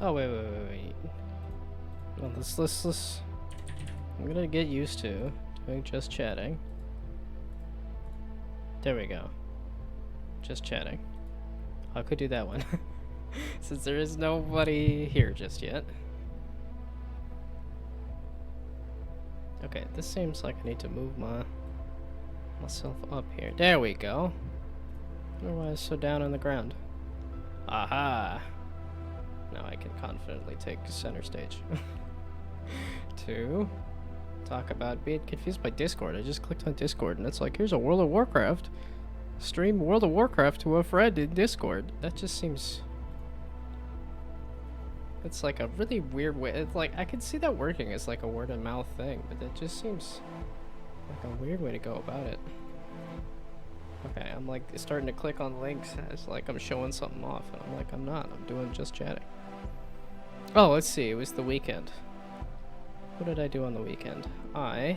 Oh, wait. Well, this... I'm gonna get used to doing just chatting. There we go. Just chatting. I could do that one. Since there is nobody here just yet. Okay, this seems like I need to move myself up here. There we go. I wonder why it's so down on the ground. Aha! Now I can confidently take center stage. To talk about being confused by Discord. I just clicked on Discord and it's like, here's a World of Warcraft. Stream World of Warcraft to a friend in Discord. That just seems... It's like a really weird way. It's like, I can see that working as like a word of mouth thing, but it just seems like a weird way to go about it. Okay, I'm like starting to click on links as like I'm showing something off, and I'm like, I'm not. I'm doing just chatting. Oh, let's see. It was the weekend. What did I do on the weekend? Oh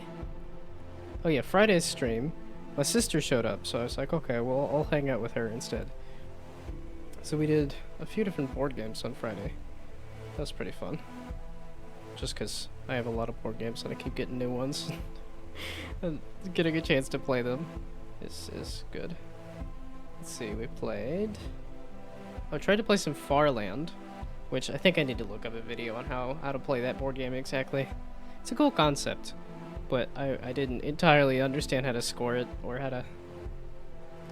yeah, Friday's stream. My sister showed up, so I was like, okay, well, I'll hang out with her instead. So we did a few different board games on Friday. That was pretty fun. Just because I have a lot of board games and I keep getting new ones. And getting a chance to play them is good. Let's see, we played... I tried to play some Farland, which I think I need to look up a video on how to play that board game exactly. It's a cool concept, but I didn't entirely understand how to score it or how to...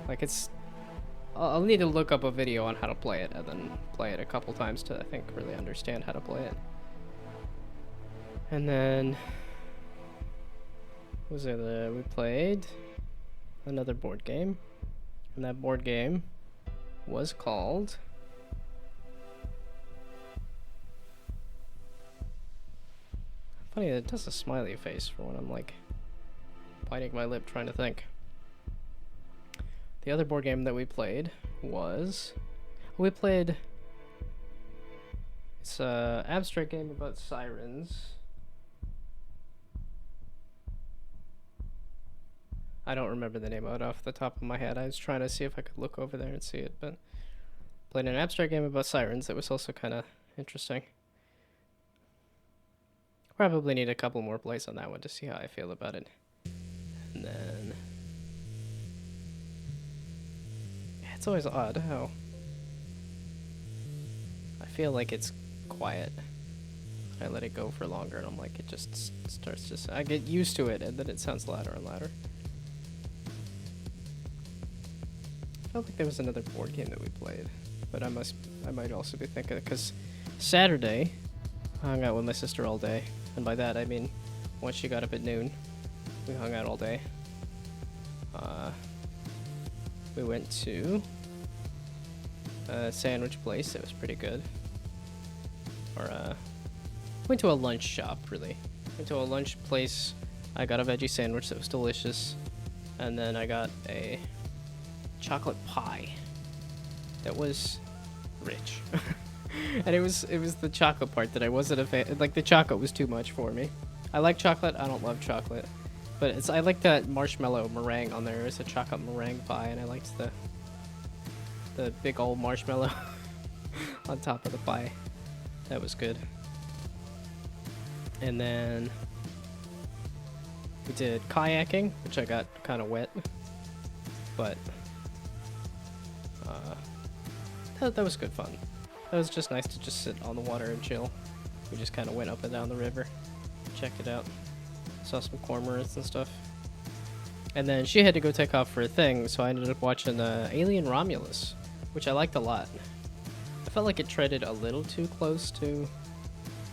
Like, it's... I'll need to look up a video on how to play it and then play it a couple times to, I think, really understand how to play it. And then... What was it? We played another board game. And that board game was called... Funny, it does a smiley face for when I'm, like, biting my lip trying to think. The other board game that we played was... We played... It's an abstract game about sirens. I don't remember the name of it off the top of my head. I was trying to see if I could look over there and see it, but... Played an abstract game about sirens that was also kind of interesting. Probably need a couple more plays on that one to see how I feel about it. And then... Yeah, it's always odd how... I feel like it's quiet. I let it go for longer and I'm like, it just starts to... I get used to it and then it sounds louder and louder. I felt like there was another board game that we played. But I might also be thinking... Because Saturday, I hung out with my sister all day. And by that I mean, once she got up at noon, we hung out all day. We went to a sandwich place that was pretty good. Or went to a lunch shop, really. Went to a lunch place. I got a veggie sandwich that was delicious. And then I got a chocolate pie that was rich. And it was the chocolate part that I wasn't a fan. Like, the chocolate was too much for me. I like chocolate. I don't love chocolate, but I like that marshmallow meringue on there. It's a chocolate meringue pie, and I liked the big old marshmallow on top of the pie. That was good. And then we did kayaking, which I got kind of wet, but that was good fun. It was just nice to just sit on the water and chill. We just kind of went up and down the river, checked it out, saw some cormorants and stuff. And then she had to go take off for a thing, so I ended up watching Alien Romulus, which I liked a lot. I felt like it treaded a little too close to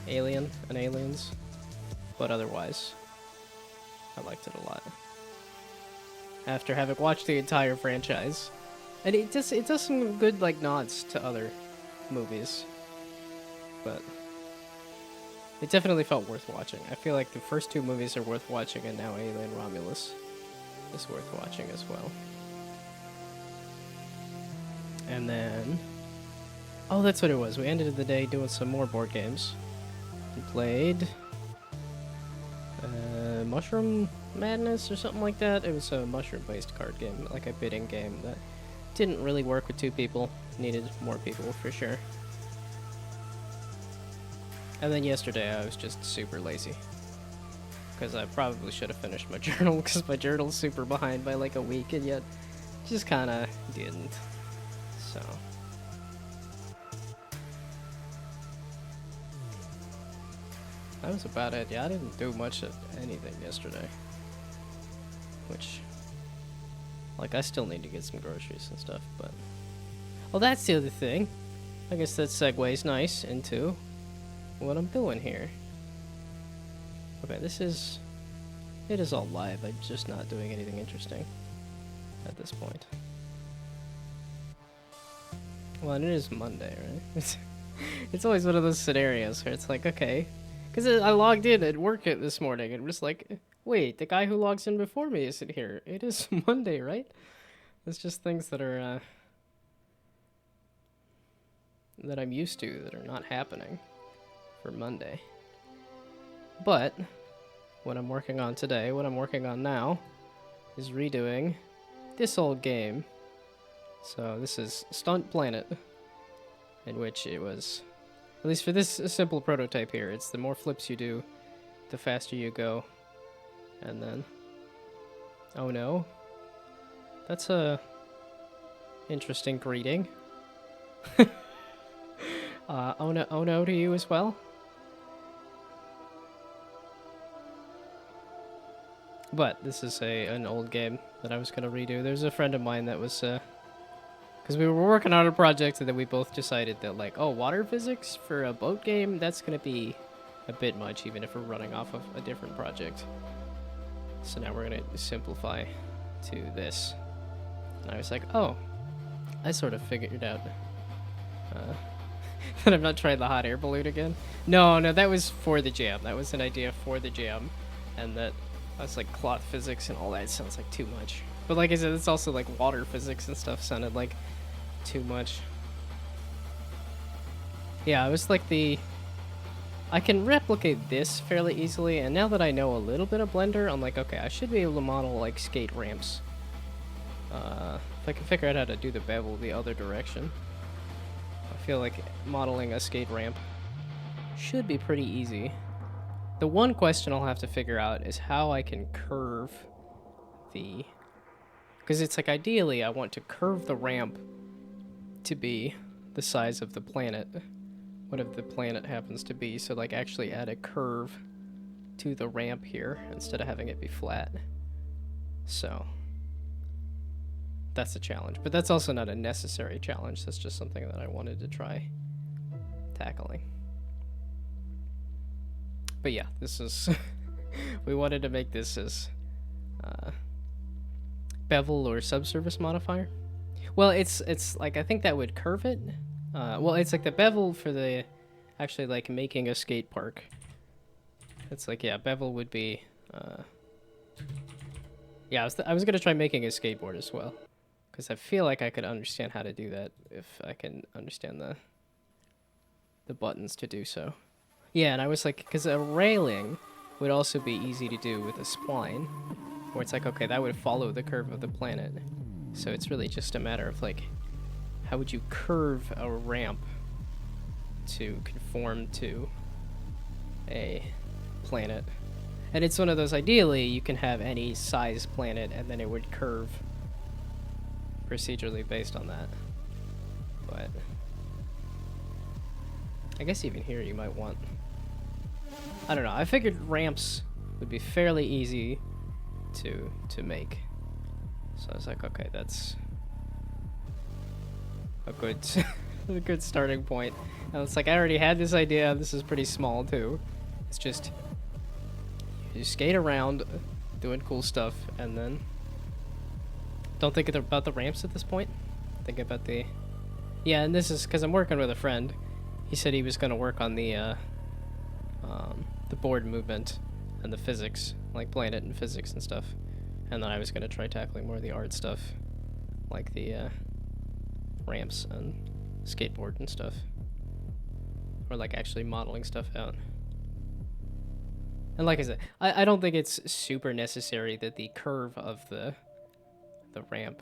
Alien and Aliens, but otherwise, I liked it a lot. After having watched the entire franchise, and it does some good like nods to other movies, but it definitely felt worth watching. I feel like the first two movies are worth watching, and now Alien Romulus is worth watching as well. And then, oh, that's what it was. We ended the day doing some more board games. We played Mushroom Madness or something like that. It was a mushroom-based card game, like a bidding game that didn't really work with two people. Needed more people for sure. And then yesterday I was just super lazy. Because I probably should have finished my journal, because my journal's super behind by like a week, and yet just kind of didn't. So. That was about it. Yeah, I didn't do much of anything yesterday. Which, like, I still need to get some groceries and stuff, but... Well, that's the other thing. I guess that segues nice into what I'm doing here. Okay, this is... It is all live. I'm just not doing anything interesting at this point. Well, and it is Monday, right? It's always one of those scenarios where it's like, okay... Because I logged in at work this morning and was like, wait, the guy who logs in before me isn't here. It is Monday, right? It's just things that are, that I'm used to that are not happening for Monday. But what I'm working on today, what I'm working on now, is redoing this old game. So this is Stunt Planet, in which it was... At least for this simple prototype here, it's the more flips you do, the faster you go. And then... Oh no. That's a... interesting greeting. Oh no to you as well? But this is an old game that I was going to redo. There's a friend of mine that was... Because we were working on a project and then we both decided that, like, oh, water physics for a boat game, that's going to be a bit much, even if we're running off of a different project. So now we're going to simplify to this. And I was like, oh, I sort of figured out that I'm not trying the hot air balloon again. No, that was for the jam. That was an idea for the jam. And that I was like, cloth physics and all that sounds like too much. But like I said, it's also like water physics and stuff sounded like too much. Yeah, it was like I can replicate this fairly easily, and now that I know a little bit of Blender, I'm like, okay, I should be able to model like skate ramps. If I can figure out how to do the bevel the other direction. I feel like modeling a skate ramp should be pretty easy. The one question I'll have to figure out is how I can curve the... Because it's like, ideally, I want to curve the ramp to be the size of the planet, whatever the planet happens to be, so like actually add a curve to the ramp here instead of having it be flat. So that's a challenge, but that's also not a necessary challenge. That's just something that I wanted to try tackling. But yeah, this is we wanted to make this as bevel or subsurface modifier. Well, it's like, I think that would curve it. Well, it's like the bevel for the actually like making a skate park. It's like, yeah, bevel would be yeah, I was gonna try making a skateboard as well, because I feel like I could understand how to do that if I can understand the buttons to do so. Yeah, and I was like, because a railing would also be easy to do with a spline, where it's like, okay, that would follow the curve of the planet. So it's really just a matter of like, how would you curve a ramp to conform to a planet? And it's one of those, ideally, you can have any size planet and then it would curve procedurally based on that. But I guess even here you might want... I don't know, I figured ramps would be fairly easy to make. So I was like, okay, that's a good a good starting point. And it's like, I already had this idea. This is pretty small too. It's just you skate around doing cool stuff, and then don't think about the ramps at this point. Think about the... Yeah, and this is because I'm working with a friend. He said he was going to work on the board movement and the physics, like planet and physics and stuff. And then I was going to try tackling more of the art stuff, like the ramps and skateboard and stuff. Or like actually modeling stuff out. And like I said, I don't think it's super necessary that the curve of the ramp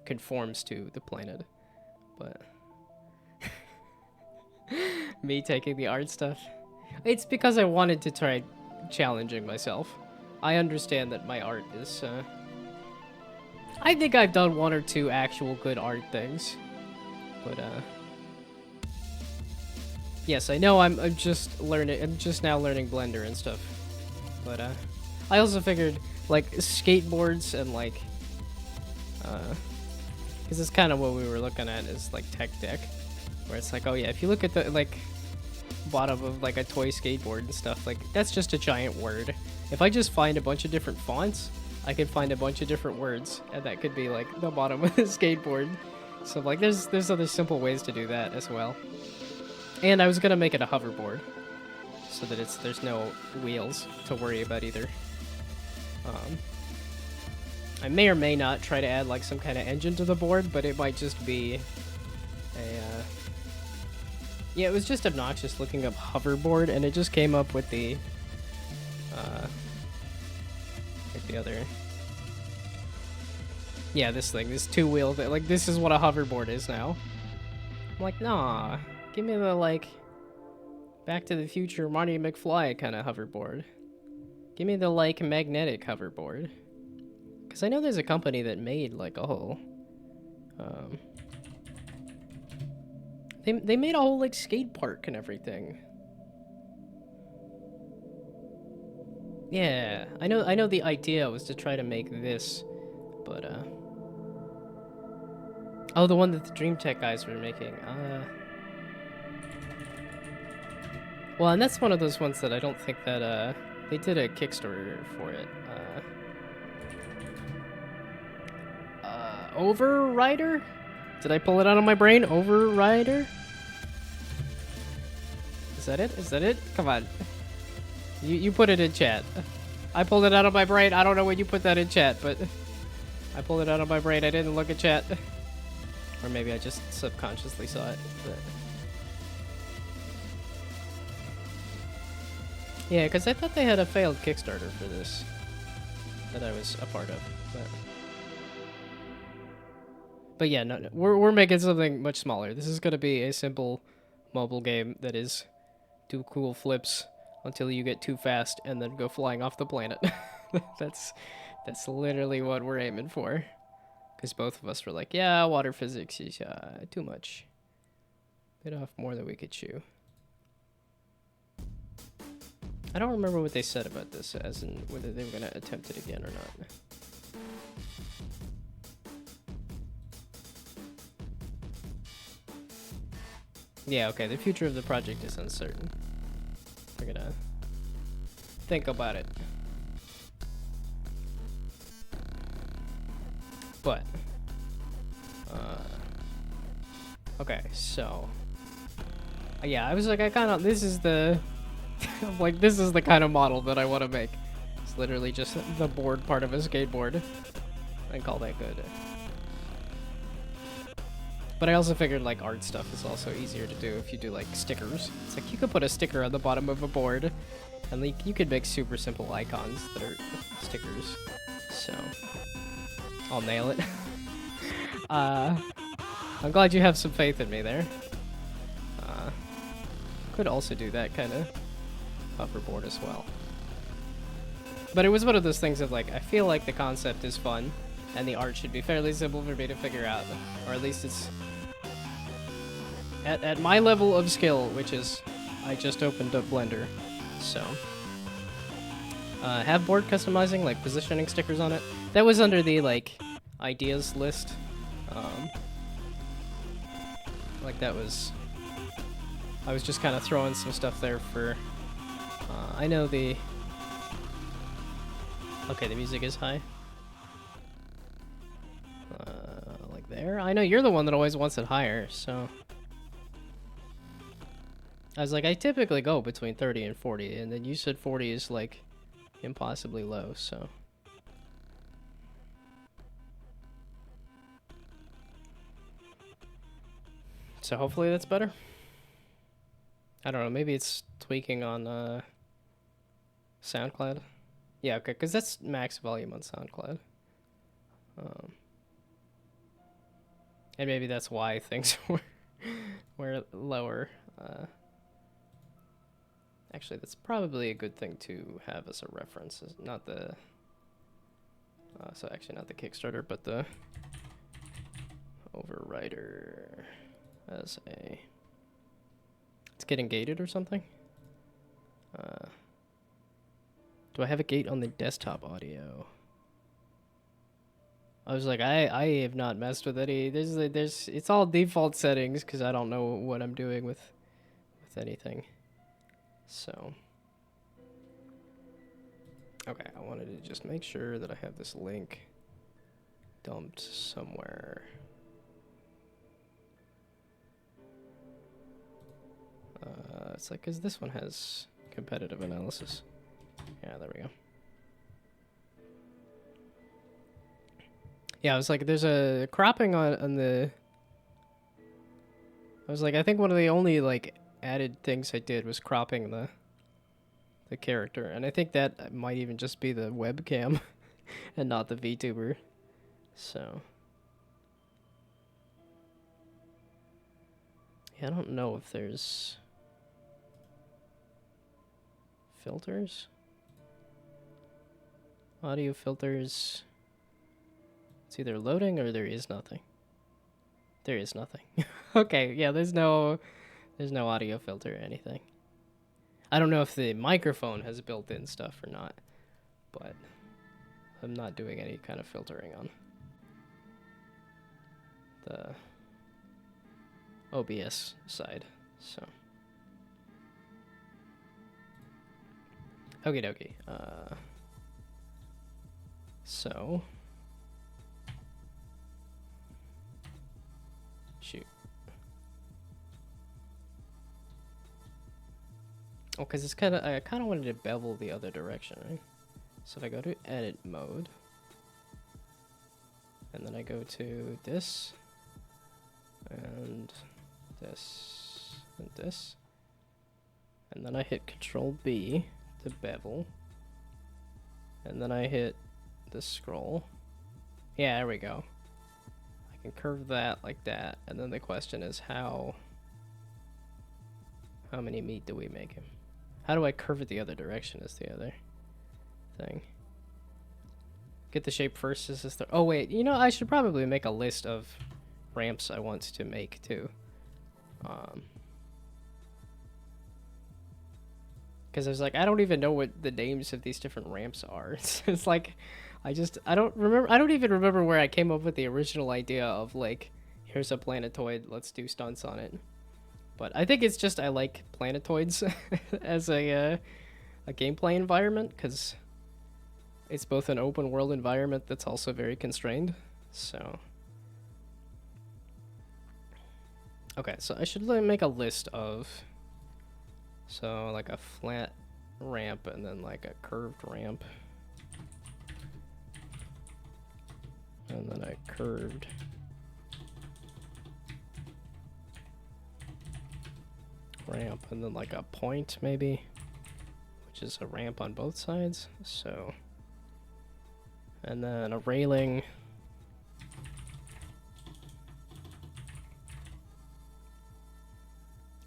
conforms to the planet. But me taking the art stuff. It's because I wanted to try challenging myself. I understand that my art is, I think I've done 1 or 2 actual good art things. But, yes, I know I'm just learning, I'm just now learning Blender and stuff. But, I also figured, like, skateboards and, like, because it's kind of what we were looking at is, like, tech deck. Where it's like, oh yeah, if you look at the, like, bottom of, like, a toy skateboard and stuff, like, that's just a giant word. If I just find a bunch of different fonts, I could find a bunch of different words, and that could be, like, the bottom of the skateboard. So, like, there's other simple ways to do that as well. And I was gonna make it a hoverboard, so that there's no wheels to worry about either. I may or may not try to add, like, some kind of engine to the board, but it might just be a, yeah, it was just obnoxious looking up hoverboard, and it just came up with the, like the other, yeah, this thing, this 2-wheel thing, like, this is what a hoverboard is now. I'm like, nah, give me the, like, Back to the Future Marty McFly kind of hoverboard. Give me the, like, magnetic hoverboard. Because I know there's a company that made, like, a whole, they made a whole, like, skate park and everything. Yeah, I know the idea was to try to make this, but, oh, the one that the Dream Tech guys were making, well, and that's one of those ones that I don't think that, they did a Kickstarter for it, Overrider? Did I pull it out of my brain? Overrider? Is that it? Is that it? Come on. You put it in chat. I pulled it out of my brain. I don't know when you put that in chat, but I pulled it out of my brain. I didn't look at chat. Or maybe I just subconsciously saw it. But... yeah, because I thought they had a failed Kickstarter for this that I was a part of. But yeah, no, we're making something much smaller. This is going to be a simple mobile game that is do cool flips until you get too fast and then go flying off the planet. that's literally what we're aiming for. Because both of us were like, yeah, water physics is too much. Bit off more than we could chew. I don't remember what they said about this, as in whether they were going to attempt it again or not. Yeah, okay, the future of the project is uncertain. We're gonna think about it. But, okay, so, yeah, I was like, this is the, like, this is the kind of model that I want to make. It's literally just the board part of a skateboard. I call that good. But I also figured, like, art stuff is also easier to do if you do, like, stickers. It's like, you could put a sticker on the bottom of a board, and, like, you could make super simple icons that are stickers. So, I'll nail it. I'm glad you have some faith in me there. Could also do that kind of hoverboard as well. But it was one of those things of, like, I feel like the concept is fun, and the art should be fairly simple for me to figure out. Or at least it's... At my level of skill, which is... I just opened up Blender, so... have board customizing, like positioning stickers on it. That was under the, like, ideas list. Like, that was... I was just kind of throwing some stuff there for... I know the... Okay, the music is high. Like there? I know you're the one that always wants it higher, so... I was like, I typically go between 30 and 40, and then you said 40 is, like, impossibly low, so... So hopefully that's better. I don't know, maybe it's tweaking on, SoundCloud. Yeah, okay, because that's max volume on SoundCloud. And maybe that's why things were lower. Actually, that's probably a good thing to have as a reference. Not the... so actually not the Kickstarter, but the overrider as a... It's getting gated or something? Do I have a gate on the desktop audio? I was like, I have not messed with any. It's all default settings because I don't know what I'm doing with anything. So, okay, I wanted to just make sure that I have this link dumped somewhere. It's like, because this one has competitive analysis. Yeah, there we go. Yeah, I was like, there's a cropping on the... I was like, I think one of the only, like, added things I did was cropping the character. And I think that might even just be the webcam and not the VTuber. So... Yeah, I don't know if there's... filters? Audio filters... It's either loading or there is nothing. There is nothing. Okay, yeah, there's no audio filter or anything. I don't know if the microphone has built-in stuff or not, but I'm not doing any kind of filtering on the OBS side, so. Okie dokie. So. Shoot. Oh, because it's kind of, I kind of wanted to bevel the other direction, right? So if I go to edit mode, and then I go to this, and this, and this, and then I hit Control B to bevel, and then I hit the scroll. Yeah, there we go. I can curve that like that, and then the question is how many meat do we make him? How do I curve it the other direction is the other thing. Get the shape first, is this the... Oh wait, you know, I should probably make a list of ramps I want to make too. Because I was like, I don't even know what the names of these different ramps are. It's like, I don't even remember where I came up with the original idea of like, here's a planetoid, let's do stunts on it. But I think it's just I like planetoids as a gameplay environment, because it's both an open world environment that's also very constrained. So, okay, so I should make a list of, so like a flat ramp and then like a curved ramp. And then a curved ramp, and then like a point maybe, which is a ramp on both sides. So, and then a railing.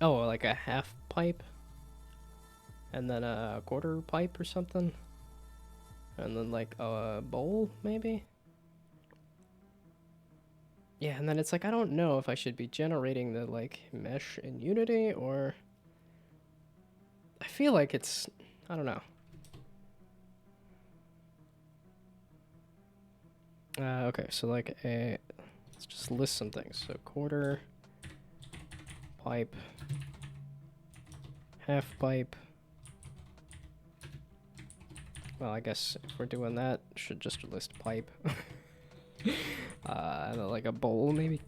Oh, like a half pipe. And then a quarter pipe or something. And then like a bowl maybe. Yeah, and then it's like, I don't know if I should be generating the, like, mesh in Unity, or... I feel like it's... I don't know. Okay, so, like, let's just list some things. So, quarter, pipe, half pipe. Well, I guess if we're doing that, should just list pipe. And then like a bowl, maybe.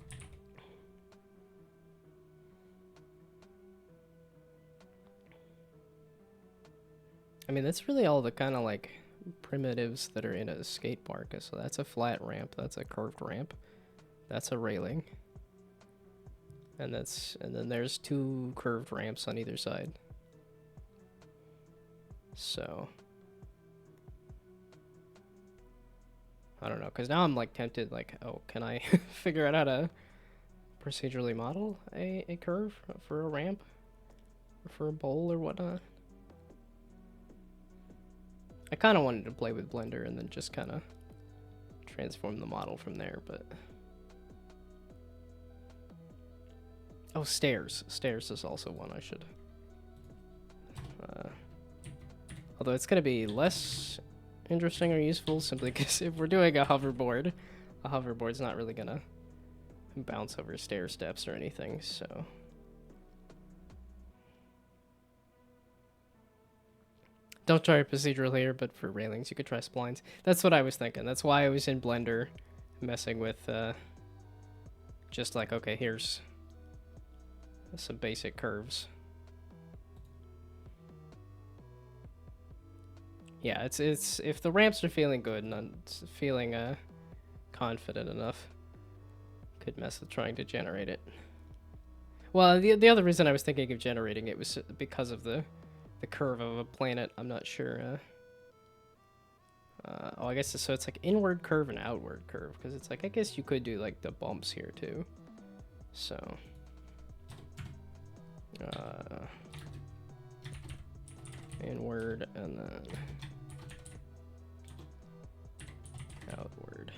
I mean, that's really all the kind of like primitives that are in a skate park. So that's a flat ramp, that's a curved ramp, that's a railing, and then there's two curved ramps on either side. So I don't know, because now I'm like tempted, like, oh, can I figure out how to procedurally model a curve for a ramp or for a bowl or whatnot? I kind of wanted to play with Blender and then just kind of transform the model from there, but... Oh, stairs. Stairs is also one I should... although it's going to be less interesting or useful simply because if we're doing a hoverboard's not really going to bounce over stair steps or anything, so... Don't try a procedural here, but for railings you could try splines. That's what I was thinking. That's why I was in Blender messing with just like, okay, here's some basic curves. Yeah, it's if the ramps are feeling good and I'm feeling confident enough, could mess with trying to generate it. Well, the other reason I was thinking of generating it was because of the curve of a planet. I'm not sure. Oh, I guess so. It's like inward curve and outward curve because it's like I guess you could do like the bumps here too. So. Inward and then outward.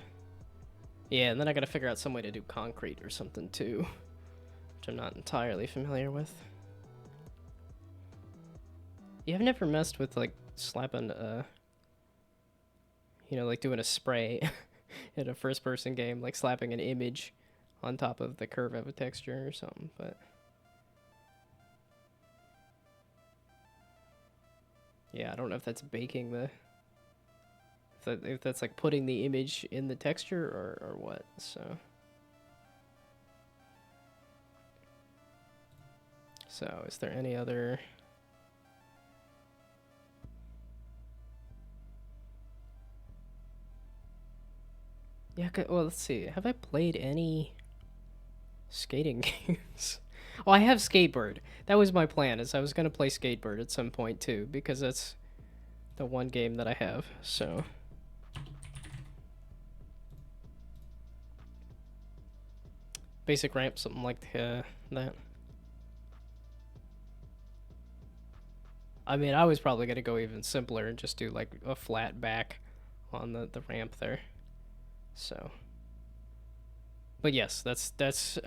Yeah, and then I gotta figure out some way to do concrete or something too, which I'm not entirely familiar with. Yeah, I've never messed with like slapping, you know, like doing a spray in a first-person game, like slapping an image on top of the curve of a texture or something, but... Yeah, I don't know if that's baking the... If that's like putting the image in the texture or what, so... So, is there any other... Yeah, well, let's see. Have I played any skating games? Oh, I have Skatebird. That was my plan, is I was going to play Skatebird at some point, too, because that's the one game that I have, so... Basic ramp, something like that. I mean, I was probably going to go even simpler and just do, like, a flat back on the ramp there. So, but yes, that's that's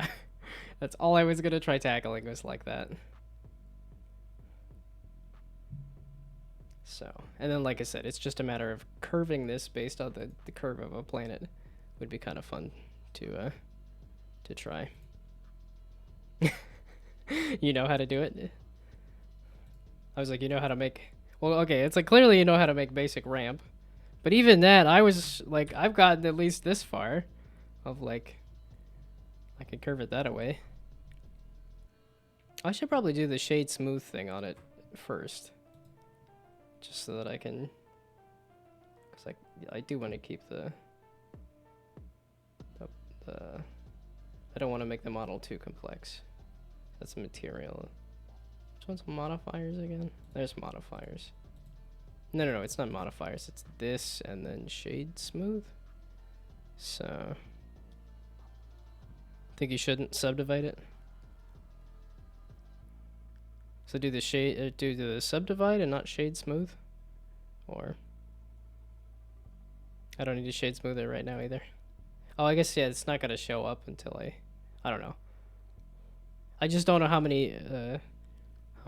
all I was gonna try tackling was like that. So, and then like I said, it's just a matter of curving this based on the curve of a planet. Would be kind of fun to try. You know how to do it? I was like, you know how to make... Well, okay, it's like clearly you know how to make basic ramp. But even that, I was like, I've gotten at least this far of like, I can curve it that away. I should probably do the shade smooth thing on it first. Just so that I can, because I do want to keep the I don't want to make the model too complex. That's material. Which one's modifiers again? There's modifiers. No, it's not modifiers. It's this and then shade smooth. So, think you shouldn't subdivide it? So do the shade, do the subdivide and not shade smooth? Or, I don't need to shade smooth it right now either. Oh, I guess, yeah, it's not gonna show up until I don't know. I just don't know how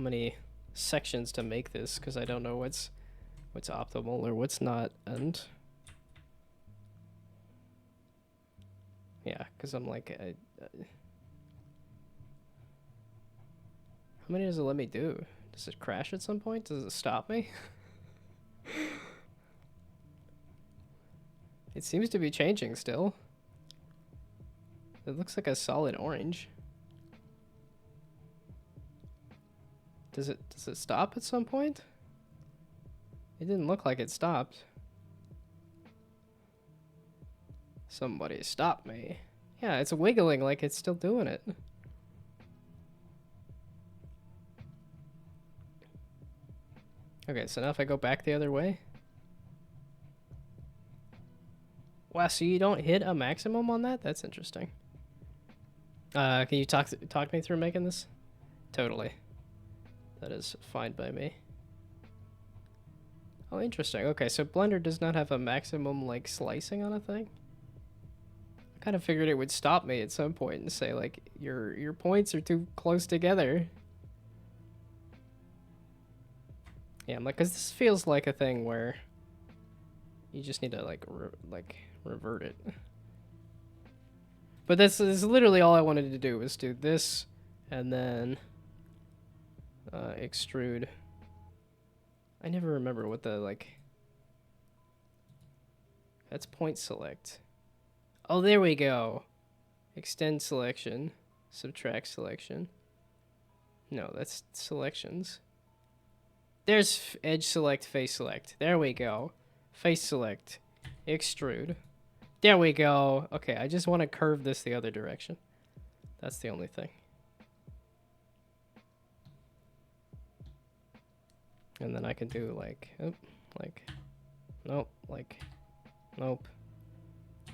many sections to make this, because I don't know what's optimal or what's not, and yeah, because I'm like, how many does it let me do? Does it crash at some point? Does it stop me? It seems to be changing still. It looks like a solid orange. Does it stop at some point? It didn't look like it stopped. Somebody stop me. Yeah, it's wiggling like it's still doing it. Okay, so now if I go back the other way. Wow, so you don't hit a maximum on that? That's interesting. Can you talk me through making this? Totally. That is fine by me. Oh, interesting. Okay, so Blender does not have a maximum, like, slicing on a thing? I kind of figured it would stop me at some point and say, like, your points are too close together. Yeah, I'm like, because this feels like a thing where you just need to, like, revert it. But this is literally all I wanted to do, was do this, and then extrude. I never remember what the, like... That's point select. Oh, there we go. Extend selection. Subtract selection. No, that's selections. There's edge select, face select. There we go. Face select. Extrude. There we go. Okay, I just want to curve this the other direction. That's the only thing. And then I can do like, nope, nope.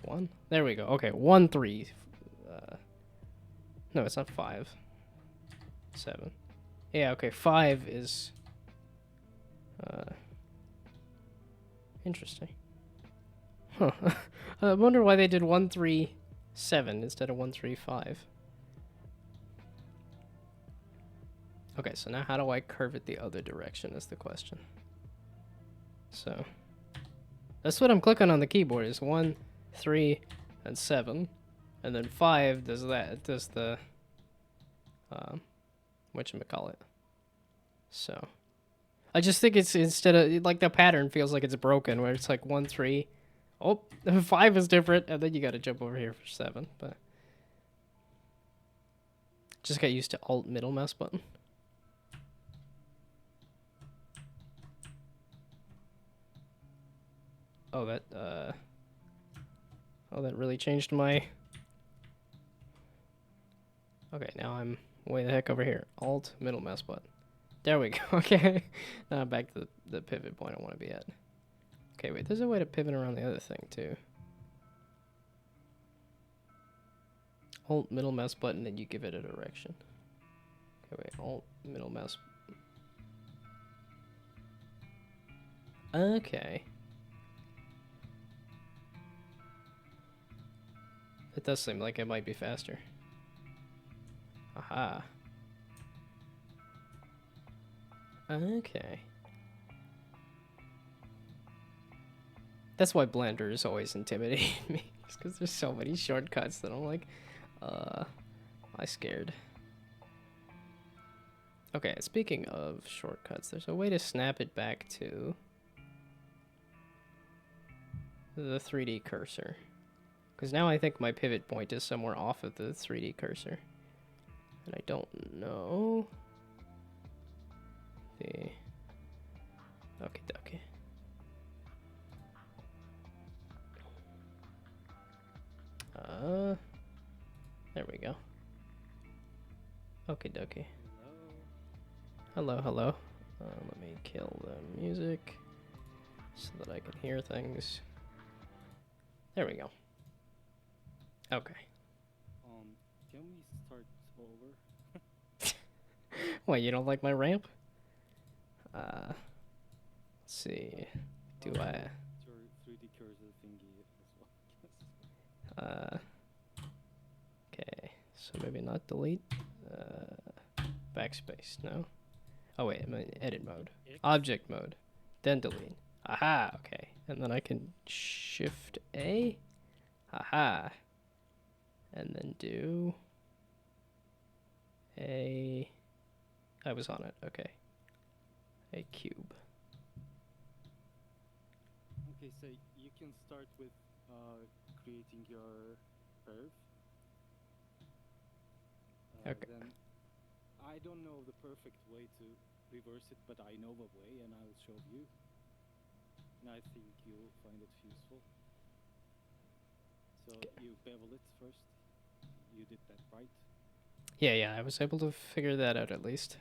1. There we go. Okay, 1, 3. No, it's not 5. 7. Yeah, okay, 5 is... interesting. Huh. I wonder why they did 1, 3, 7 instead of 1, 3, 5. Okay, so now how do I curve it the other direction is the question. So, that's what I'm clicking on the keyboard, is 1, 3, and 7. And then 5 does that, it does the, whatchamacallit. So, I just think it's, instead of, like, the pattern feels like it's broken, where it's like 1, 3, oh, 5 is different, and then you gotta jump over here for 7, but... Just got used to Alt middle mouse button. Oh, that, oh, that really changed my... Okay, now I'm way the heck over here. Alt, middle mouse button. There we go, okay. Now I'm back to the pivot point I want to be at. Okay, wait, there's a way to pivot around the other thing, too. Alt, middle mouse button, and you give it a direction. Okay, wait, Alt, middle mouse... Okay. It does seem like it might be faster. Aha. Okay. That's why Blender is always intimidating me. Just because there's so many shortcuts that I'm like, I scared. Okay, speaking of shortcuts, there's a way to snap it back to the 3D cursor. Because now I think my pivot point is somewhere off of the 3D cursor. And I don't know the... Okay, okay. There we go. Okie dokie. Hello, hello. Let me kill the music so that I can hear things. There we go. Okay. Can we start over? What, you don't like my ramp? Let's see. Do I... Your 3D cursor thingy as well. Okay, so maybe not delete. Backspace, no. Oh wait, I'm in edit mode. X. Object mode. Then delete. Aha, okay. And then I can shift A. Aha. And then do a... I was on it, okay. A cube. Okay, so you can start with creating your curve. Okay. Then I don't know the perfect way to reverse it, but I know the way, and I'll show you. And I think you'll find it useful. So you bevel it first. You did that right. Yeah, I was able to figure that out at least.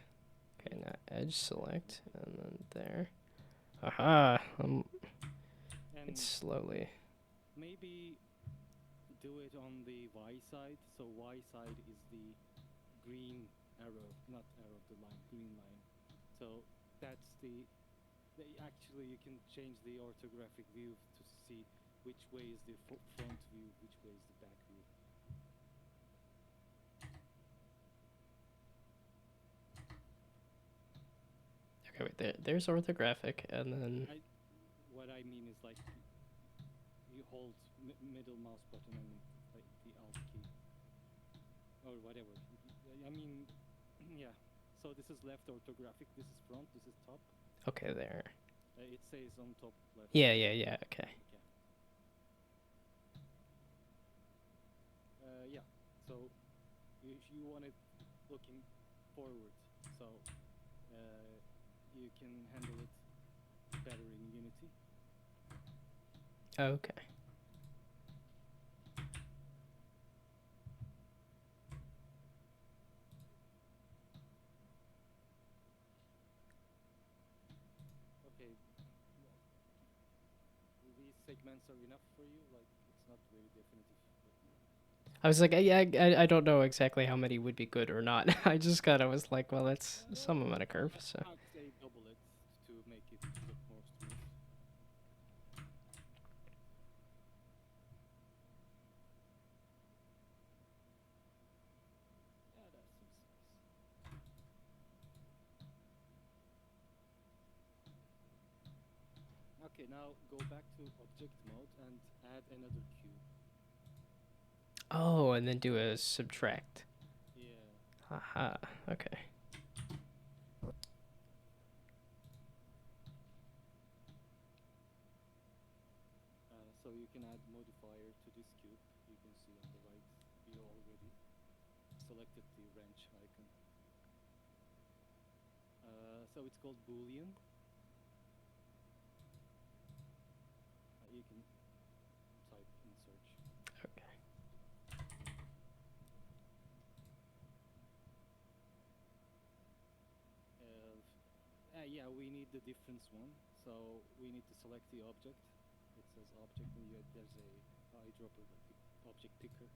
Okay, now edge select, and then there. Aha! And It's slowly. maybe do it on the Y side. So Y side is the green arrow, not arrow, the line, green line. So that's the Actually, you can change the orthographic view to see which way is the front view, which way is the back view. Okay, wait, there's orthographic, and then... What I mean is like you hold middle mouse button and like the alt key or whatever. I mean, yeah. So this is left orthographic. This is front. This is top. Okay, there. It says on top left. Yeah, okay. Yeah. So you want it looking forward, so you can handle it better in Unity. Okay. Okay. These segments are enough for you? Like, it's not very definitive. I was like, I don't know exactly how many would be good or not. I just kind of was like, well, that's some amount of curve, so... I'd say double it to make it look more smooth. Yeah, that seems nice. Okay, now go back to object mode and add another cube. Oh, and then do a subtract. Yeah. Haha, okay. So you can add modifier to this cube. You can see on the right, you already selected the wrench icon. So it's called Boolean. You can type in search. Okay. Yeah, we need the difference one. So we need to select the object. It says object, and there's a eyedropper object picker.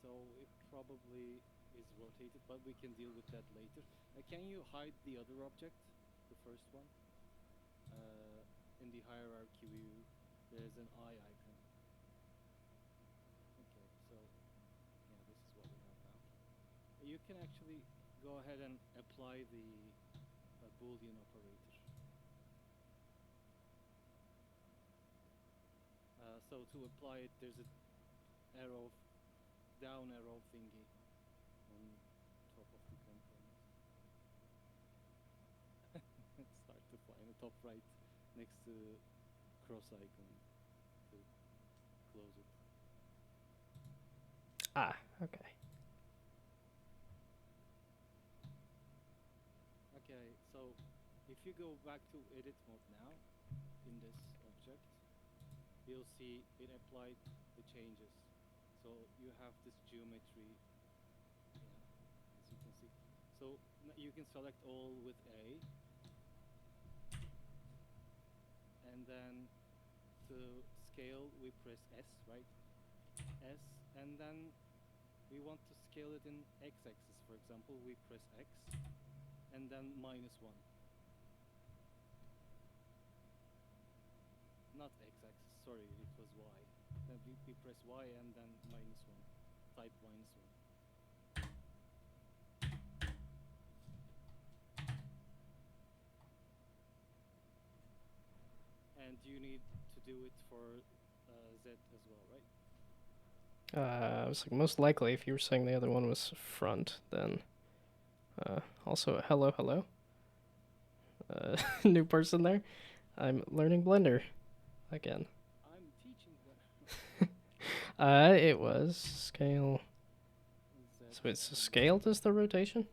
So it probably is rotated, but we can deal with that later. Can you hide the other object, the first one? In the hierarchy view, there's an eye icon. Okay, so yeah, this is what we have now. You can actually go ahead and apply the Boolean operator. So to apply it, there's a down arrow thingy on top of the component. Start to find the top right next to cross icon to close it. Ah, okay. Okay, so if you go back to edit mode now in this object, you'll see it applied the changes. So you have this geometry, yeah, as you can see. So you can select all with A, and then to scale we press S, right? S, and then we want to scale it in x-axis, for example, we press X, and then -1. Not x-axis, sorry, it was Y. Then we press Y and then -1, type -1. And you need to do it for Z as well, right? I was like, most likely, if you were saying the other one was front, then... also, hello. New person there. I'm learning Blender again. I'm teaching them. It was scale. So it's scaled as the rotation?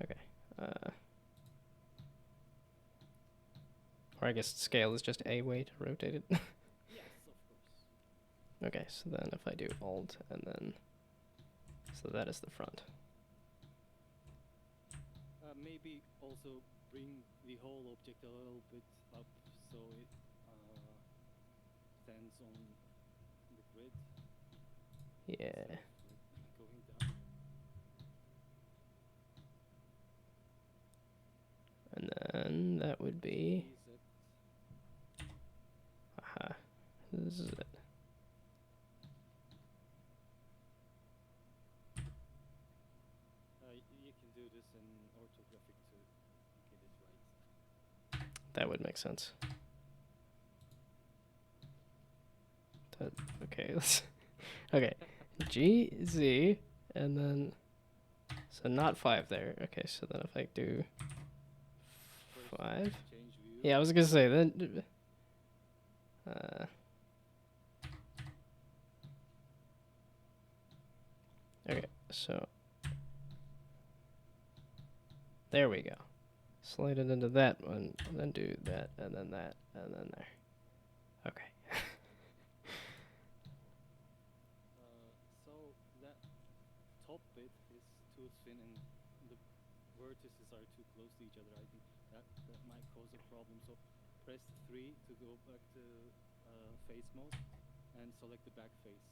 Okay. Or I guess scale is just a way to rotate it. Yes, of course. Okay, so then if I do Alt and then... So that is the front. Maybe also bring the whole object a little bit up so it stands on the grid. Yeah. Instead of like going down. And then that would be. GZ. Aha. This is it. You can do this in orthographic to get it right. That would make sense. Okay, okay. G, Z, and then... So not 5 there. Okay, so then if I do First, 5... change view. Yeah, I was gonna say, then... Okay, so... There we go. Slide it into that one, and then do that, and then that, and then there. Okay. So that top bit is too thin and the vertices are too close to each other. I think that might cause a problem. So press 3 to go back to face mode and select the back face.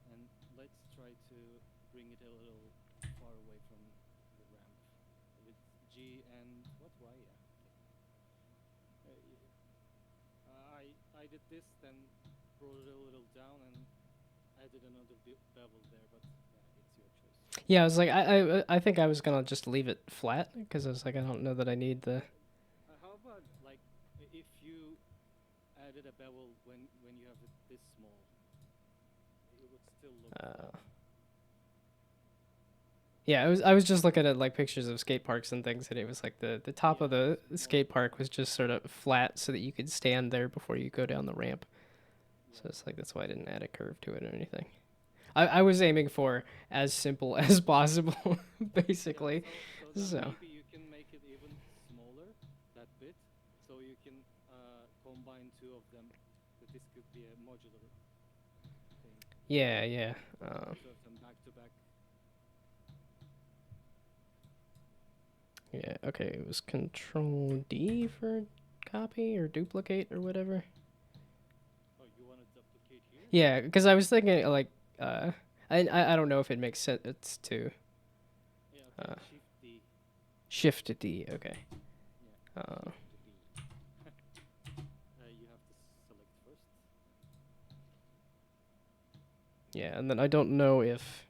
And let's try to bring it a little far away from the ramp with G and what Y? Yeah. I did this, then brought it a little down and added another bevel there, but yeah, it's your choice. Yeah, I was like, I think I was gonna just leave it flat, because I was like, I don't know that I need the... How about like if you added a bevel when you have it this small, it would still look flat. Yeah, I was just looking at like pictures of skate parks and things, and it was like the top of the skate park was just sort of flat so that you could stand there before you go down the ramp. Yeah. So it's like that's why I didn't add a curve to it or anything. I was aiming for as simple as possible, basically. Yeah, so So maybe you can make it even smaller, that bit, so you can combine two of them. That this could be a modular thing. yeah, yeah. Two of them back to back. Yeah, okay, it was Control D for copy or duplicate or whatever. Oh, you want to duplicate here? Yeah, because I was thinking like, I don't know if it makes sense to Yeah, okay, Shift D. Shift D. Okay. Yeah, Shift D. You have to select first. Yeah, and then I don't know if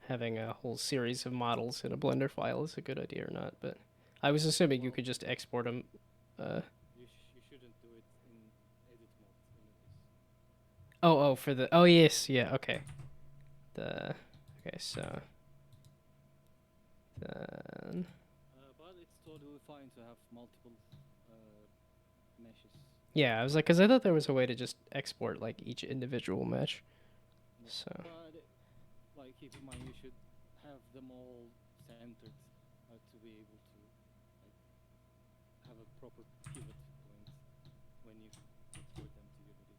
having a whole series of models in a Blender file is a good idea or not, but I was assuming you could just export them. You shouldn't do it in edit mode anyways. Oh, for the... Oh, yes, yeah, okay. Okay, so... Then... But it's totally fine to have multiple meshes. Yeah, I was like, because I thought there was a way to just export, like, each individual mesh. Yeah. So... But, like, keep in mind you should have them all centered to be able to like have a proper pivot point when you export them to Unity.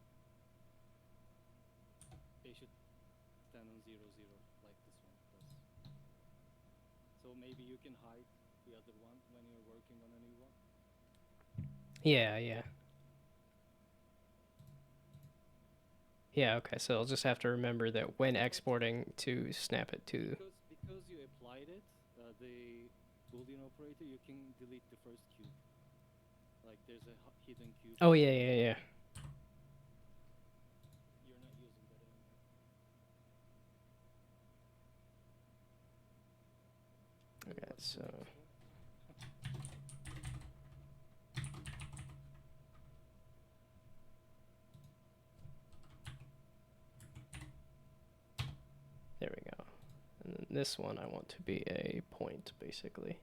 They should stand on 0, 0 like this one does. So maybe you can hide the other one when you're working on a new one. Yeah, yeah. Yeah, okay, so I'll just have to remember that when exporting to snap it to... Because you applied it, the Boolean operator, you can delete the first cube. Like there's a hidden cube. Oh, yeah, yeah, yeah. You're not using that anymore. Okay, so... There we go. And then this one I want to be a point, basically,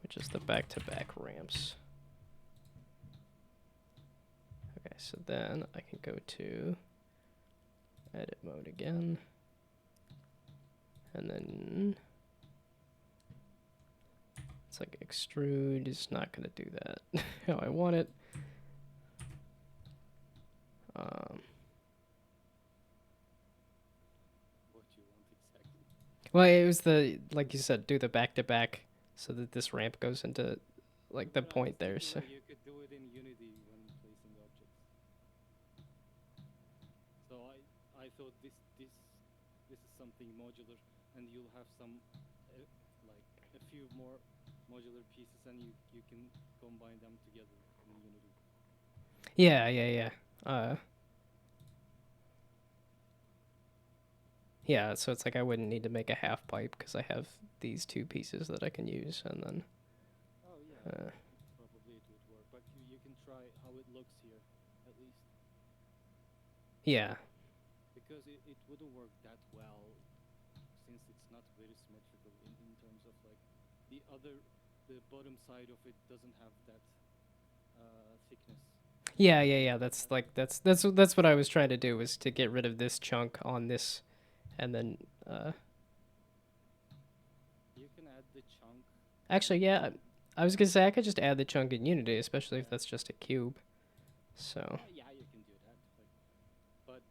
which is the back-to-back ramps. Okay, so then I can go to edit mode again. And then it's like extrude is not going to do that how I want it. What you want exactly? Well, it was the, like you said, do the back-to-back so that this ramp goes into like the point there. So you could do it in Unity when placing objects. So I thought this this is something modular, and you'll have some like a few more modular pieces, and you can combine them together in Unity. Yeah, yeah, yeah. Uh, yeah, so it's like I wouldn't need to make a half pipe because I have these two pieces that I can use, and then Oh yeah, uh, probably it would work, but you can try how it looks here, at least, yeah, because it wouldn't work that well since it's not very symmetrical in terms of like the bottom side of it doesn't have that thickness. yeah, yeah, yeah. That's like that's what I was trying to do was to get rid of this chunk on this, and then You can add the chunk actually, yeah, in I was gonna say I could just add the chunk in Unity, especially if yeah. that's just a cube. So Yeah, you can do that. Like, but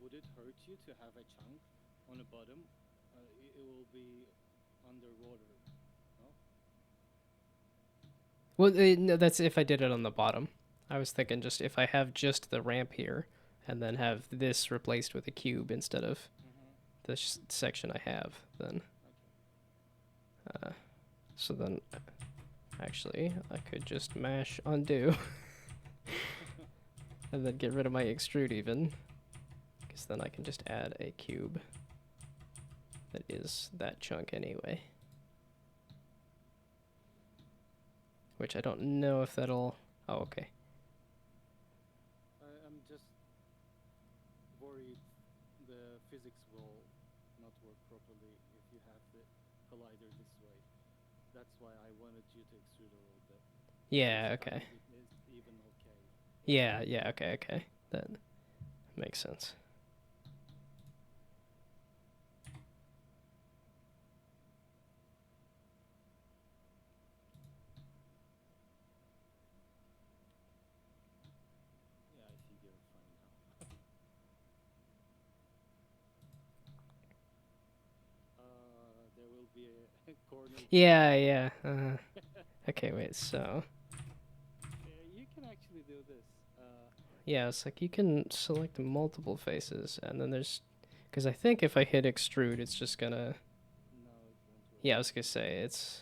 would it hurt you to have a chunk on the bottom? It will be underwater, no? well, no, that's if I did it on the bottom. I was thinking just if I have just the ramp here, and then have this replaced with a cube instead of Mm-hmm. the section I have, then Okay. so then actually I could just mash undo and then get rid of my extrude even, because then I can just add a cube that is that chunk anyway. Which I don't know if that'll. Oh, okay. I'm just worried the physics will not work properly if you have the collider this way. That's why I wanted you to extrude a little bit. This Yeah. Okay. kind is even okay. Yeah. Yeah. Okay. Okay. That makes sense. Yeah, I think you're fine now. There will be a corner here. Yeah. Yeah. Okay. Wait. So You can actually do this. yeah, it's like you can select multiple faces, and then there's, because I think if I hit extrude, it's just gonna. No, it won't work. Yeah, I was gonna say it's.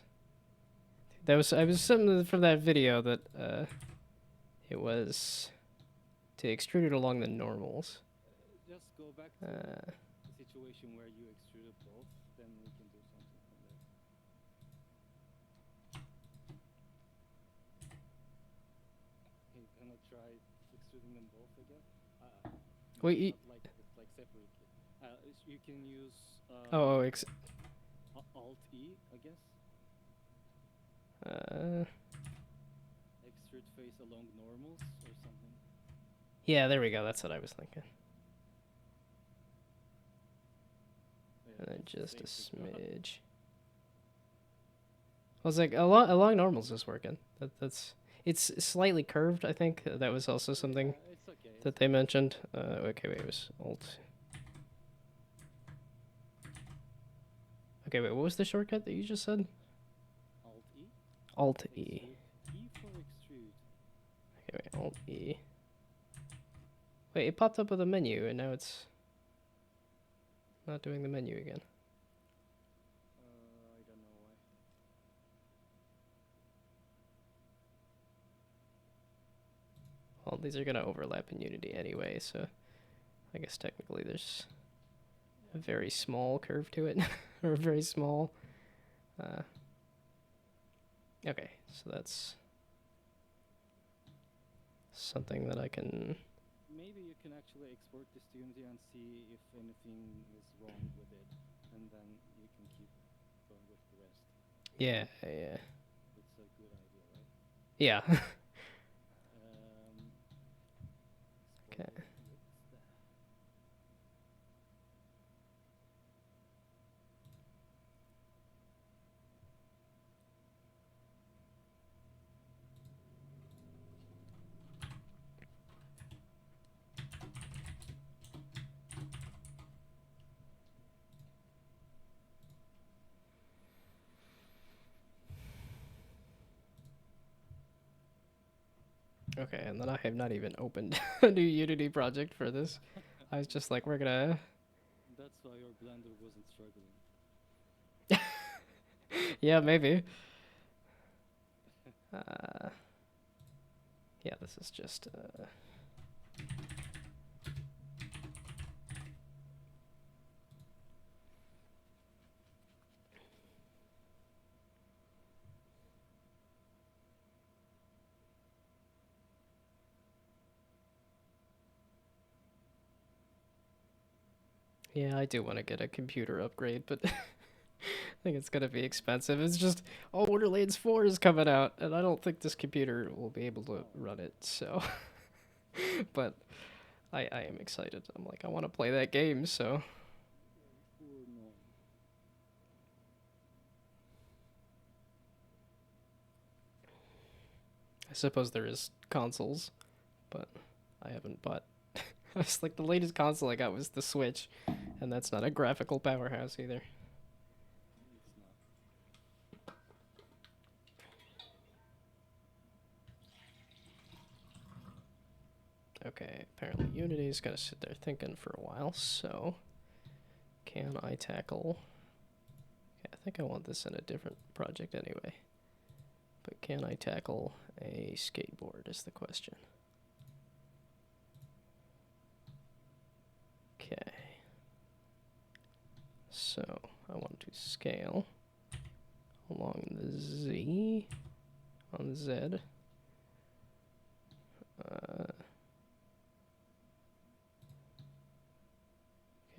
That was I was something from that video that it was to extrude it along the normals. Just go back to Uh, the situation where you extruded both, then we can do something from there. Hey, gonna try extruding them both again? wait. Not like this, like separately. You can use Oh, Alt E, I guess. uh, Extrude face along normals or something. yeah, there we go. That's what I was thinking. Yeah, And then it's the just a same thing. smidge. I was like, along normals is working. It's slightly curved. I think that was also something Yeah, it's okay. that they mentioned. Okay, wait, it was Alt. Okay, wait, what was the shortcut that you just said? Alt E. Alt E. Extrude. E for extrude. Okay, wait, Alt E. Wait, it popped up with a menu, and now it's not doing the menu again. I don't know why. Well, these are gonna overlap in Unity anyway, so I guess technically there's a very small curve to it, or a very small. Okay, so that's something that I can. Maybe you can actually export this to Unity and see if anything is wrong with it, and then you can keep going with the rest. Yeah, yeah, It's a good idea, right? yeah. Export Okay. it with the Okay, and then I have not even opened a new Unity project for this. I was just like, we're gonna That's why your blender wasn't struggling. Yeah, maybe. Yeah, this is just. Yeah, I do want to get a computer upgrade, but I think it's gonna be expensive. It's just, oh, Borderlands 4 is coming out, and I don't think this computer will be able to run it. So, but I am excited. I'm like, I want to play that game. So, Poor Gnome. I suppose there is consoles, but I haven't bought. It's like the latest console I got was the Switch, and that's not a graphical powerhouse either. It's not. Okay, apparently Unity's gotta sit there thinking for a while, so can I tackle... Okay, I think I want this in a different project anyway. But can I tackle a skateboard is the question. Okay. So, I want to scale along the Z, on the Z.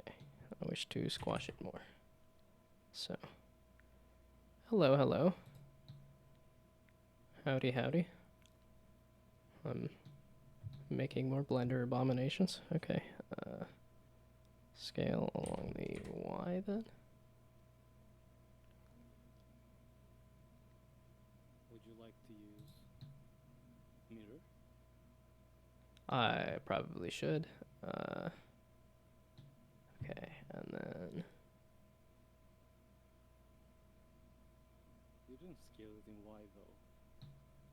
Okay, I wish to squash it more. So, hello, hello. Howdy, howdy. I'm making more Blender abominations. Okay, scale along the Y then. Would you like to use mirror? I probably should. Okay, and then You didn't scale it in Y though.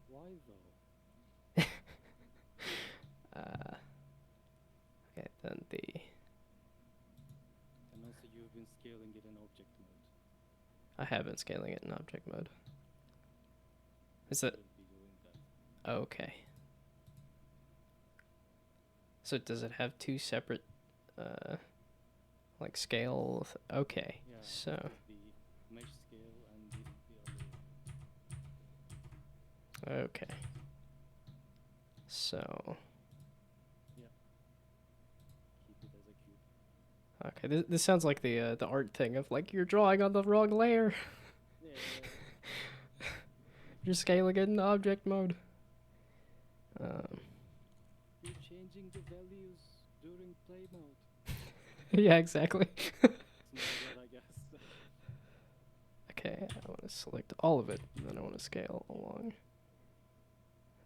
Why though? okay, then the And also you've been scaling it in object mode. I have been scaling it in object mode. Is You it shouldn't be doing that. okay? So does it have two separate, like scale? Okay, Yeah, so it has the mesh scale and the other one. okay, so Yeah. Keep it as a cube. okay. This sounds like the art thing of like you're drawing on the wrong layer. Yeah. You're scaling it in object mode. You're changing the values during play mode. Yeah, exactly. It's not that, I guess. Okay, I want to select all of it, and then I want to scale along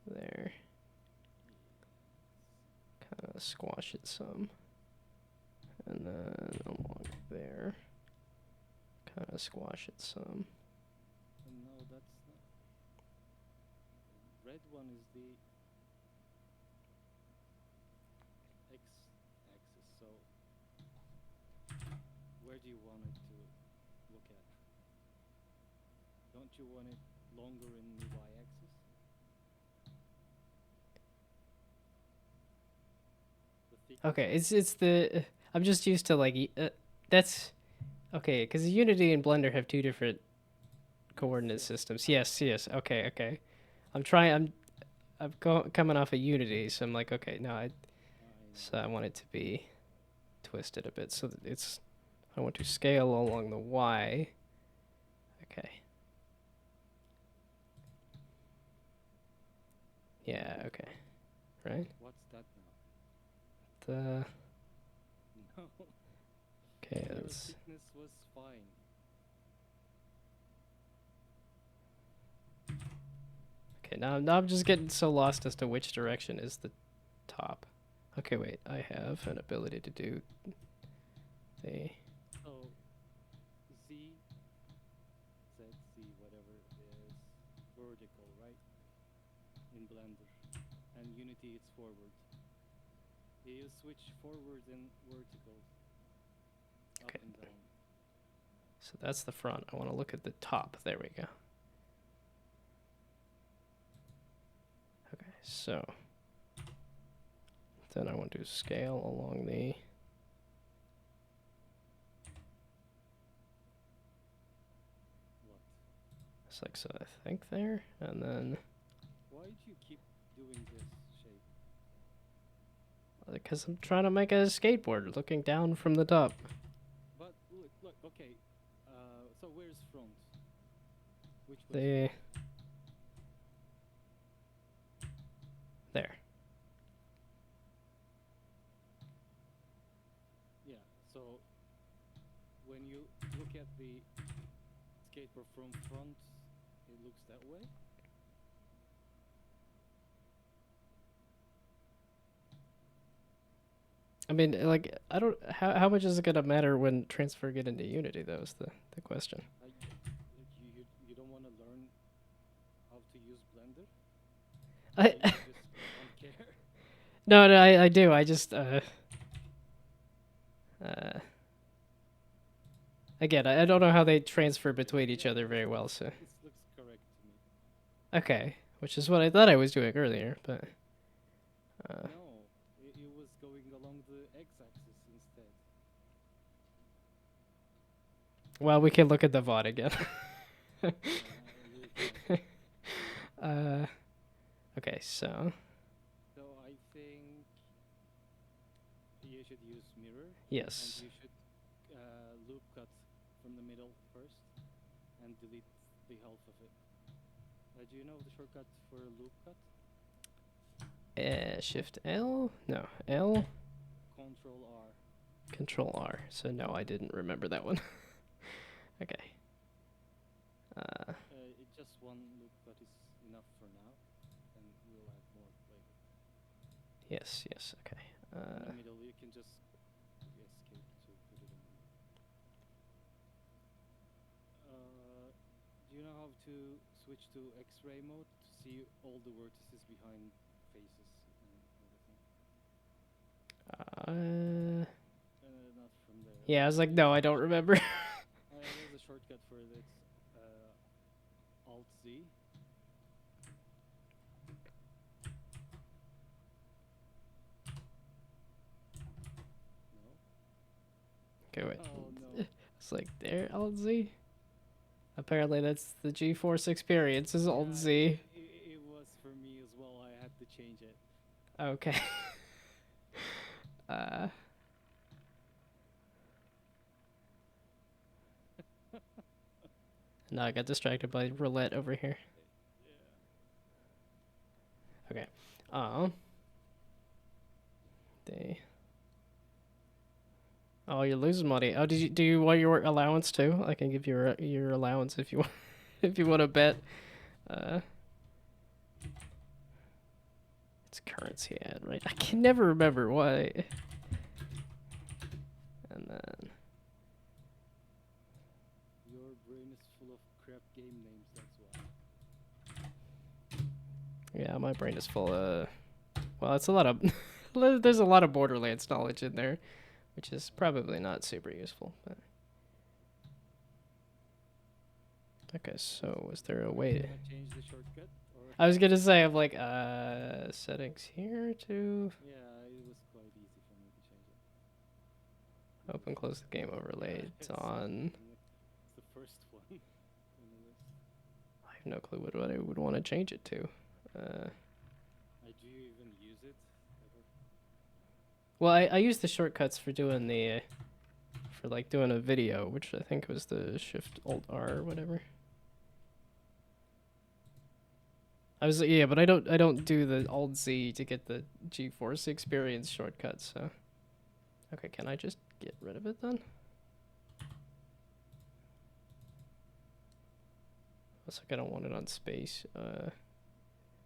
there. Kind of squash it some. And then along there. Kind of squash it some. No, that's not. Red one is the x-axis, so where do you want it to look at? Don't you want it longer in the y-axis? Okay, it's the I'm just used to like that's okay because Unity and Blender have two different coordinate systems. Yes, yes. Okay, okay. I'm coming off of Unity, so I'm like, okay, no, so I want it to be twisted a bit so that it's I want to scale along the Y. Okay. Yeah, okay. Right? What's that now? The No. okay, Your that's thickness was fine. okay. Now I'm just getting so lost as to which direction is the top. Okay, wait. I have an ability to do the So Z, whatever is vertical, right? In Blender. And Unity it's forward. You switch forward and vertical. Okay. and down. So that's the front. I want to look at the top. There we go. Okay, so then I want to scale along the... What? It's like, so I think there, and then... Why do you keep doing this shape? Because I'm trying to make a skateboard looking down from the top. But look, okay. So where's front? Which way? The... There. Yeah, so when you look at the skateboard from front, it looks that way. I mean, like, I don't... How much is it going to matter when transferring it into Unity, though, is the question. You don't want to learn how to use Blender? I... You just don't care? No, I do. I just, again, I don't know how they transfer between each other very well, so... This looks correct to me. Okay, which is what I thought I was doing earlier, but... No, it was going along the x-axis instead. Well, we can look at the VOD again. Yeah, you can. Okay, so... So I think you should use mirror. Yes. And you should loop cut from the middle first and delete the half of it. Do you know the shortcut for loop cut? Shift L? No, L? Control R. Control R. So no, I didn't remember that one. Okay. Just one loop cut is enough for now, and we'll add more later. Yes, okay. In the middle, you can just escape to put it in. Do you know how to switch to X-ray mode to see all the vertices behind faces and everything? Not from there. Yeah, I was like, no, I don't remember. There's a shortcut for it. It's Alt Z. No. Okay, wait. Oh no. It's like, there, Alt Z? Apparently that's the GeForce experience, is Alt Z. It was for me as well. I had to change it. Okay. No, I got distracted by roulette over here. Yeah. Okay. Oh, you're losing money. Oh, do you want your allowance too? I can give you your allowance if you want. If you want to bet. It's currency ad, right? I can never remember why. And then Your brain is full of crap game names. That's why. yeah, my brain is full of. Well, it's a lot of. There's a lot of Borderlands knowledge in there, which is probably not super useful. But okay, so was there a way to change the shortcut? Or I was gonna say, I'm like, settings here to yeah, it was quite easy for me to change it. open, close the game overlay. It's It's on. It's the first one on the list. I have no clue what I would want to change it to. Do you even use it ever? Well, I use the shortcuts for doing the, for like doing a video, which I think was the Shift Alt R or whatever. Yeah, but I don't do the Alt Z to get the GeForce Experience shortcuts. So, okay, can I just get rid of it then? Looks like I don't want it on space.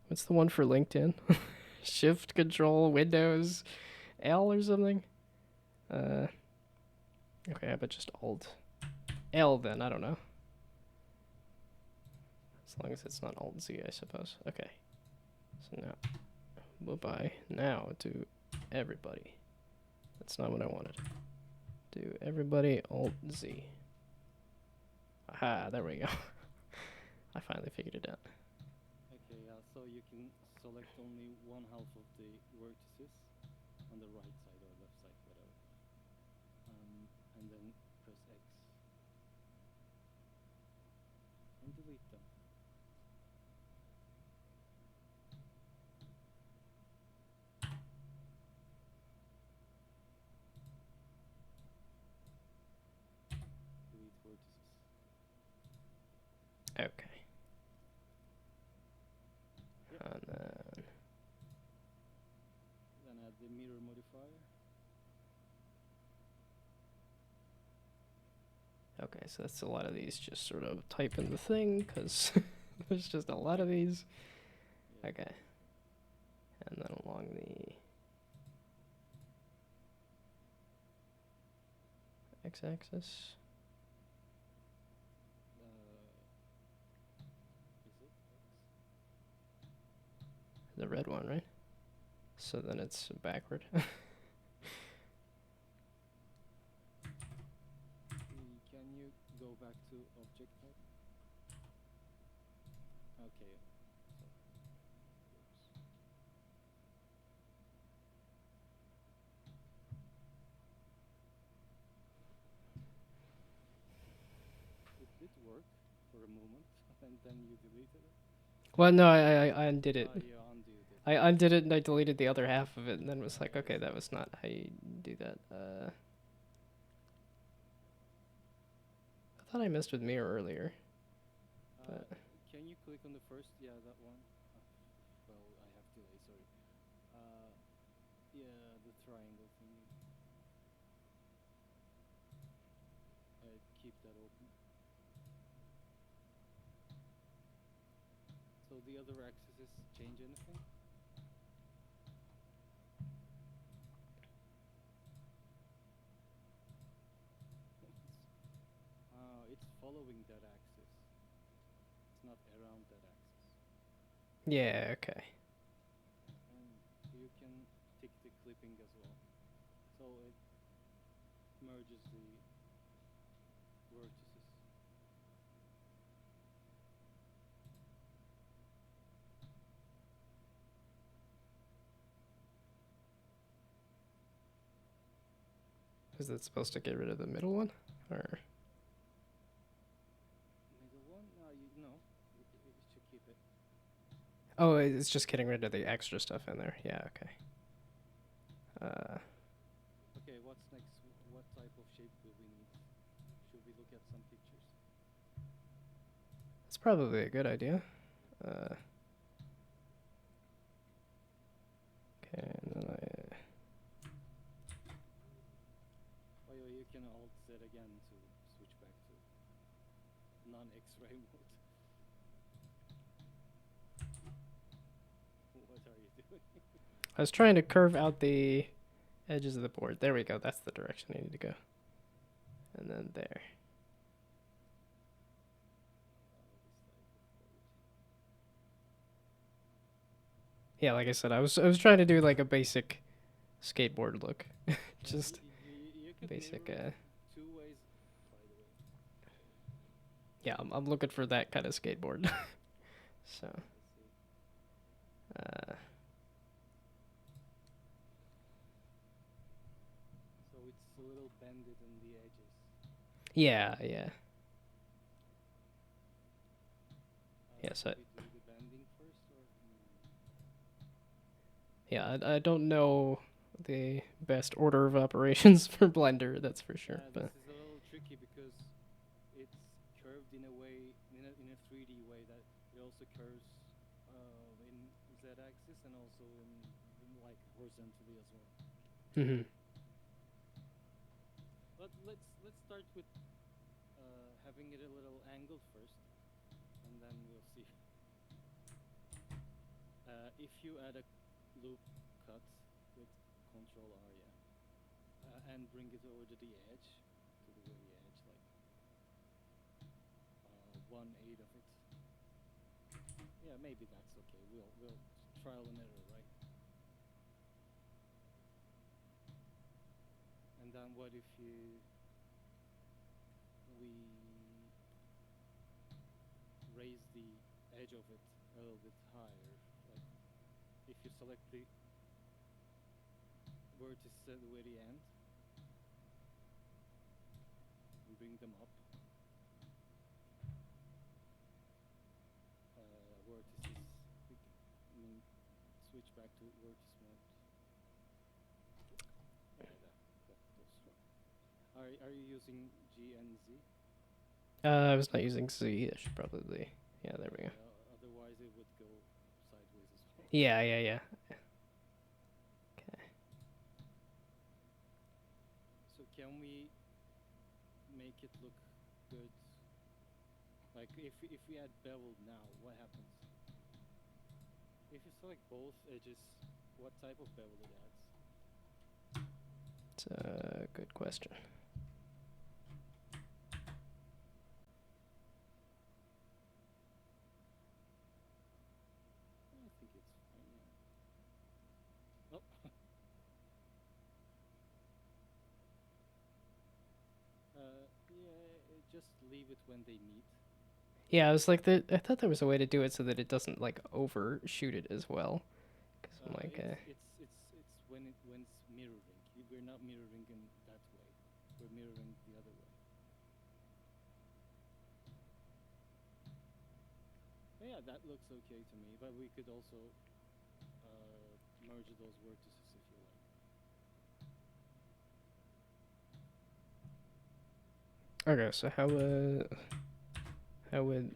What's the one for LinkedIn? Shift Control Windows L or something. Okay, how about just Alt L then? I don't know. As long as it's not Alt Z, I suppose. Okay. So now, bye-bye now to everybody. That's not what I wanted. do everybody Alt Z. Aha, there we go. I finally figured it out. Okay, yeah, so you can select only one half of the vertices on the right side or left side, whatever. And then press X. And delete them. Delete vertices. Okay. Yep. And Then add the mirror modifier. okay, so that's a lot of these. Just sort of type in the thing, because there's just a lot of these. Yeah. Okay. And then along the x-axis. Is it X? The red one, right? So then it's backward. Can you go back to object type? Okay. So, oops. It did work for a moment, and then you deleted it. Well, no, I undid it. You undo it. I undid it and I deleted the other half of it, and then was like, okay, that was not how you do that. I thought I messed with mirror earlier. But Can you click on the first? Yeah, that one. Well, I have delay. Sorry. Yeah, the triangle thingy. Keep that open. So the other axes change anything? It's following that axis. It's not around that axis. yeah, okay. And you can tick the clipping as well. So it merges the vertices. Is that supposed to get rid of the middle one, or? Middle one? No, it should keep it. Oh, it's just getting rid of the extra stuff in there. Yeah, okay. Okay, what's next? What type of shape do we need? Should we look at some pictures? That's probably a good idea. Okay, and then Oh, yeah, you can Alt Z again to switch back to non-X-ray mode. What are you doing? I was trying to curve out the edges of the board. There we go. That's the direction I need to go. And then there. Yeah, like I said, I was trying to do like a basic skateboard look. Just you could basic. mirror it 2 ways, by the way. Yeah, I'm looking for that kind of skateboard. So. So it's a little bended on the edges. Yeah, yeah. Yeah, so. Should we do the bending first, or? Yeah, I don't know the best order of operations for Blender, that's for sure. This But is a little tricky because it's curved in a way, in a 3D way, that it also curves in Z-axis and also in like horizontally as well. But let's start with having it a little angled first, and then we'll see. If you add a loop cut with Control R, yeah, and bring it over to the edge, to the very edge, like 1/8 of it. Yeah, maybe that's okay. We'll trial and error, right? And then what if we raise the edge of it a little bit higher? Like if you select the vertices at the very end and bring them up, vertices, switch back to vertex mode. Yeah, that goes right. Are you using G and Z? I was not using Z. I should probably. Yeah, there we go. Otherwise, it would go sideways as well. Yeah, yeah, yeah. Okay. So can we make it look good? Like if we add bevel now, what happens? If you select both edges, what type of bevel it adds? It's a good question. I think it's fine, yeah. Oh. Yeah, just leave it when they meet. Yeah, I was like, I thought there was a way to do it so that it doesn't like overshoot it as well. Cause I'm like, it's when it's mirroring. We're not mirroring in that way. We're mirroring the other way. Yeah, that looks okay to me. But we could also merge those vertices if you like. okay, so how would How do we bend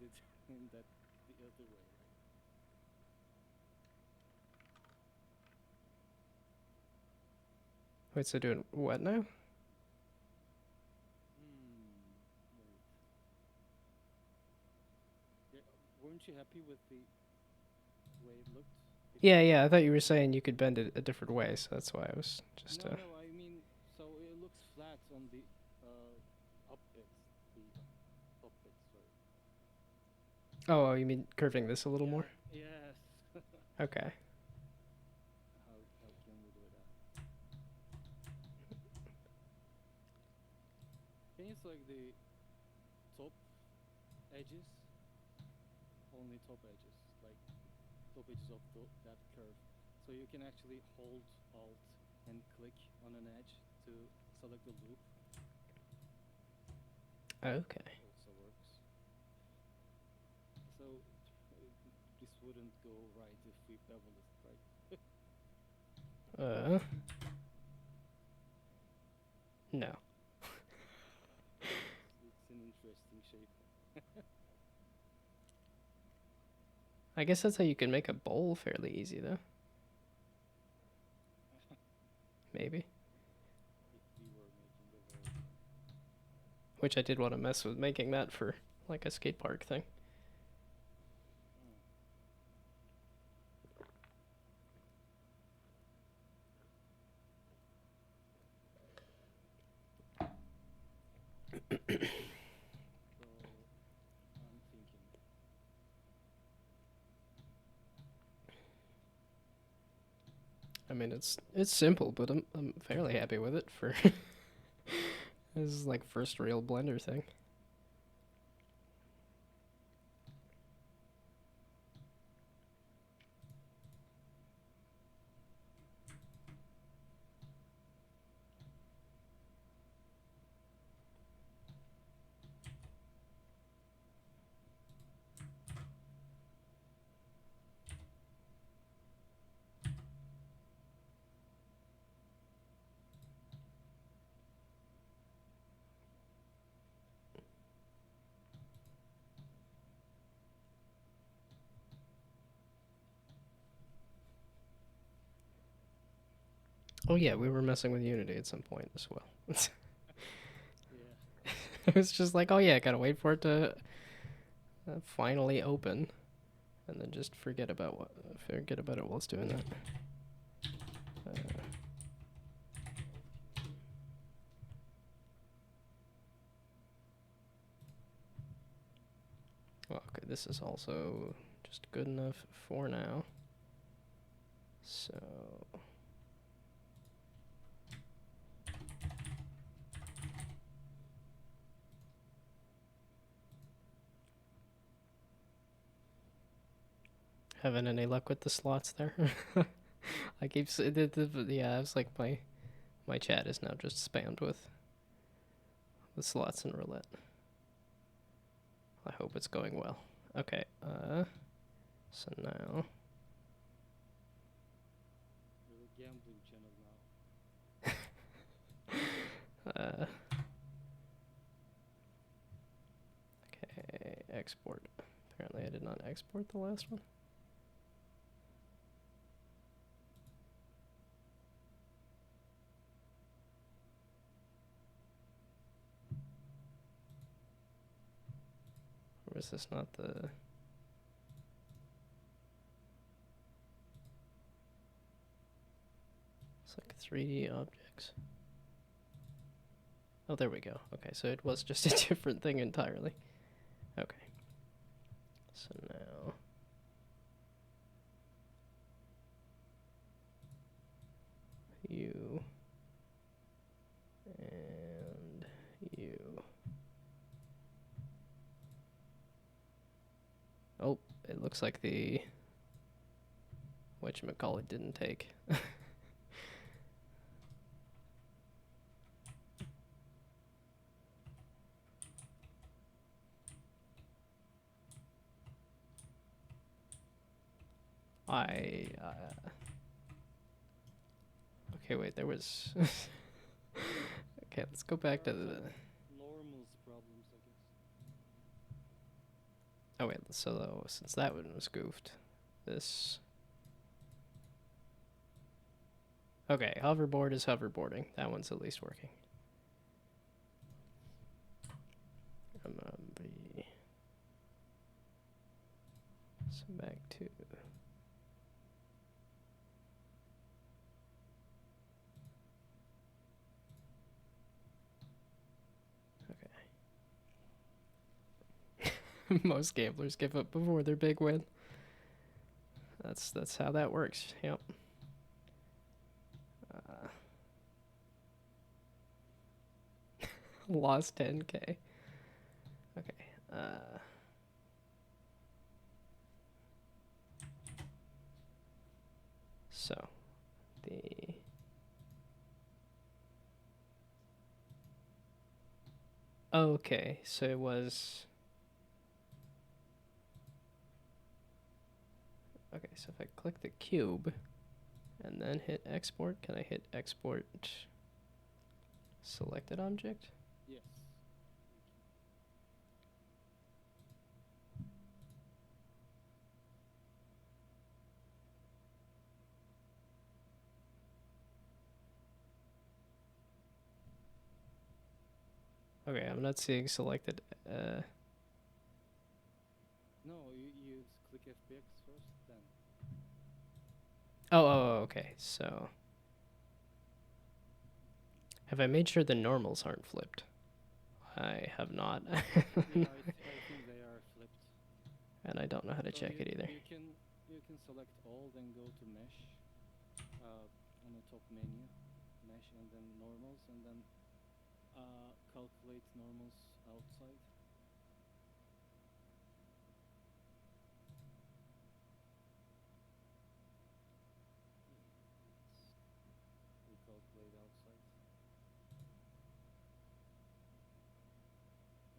it in that the other way, right? wait, so doing what now? Wait. Yeah, weren't you happy with the way it looked? Yeah, yeah, I thought you were saying you could bend it a different way, so that's why I was just. No, I mean, so it looks flat on the up bits, the top bits, sorry. Oh, you mean curving this a little more? Yes. Okay. How can we do that? Can you select the top edges? Only top edges, like top edges of that curve. So you can actually hold Alt and click on an edge to select the loop. Okay. Also works. So this wouldn't go right if we bevel it, right? No. It's an interesting shape. I guess that's how you can make a bowl fairly easy, though. Maybe. If we were making the bowl. Which I did want to mess with making that for like a skate park thing. So I'm thinking. I mean, it's simple, but I'm fairly happy with it for. This is like first real Blender thing. Oh yeah, we were messing with Unity at some point as well. Yeah. It was just like, oh yeah, gotta wait for it to finally open, and then just forget about it while it's doing that. Well, okay, this is also just good enough for now. So Having any luck with the slots there? I keep yeah. It's like my chat is now just spammed with slots and roulette. I hope it's going well. Okay. So now. You're a gambling channel now. Okay, export. Apparently I did not export the last one. Or is this not the... It's like 3D objects. Oh, there we go. Okay, so it was just a different thing entirely. Okay. So now... You... And... You... Oh, it looks like the... whatchamacallit didn't take. Okay, wait, there was... Okay, let's go back to the... Normals problems, I guess. Oh wait, so since that one was goofed, this... Okay, hoverboard is hoverboarding. That one's at least working. So back to... Okay. Most gamblers give up before their big win. That's how that works. Yep. Lost 10K. Okay. So the... Okay, so it was... Okay, so if I click the cube and then hit export, can I hit export selected object? Yes. Okay, I'm not seeing selected. No, you click FBX first, then. Oh, okay. So, have I made sure the normals aren't flipped? I have not. Yeah, I think they are flipped. And I don't know how to So check it either. You can select all, then go to mesh on the top menu, mesh, and then normals, and then calculate normals outside. Recalculate outside.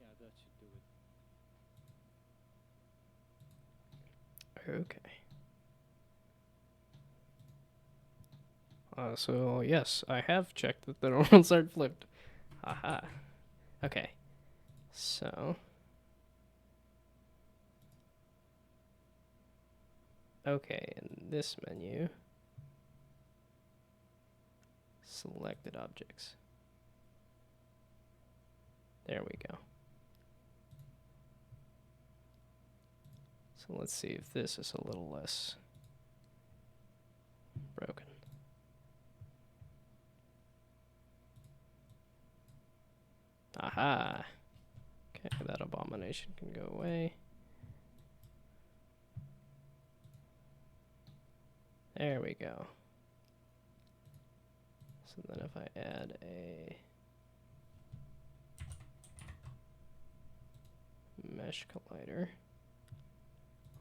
Yeah, that should do it. Okay. So yes, I have checked that the normals aren't flipped. Haha. Okay. So. Okay, in this menu, selected objects. There we go. So let's see if this is a little less broken. Aha! Okay, that abomination can go away. There we go. So then if I add a mesh collider,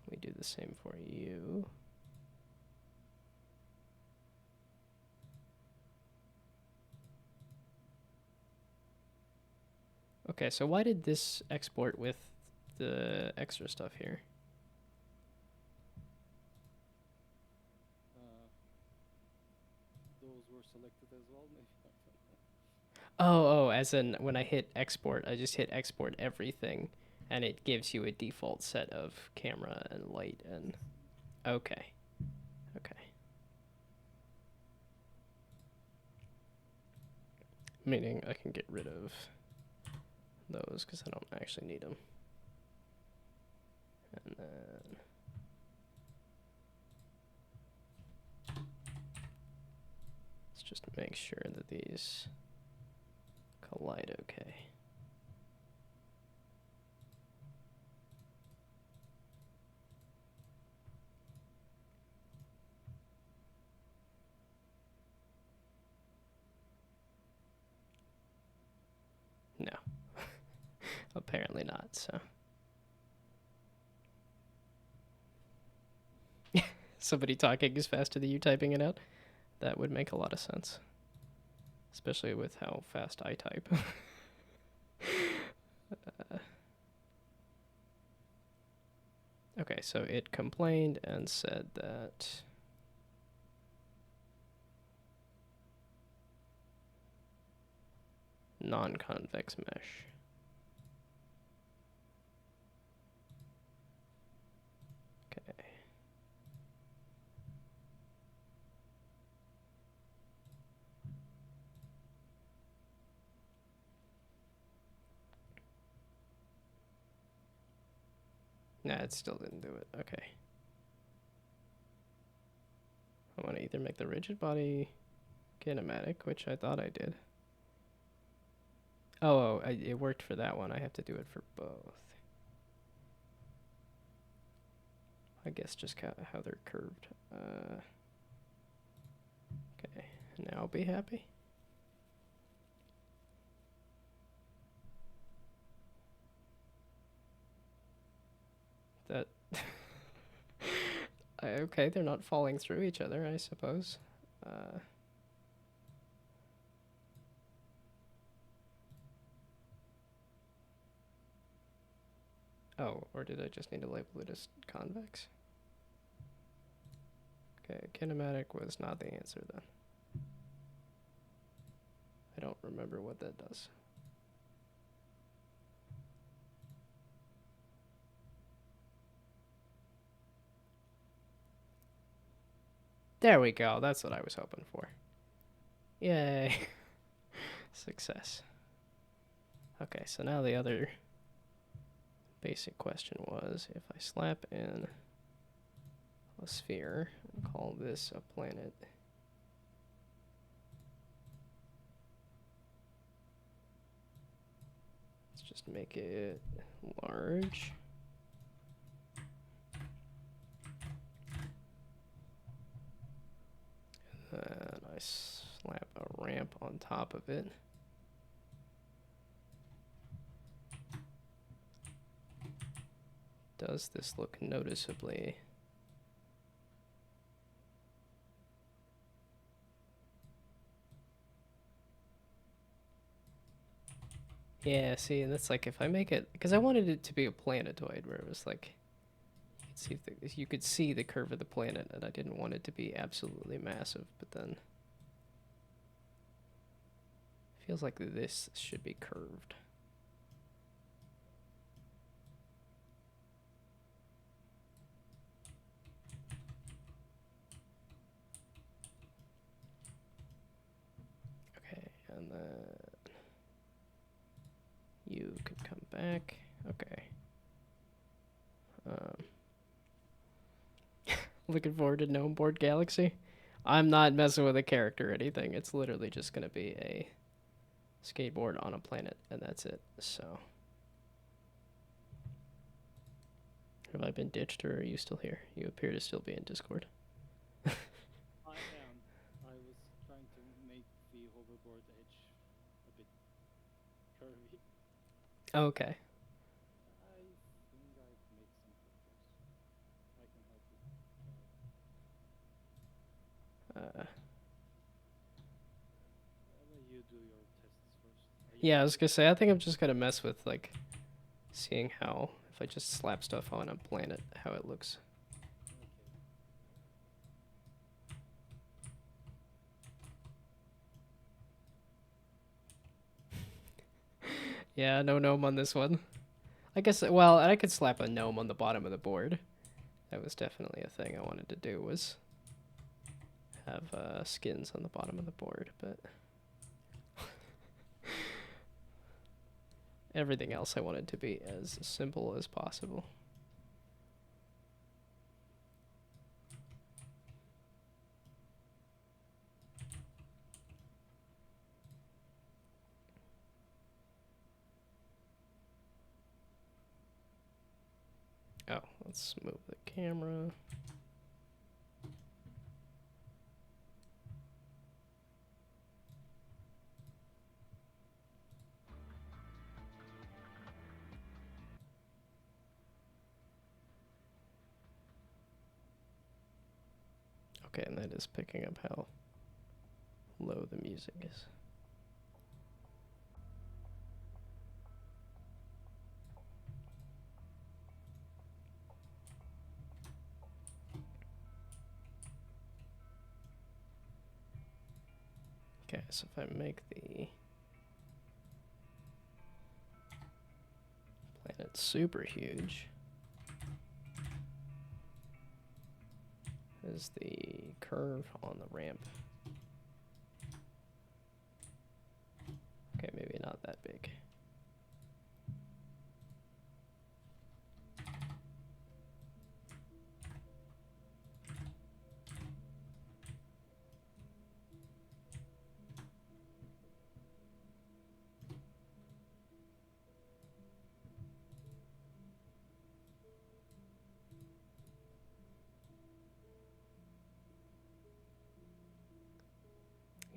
We do the same for you. Okay, so why did this export with the extra stuff here? Those were selected as well, maybe. I don't know. Oh, as in when I hit export, I just hit export everything, and it gives you a default set of camera and light and... Okay. Okay. Meaning I can get rid of those because I don't actually need them. And then... let's just make sure that these collide okay. No. Apparently not, so... somebody talking is faster than you typing it out? That would make a lot of sense. Especially with how fast I type. Okay, so it complained and said that... non-convex mesh. Okay. Nah, it still didn't do it. Okay. I want to either make the rigid body kinematic, which I thought I did. Oh, it worked for that one. I have to do it for both. I guess just how they're curved. Okay, now I'll be happy. That... okay, they're not falling through each other, I suppose. Oh, or did I just need to label it as convex? Okay, kinematic was not the answer then. I don't remember what that does. There we go. That's what I was hoping for. Yay. Success. Okay, so now the other basic question was, if I slap in a sphere and call this a planet, let's just make it large. And I slap a ramp on top of it. Does this look noticeably... yeah, see, and that's like if I make it, because I wanted it to be a planetoid where it was like, you could see the curve of the planet, and I didn't want it to be absolutely massive, but then feels like this should be curved. Okay, and then you can come back. Okay. Looking forward to Gnome Board Galaxy. I'm not messing with a character or anything. It's literally just going to be a skateboard on a planet, and that's it. So, have I been ditched, or are you still here? You appear to still be in Discord. I am. I was trying to make the hoverboard edge a bit curvy. Okay. I think I've made some progress. How about you do your tests first? Are you Yeah, I done was with gonna say, I think I'm just gonna mess with, like, seeing how, if I just slap stuff on a planet, how it looks. Okay. Yeah, no gnome on this one. I guess, well, I could slap a gnome on the bottom of the board. That was definitely a thing I wanted to do, was have skins on the bottom of the board, but everything else I wanted to be as simple as possible. Oh, let's move the camera. Okay, and that is picking up how low the music is. Okay, so if I make the planet super huge, is the curve on the ramp. Okay, maybe not that big.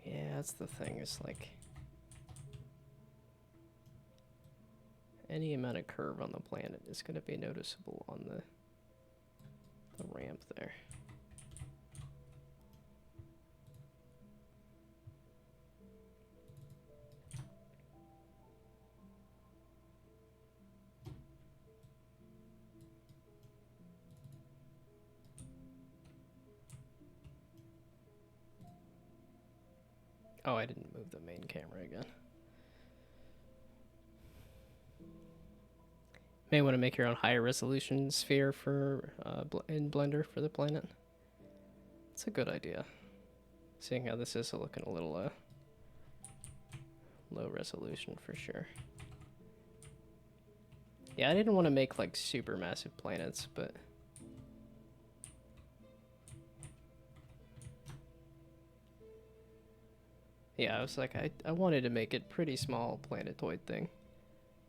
Yeah, that's the thing. It's like any amount of curve on the planet is going to be noticeable on the ramp there. Oh, I didn't move the main camera again. May want to make your own higher resolution sphere for in Blender for the planet. It's a good idea. Seeing how this is looking a little low resolution for sure. Yeah, I didn't want to make like super massive planets, but yeah, I was like, I wanted to make it pretty small planetoid thing,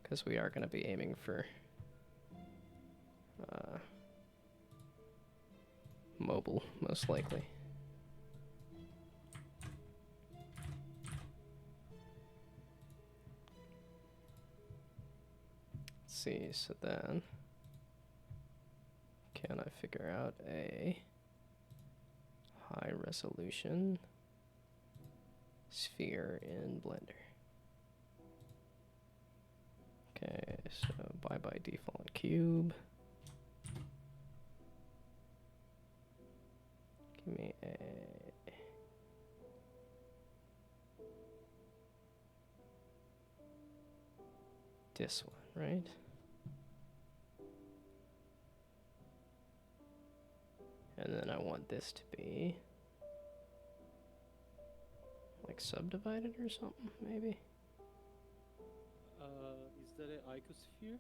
because we are going to be aiming for mobile, most likely. Let's see, so then, can I figure out a high resolution sphere in Blender? Okay, so by default cube. Give me a this one, right? And then I want this to be like subdivided or something, maybe? Is that an icosphere?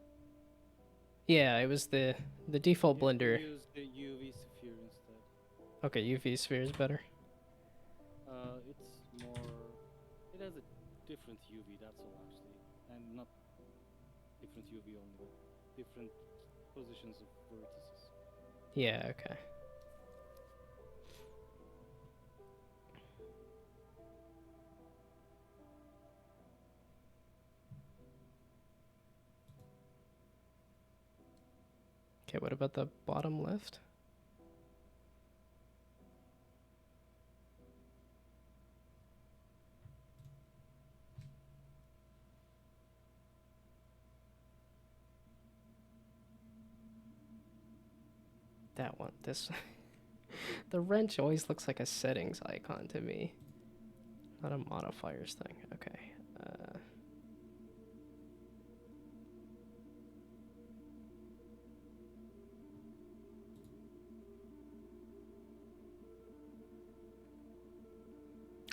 Yeah, it was the default You can Blender. use the UV sphere instead. Okay, UV sphere is better. It's more. It has a different UV. That's all actually, and not different UV only, but different positions of vertices. Yeah, okay. Okay, what about the bottom left? that one. This the wrench always looks like a settings icon to me, not a modifiers thing. Okay.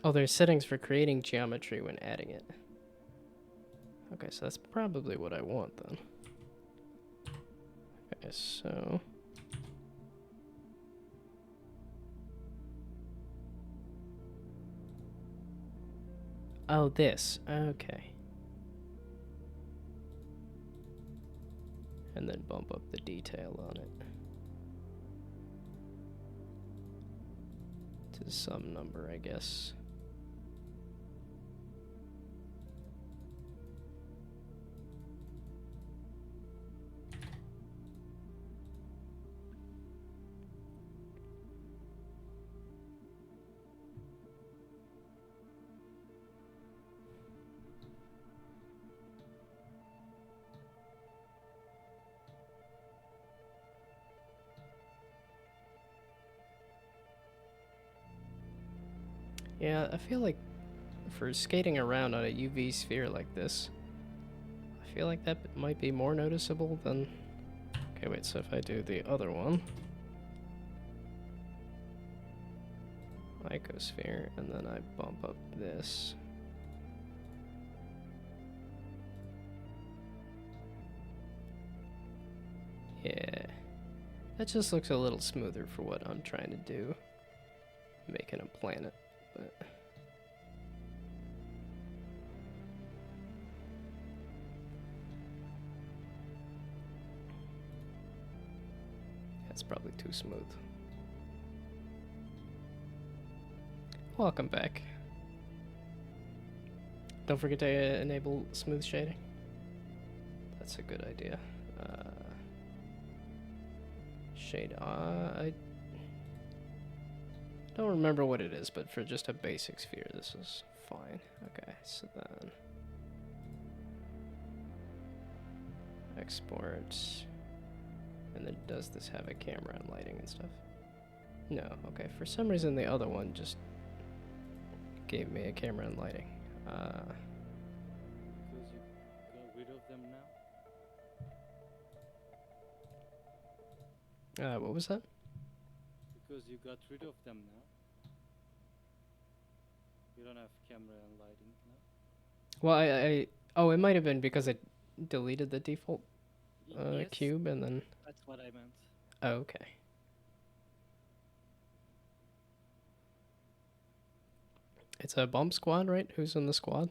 Oh, there's settings for creating geometry when adding it. Okay, so that's probably what I want then. Okay, so... Oh, this. Okay. And then bump up the detail on it to some number, I guess. Yeah, I feel like for skating around on a UV sphere like this, I feel like that might be more noticeable than... Okay, wait, so if I do the other one, icosphere, and then I bump up this. Yeah, that just looks a little smoother for what I'm trying to do, making a planet, but... That's probably too smooth. Welcome back. Don't forget to enable smooth shading. That's a good idea. Shade. I don't remember what it is, but for just a basic sphere, this is fine. Okay, so then export. And then does this have a camera and lighting and stuff? No. Okay. For some reason, the other one just gave me a camera and lighting. Because you got rid of them now? What was that? Because you got rid of them now. You don't have camera and lighting now? Well, oh, it might have been because I deleted the default Yes, cube and then... that's what I meant. Oh, okay. It's a bump squad, right? Who's in the squad?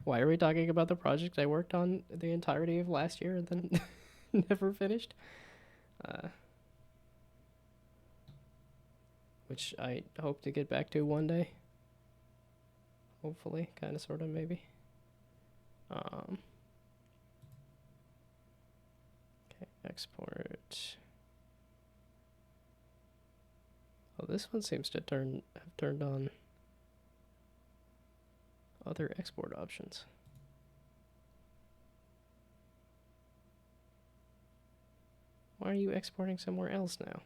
Why are we talking about the project I worked on the entirety of last year and then never finished? Which I hope to get back to one day. Hopefully, kind of, sort of, maybe. Okay, export. Oh, this one seems to have turned on other export options. Why are you exporting somewhere else now?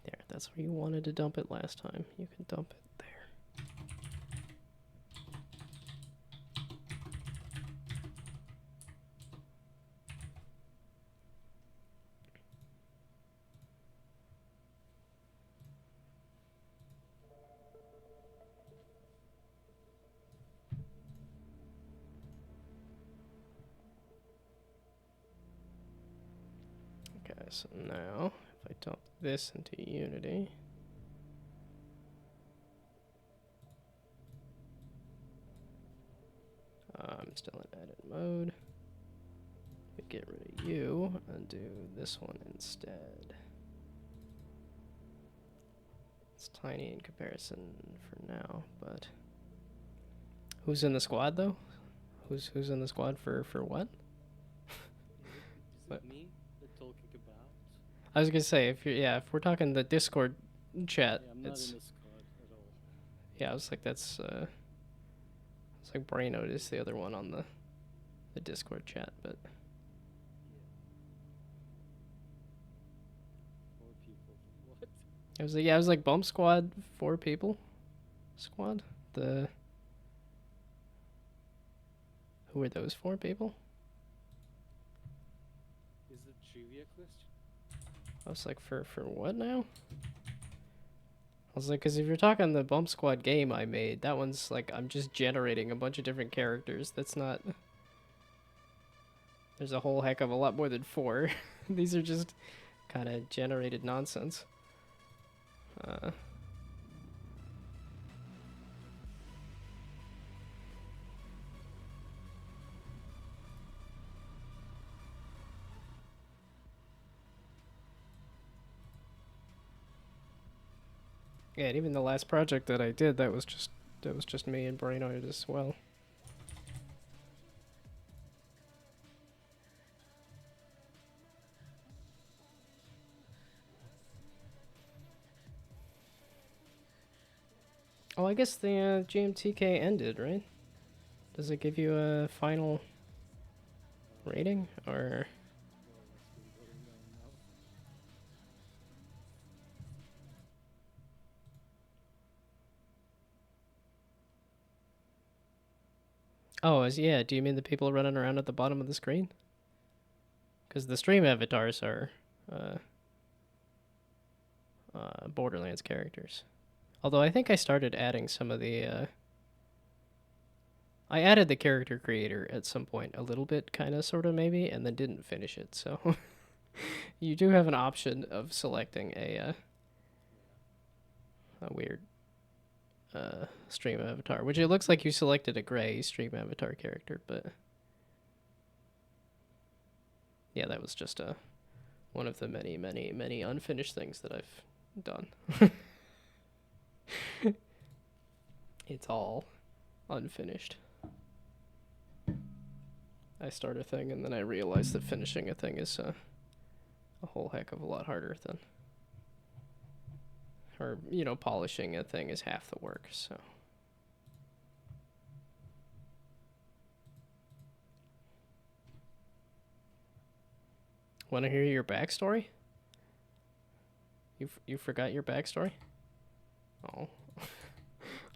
There, that's where you wanted to dump it last time. You can dump it there. Okay, so now if I dump this into Unity, I'm still in edit mode. We get rid of you and do this one instead. It's tiny in comparison for now, but who's in the squad though? Who's in the squad for what? Is What? it me that talking about? I was gonna say if we're talking the Discord chat, Yeah, I'm not in it's the squad at all. yeah. I was like that's it's like Braino is the other one on the Discord chat, but Yeah. 4 people. What? I was like bump squad 4 people squad. The who were those 4 people? Is it a trivia question? I was like for what now? I was like, because if you're talking the bump squad game I made, that one's like I'm just generating a bunch of different characters. That's not. There's a whole heck of a lot more than 4. These are just kind of generated nonsense. Yeah, and even the last project that I did, that was just me and Brainoid as well. Oh, I guess the GMTK ended, right? Does it give you a final rating or? What's been going on now? Oh, yeah. Do you mean the people running around at the bottom of the screen? Because the stream avatars are uh, Borderlands characters. Although I think I started adding some of the. I added the character creator at some point, a little bit, kind of, sort of, maybe, and then didn't finish it. So you do have an option of selecting a weird stream avatar, which it looks like you selected a gray stream avatar character, but yeah, that was just one of the many, many, many unfinished things that I've done. It's all unfinished. I start a thing and then I realize that finishing a thing is a whole heck of a lot harder than, or polishing a thing is half the work. So. Want to hear your backstory? You forgot your backstory? Oh.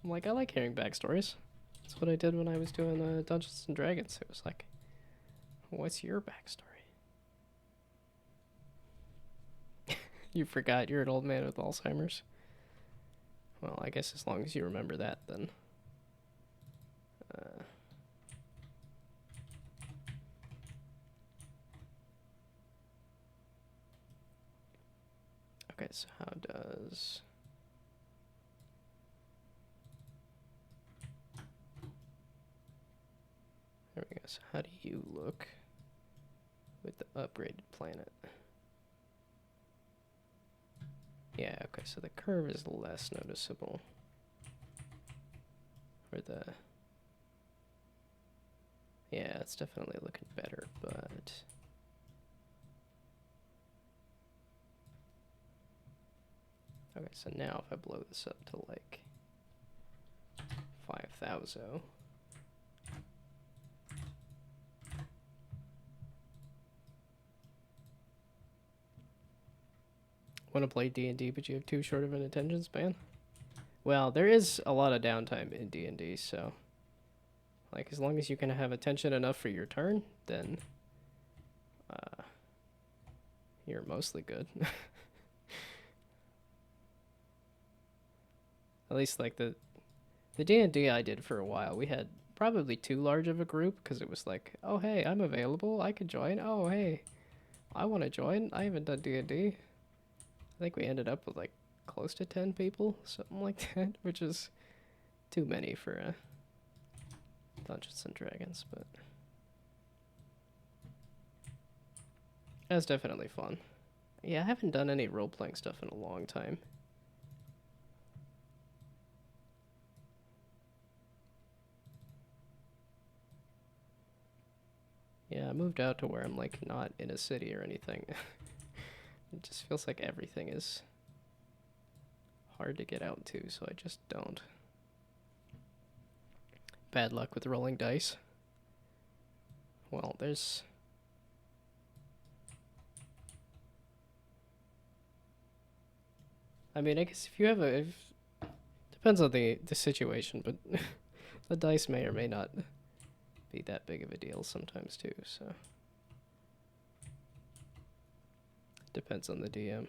I'm like, I like hearing backstories. That's what I did when I was doing Dungeons and Dragons. It was like, what's your backstory? You forgot you're an old man with Alzheimer's? Well, I guess as long as you remember that, then. Okay, so how does... There we go. So how do you look with the upgraded planet? Yeah, okay, so the curve is less noticeable. For the... Yeah, it's definitely looking better, but... Okay, so now if I blow this up to like 5,000... Want to play D&D, but you have too short of an attention span? Well, there is a lot of downtime in D&D, so... Like, as long as you can have attention enough for your turn, then... you're mostly good. At least, like, the D&D I did for a while, we had probably too large of a group, because it was like, oh, hey, I'm available, I could join. Oh, hey, I want to join. I haven't done D&D. I think we ended up with, like, close to 10 people, something like that, which is too many for Dungeons and Dragons, but... That's definitely fun. Yeah, I haven't done any role-playing stuff in a long time. Yeah, I moved out to where I'm like not in a city or anything. It just feels like everything is hard to get out to, so I just don't. Bad luck with rolling dice. Well, there's... I mean, I guess if you have a... Depends on the situation, but the dice may or may not be that big of a deal sometimes too, so... Depends on the DM.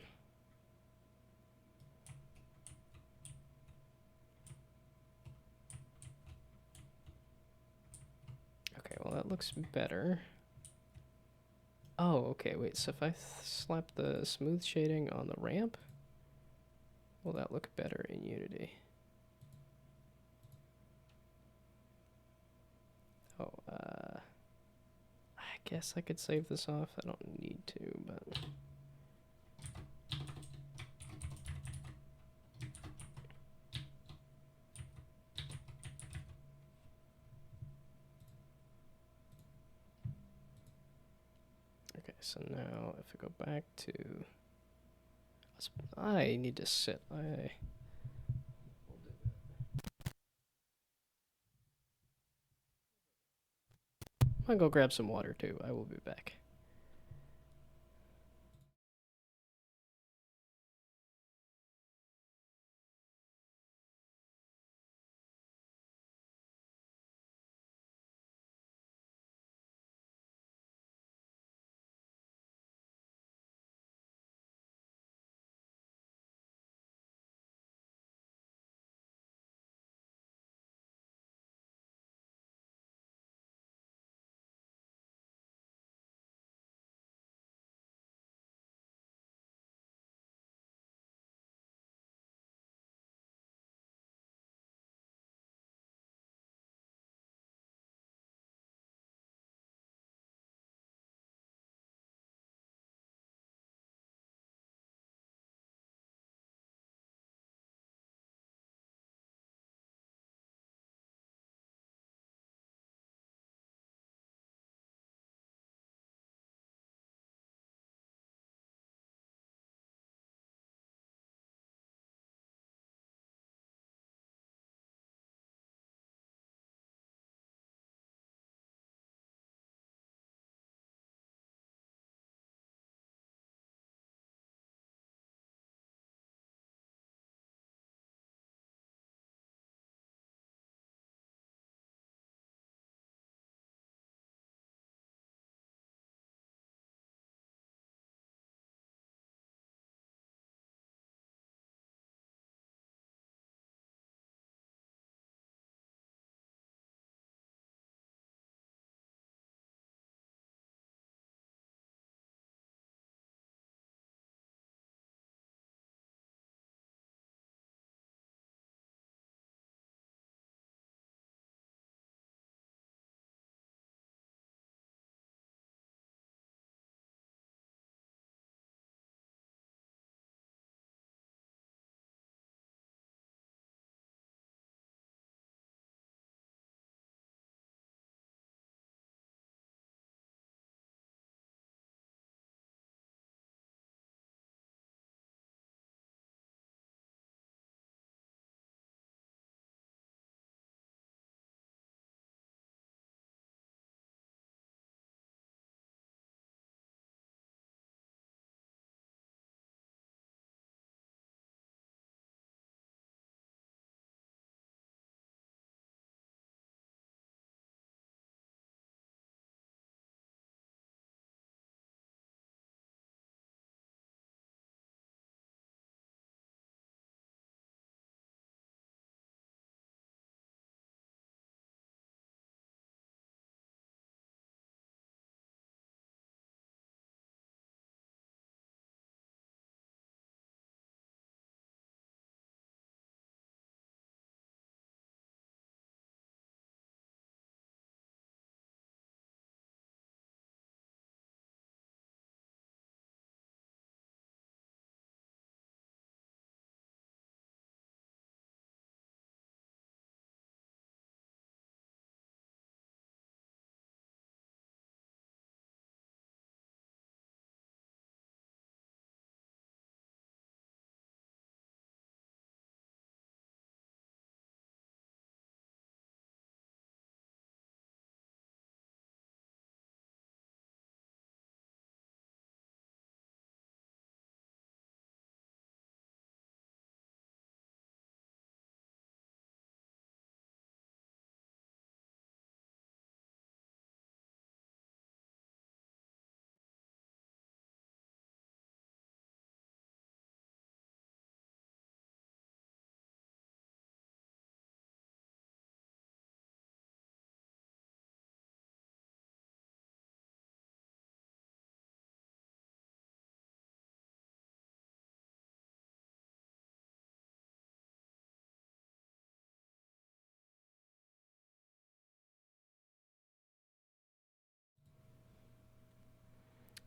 Okay, well that looks better. Oh, okay, wait, so if I slap the smooth shading on the ramp, will that look better in Unity? Oh, I guess I could save this off. I don't need to, but... Okay, so now if I go back to... I need to sit. I'm gonna go grab some water too. I will be back.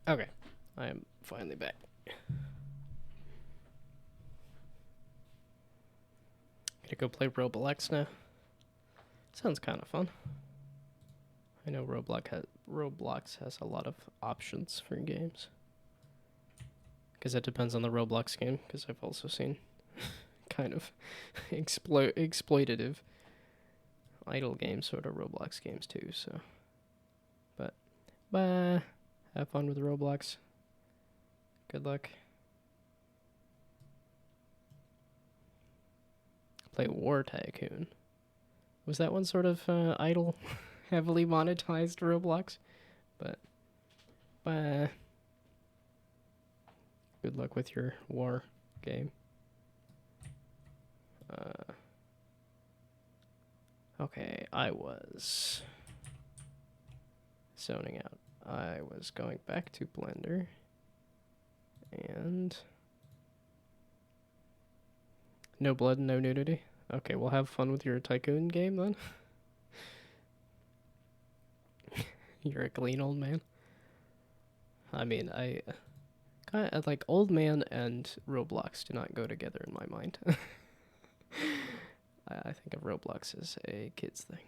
Okay, I am finally back. Gonna go play Roblox now. Sounds kind of fun. I know Roblox has a lot of options for games. Because it depends on the Roblox game, because I've also seen kind of exploitative idle games, sort of Roblox games too, so. But, have fun with Roblox. Good luck. Play War Tycoon. Was that one sort of idle, heavily monetized Roblox? But, good luck with your war game. Okay, I was zoning out. I was going back to Blender. And no blood, no nudity. Okay, we'll have fun with your tycoon game then. You're a clean old man. I mean, I kind of like old man and Roblox do not go together in my mind. I think of Roblox as a kids thing.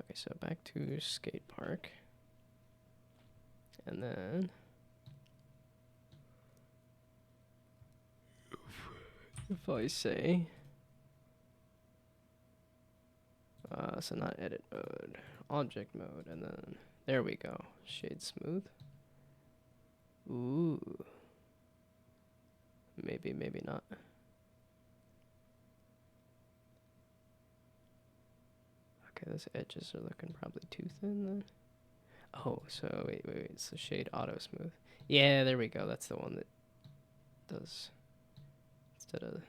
Okay, so back to skate park. And then if I say so not edit mode, object mode, and then there we go. Shade smooth. Ooh. Maybe, maybe not. Okay, those edges are looking probably too thin then. Oh, so wait, it's the shade auto smooth. Yeah, there we go. That's the one that does instead of.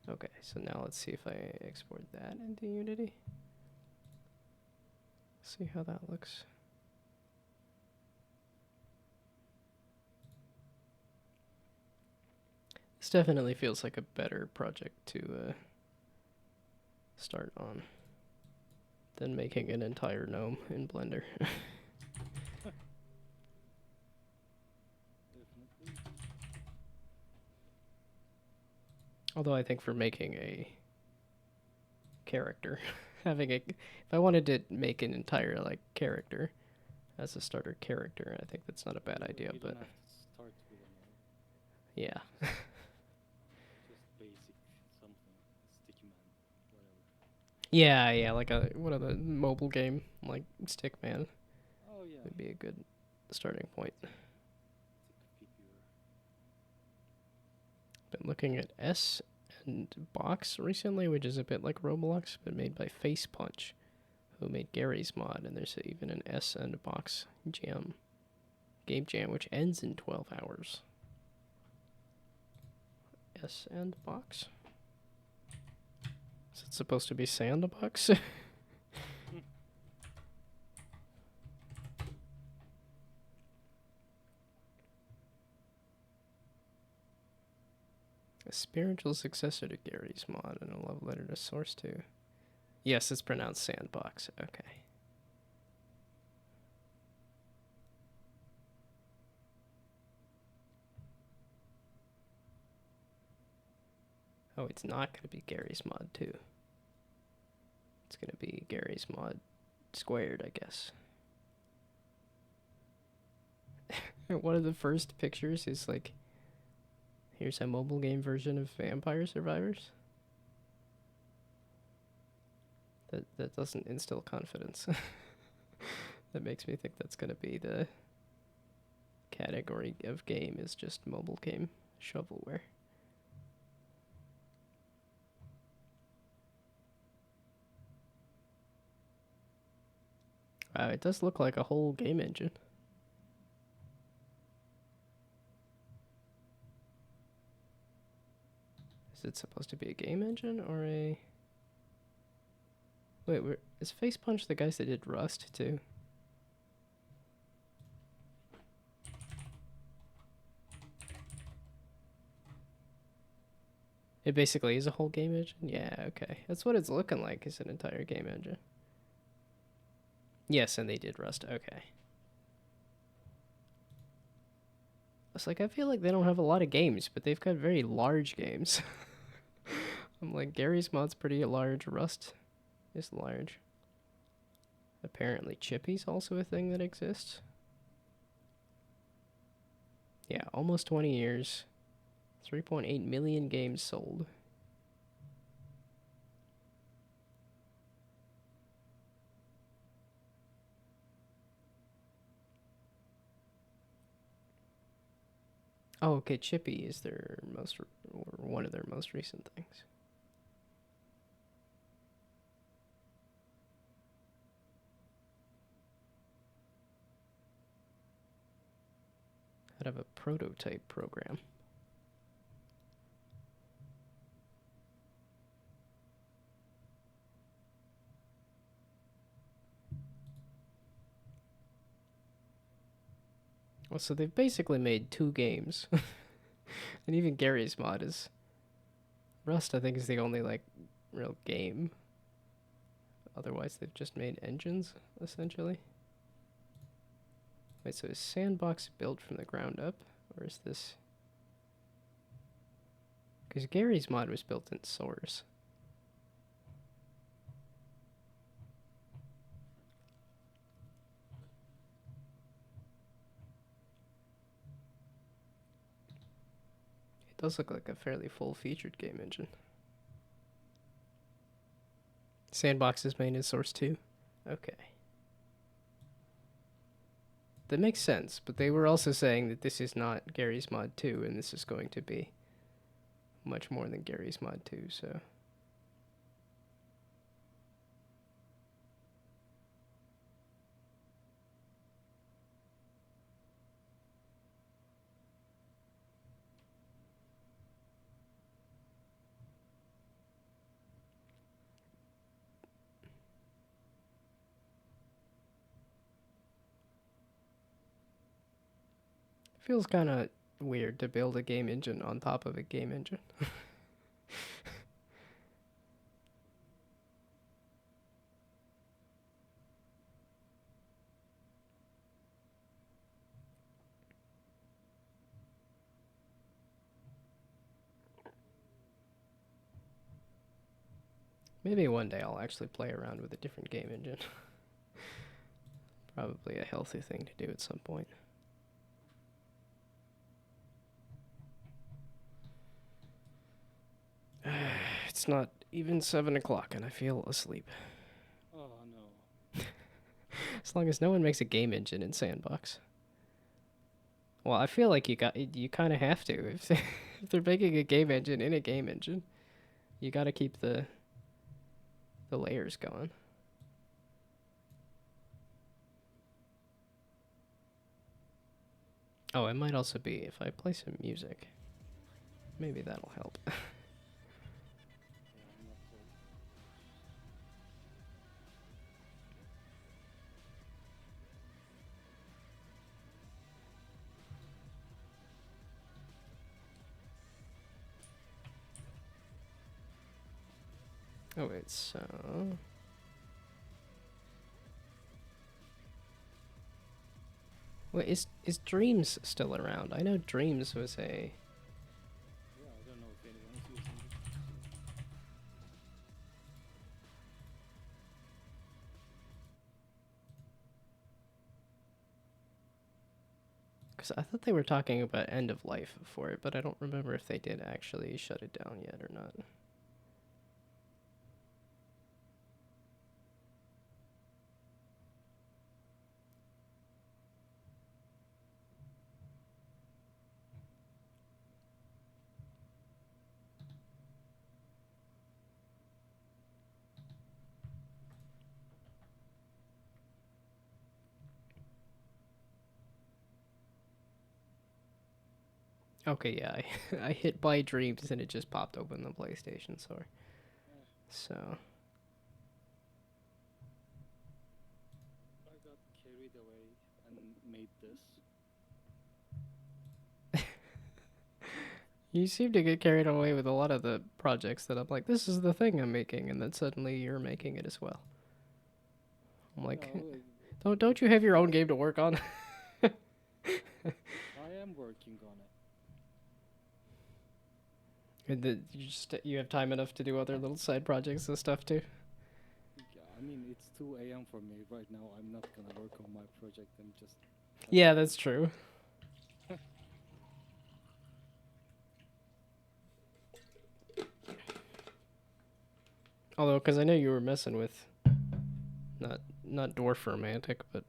Okay, so now let's see if I export that into Unity. See how that looks. This definitely feels like a better project to start on than making an entire gnome in Blender. Definitely. Although I think for making a character, if I wanted to make an entire like character as a starter character, I think that's not a bad idea. You But don't have to start with a node. yeah, Just basic something. Sticky man. Whatever. yeah, like what are the mobile game like Stickman Oh yeah. would be a good starting point. Stick figure. Been looking at S and Box recently, which is a bit like Roblox, but made by Face Punch, who made Gary's mod, and there's even an S and Box game jam, which ends in 12 hours. S and Box? Is it supposed to be Sandbox? A spiritual successor to Gary's mod and a love letter to Source 2. Yes, it's pronounced Sandbox. Okay. Oh, it's not going to be Gary's mod 2. It's going to be Gary's mod squared, I guess. One of the first pictures is like, here's a mobile game version of Vampire Survivors. That doesn't instill confidence. That makes me think that's going to be the category of game is just mobile game shovelware. It does look like a whole game engine. Is it supposed to be a game engine or a... Wait, is Face Punch the guys that did Rust too? It basically is a whole game engine? Yeah, okay. That's what it's looking like, is an entire game engine. Yes, and they did Rust, okay. was like, I feel like they don't have a lot of games, but they've got very large games. I'm like, Gary's Mod's pretty large. Rust is large. Apparently, Chippy's also a thing that exists. Yeah, almost 20 years. 3.8 million games sold. Oh, okay, Chippy is their most, or one of their most recent things. Out of a prototype program. Well, so they've basically made 2 games. And even Gary's Mod is... Rust, I think, is the only, like, real game. Otherwise, they've just made engines, essentially. Wait, so is Sandbox built from the ground up? Or is this... Because Gary's Mod was built in Source. It does look like a fairly full-featured game engine. Sandbox is made in Source 2? Okay. That makes sense, but they were also saying that this is not Gary's Mod 2, and this is going to be much more than Gary's Mod 2, so... Feels kind of weird to build a game engine on top of a game engine. Maybe one day I'll actually play around with a different game engine. Probably a healthy thing to do at some point. It's not even 7 o'clock and I feel asleep. Oh no. As long as no one makes a game engine in Sandbox. Well, I feel like you kind of have to. If they're making a game engine in a game engine, you got to keep the layers going. Oh, it might also be if I play some music. Maybe that'll help. Yeah, I'm not sure. Oh, it's wait, is Dreams still around? I know Dreams was a... Yeah, I don't know if anyone is using it. Because I thought they were talking about end of life for it, but I don't remember if they did actually shut it down yet or not. Okay, yeah, I hit buy Dreams and it just popped open the PlayStation Store. Uh, So... I got carried away and made this. You seem to get carried away with a lot of the projects that I'm like, this is the thing I'm making, and then suddenly you're making it as well. I'm like, No, don't you have your own game to work on? I am working on it. And you have time enough to do other little side projects and stuff too. Yeah, I mean, it's 2 a.m. for me right now. I'm not gonna work on my project and just. Yeah, that's true. Although, because I know you were messing with not dwarf romantic, but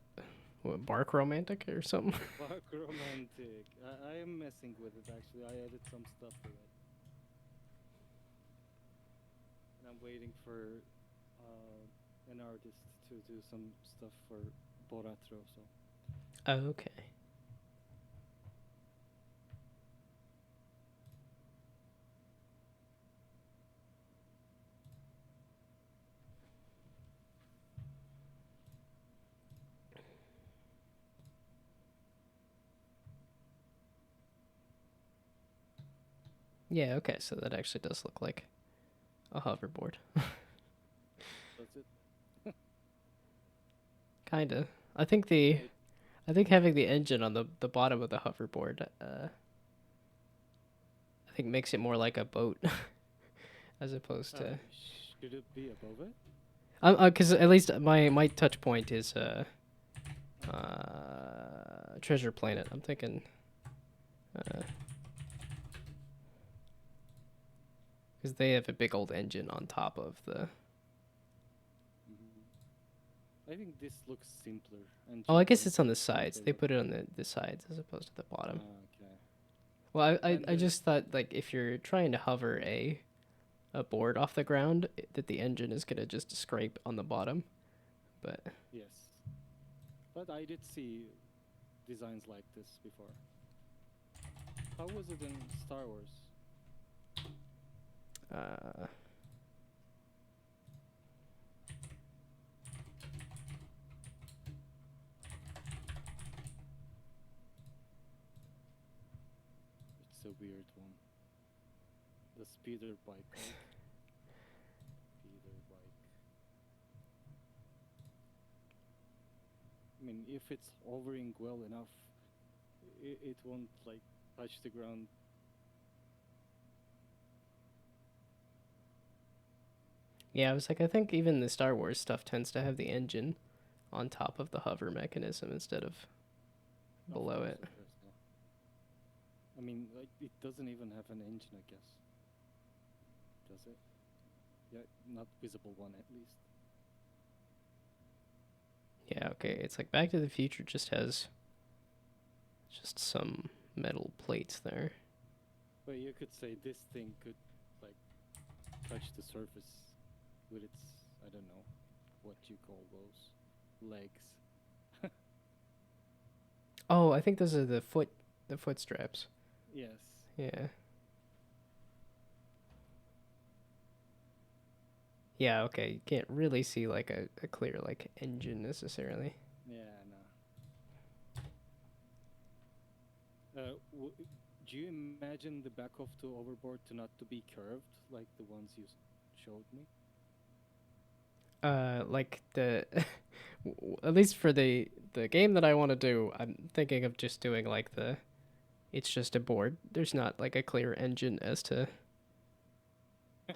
what, bark romantic or something. Bark romantic. I am messing with it actually. I added some stuff to it, and I'm waiting for an artist to do some stuff for Boratro. So Okay. Yeah, okay, so that actually does look like a hoverboard. that's it. Kinda. I think the It, I think having the engine on the bottom of the hoverboard, I think makes it more like a boat as opposed to. should it be above it? Because at least my touch point is Treasure Planet. I'm thinking, because they have a big old engine on top of the. I think this looks simpler and Oh, I cheaper guess and it's on the sides. They simpler. put it on the sides as opposed to the bottom. Okay. Well, And I just thought like if you're trying to hover a board off the ground, that the engine is gonna just scrape on the bottom. But yes, but I did see designs like this before. How was it in Star Wars? uh, It's a weird one. The speeder bike, right? Speeder bike. I mean, if it's hovering well enough, it won't like touch the ground. yeah, I was like, I think even the Star Wars stuff tends to have the engine on top of the hover mechanism instead of below it. Of course, yeah. I mean, like, it doesn't even have an engine, I guess. Does it? Yeah, not visible one at least. Yeah, okay. It's like Back to the Future just has just some metal plates there. But you could say this thing could like touch the surface with its, I don't know, what you call those legs. Oh, I think those are the foot straps. Yes. Yeah. Yeah, okay. You can't really see like a clear like engine necessarily. Yeah, no. Do you imagine the back of the overboard to not to be curved like the ones you showed me? Like the at least for the game that I want to do, I'm thinking of just doing like it's just a board. There's not like a clear engine as to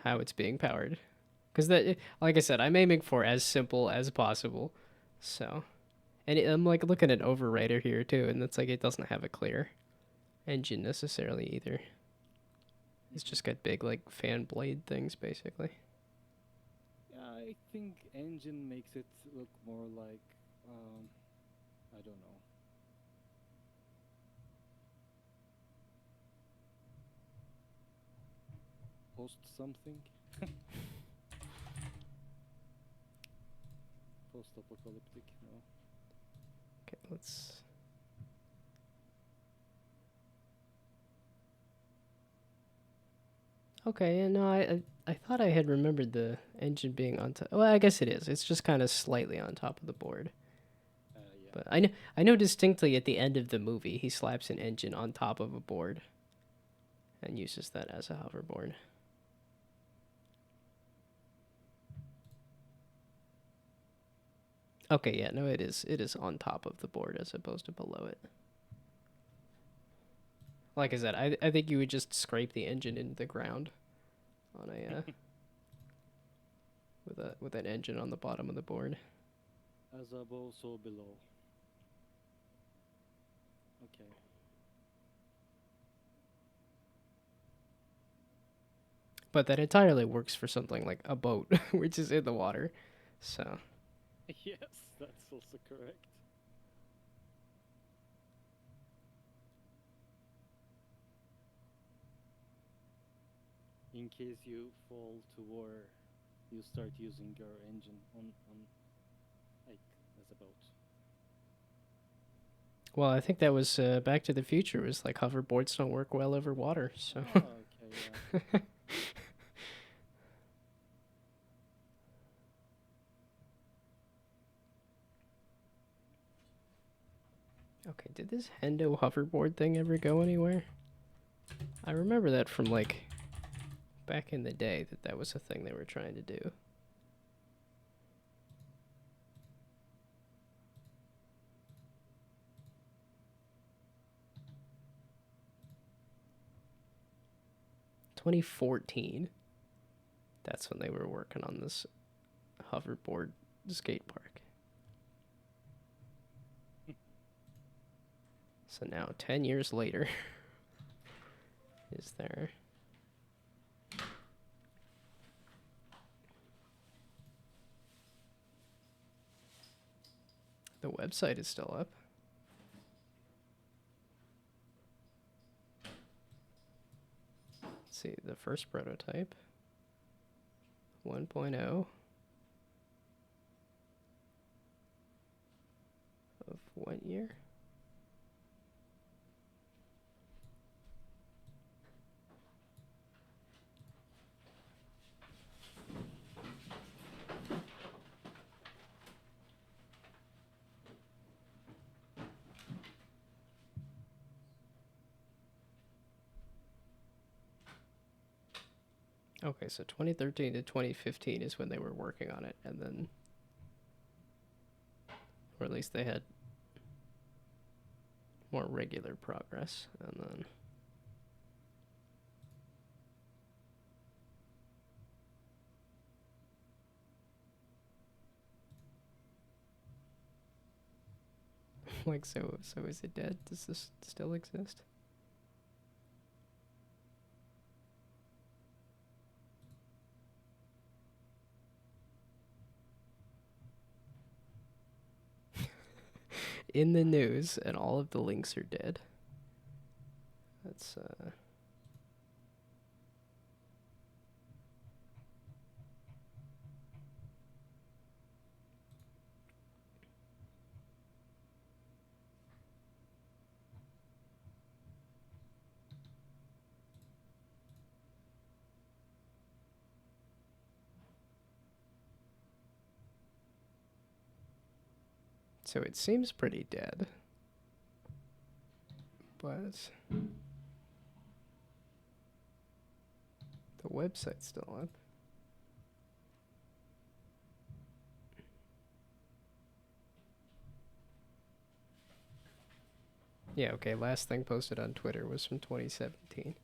how it's being powered. Because that, like I said, I'm aiming for as simple as possible. So, and I'm like looking at Overwriter here too, and it's like it doesn't have a clear engine necessarily either. It's just got big like fan blade things basically. Yeah, I think engine makes it look more like, I don't know. Post something? Post-apocalyptic, no. Okay, let's. Okay, yeah, no, I thought I had remembered the engine being on top. Well, I guess it is. It's just kind of slightly on top of the board. Yeah. But I know distinctly at the end of the movie he slaps an engine on top of a board and uses that as a hoverboard. Okay, yeah, no, it is on top of the board as opposed to below it. Like I said, I think you would just scrape the engine into the ground on a with an engine on the bottom of the board. As above, so below. Okay. But that entirely works for something like a boat, which is in the water. So Yes, that's also correct. In case you fall to war, you start using your engine on like as a boat. well, I think that was Back to the Future. It was like hoverboards don't work well over water. So Oh, okay, yeah. okay, did this Hendo hoverboard thing ever go anywhere? I remember that from like back in the day that was a thing they were trying to do. $2014. That's when they were working on this hoverboard skate park. So now, 10 years later, is there. The website is still up. Let's see, the first prototype 1.0 of what year? Okay, so 2013 to 2015 is when they were working on it, and then, or at least they had more regular progress, and then. Like, so is it dead? Does this still exist? In the news, and all of the links are dead. That's so it seems pretty dead, but the website's still up. Yeah, okay, last thing posted on Twitter was from 2017.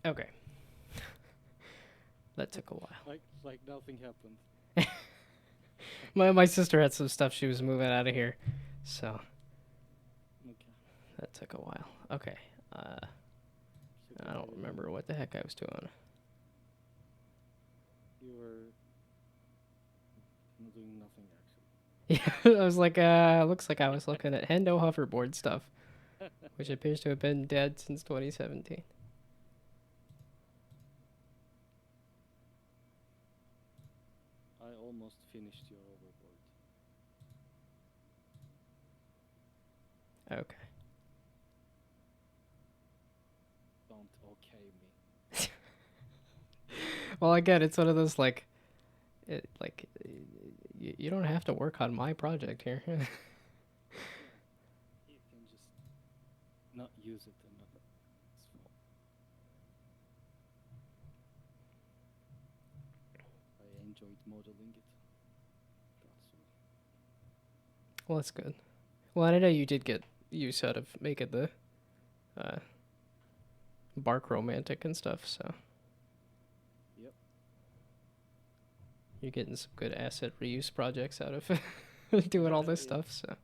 Okay. That took a while. Like nothing happened. My sister had some stuff she was moving out of here, so Okay. that took a while. Okay. Uh, So I go don't ahead again. remember what the heck I was doing. You were not doing nothing actually. Yeah, I was like, looks like I was looking at Hendo hoverboard stuff, which appears to have been dead since 2017. I almost finished your overboard. Okay. Don't okay me. Well, again, it's one of those like, you don't have to work on my project here. Yeah. You can just not use it and not. It's fine. I enjoyed modeling it. That's all. Well, that's good. Well, I know you did get use out of making the uh, bark romantic and stuff, so Yep. you're getting some good asset reuse projects out of doing all this Yeah. stuff. So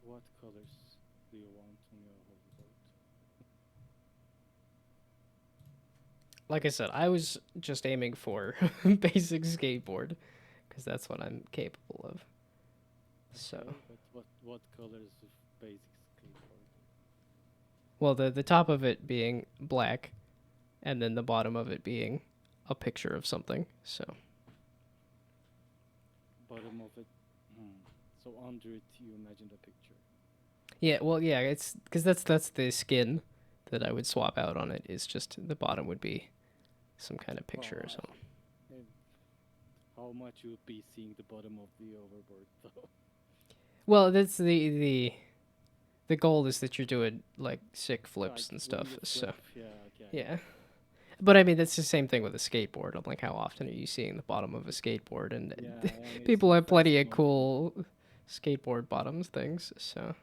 What colors do you want on your hoverboard? like I said, I was just aiming for basic skateboard because that's what I'm capable of. So, Okay, but what colors of basic skateboard? well, the top of it being black, and then the bottom of it being a picture of something. So, Bottom of it. Hmm. So under it, you imagined a picture. yeah, well, yeah, it's because that's the skin that I would swap out on it. Is just the bottom would be some kind of picture or Well, something. and how much you would be seeing the bottom of the overboard though? Well, that's the goal is that you're doing like sick Like flips and when stuff. you So, flip, yeah, okay, I yeah. get it. But I mean, that's the same thing with a skateboard. I'm like, how often are you seeing the bottom of a skateboard? And Yeah, and it's people so have fast plenty of moving. cool skateboard bottoms things. So,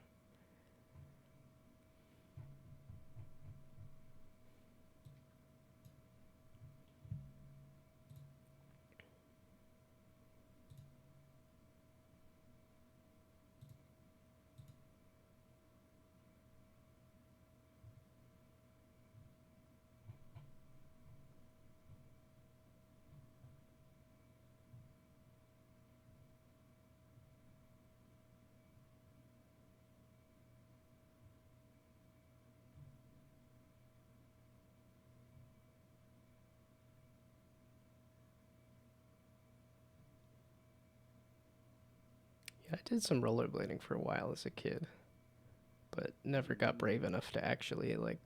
yeah, I did some rollerblading for a while as a kid, but never got Mm, brave enough to actually like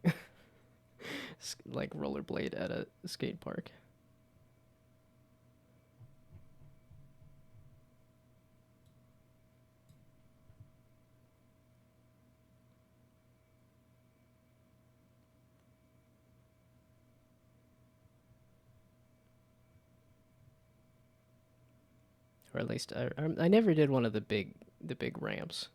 like rollerblade at a skate park. Or at least I never did one of the big ramps.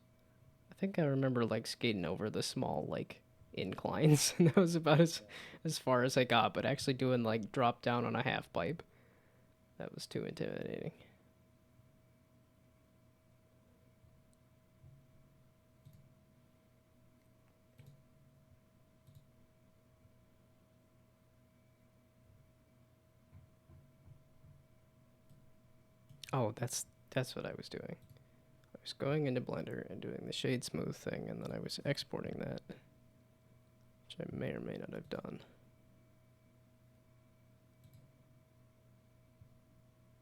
I think I remember like skating over the small like inclines, and that was about yeah. as far as I got. But actually doing like drop down on a half pipe, that was too intimidating. Oh, that's what I was doing. I was going into Blender and doing the shade smooth thing, and then I was exporting that, which I may or may not have done.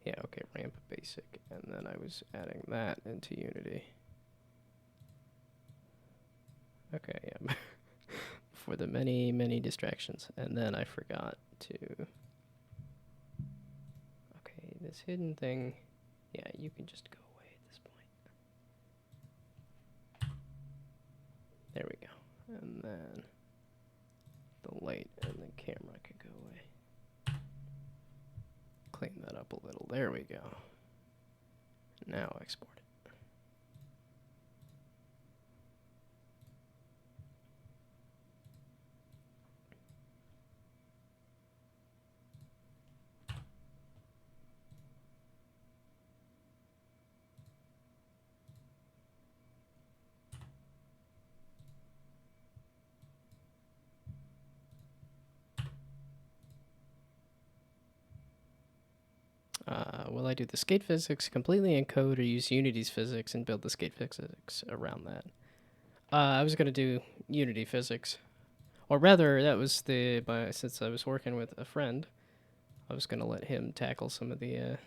Yeah, okay, ramp basic, and then I was adding that into Unity. Okay, yeah. For the many, many distractions. And then I forgot to... Okay, this hidden thing... Yeah, you can just go away at this point. There we go. And then the light and the camera could go away. Clean that up a little. There we go. Now export it. Will I do the skate physics completely encode or use Unity's physics and build the skate physics around that? I was going to do Unity physics. Or rather, that was since I was working with a friend, I was going to let him tackle some of the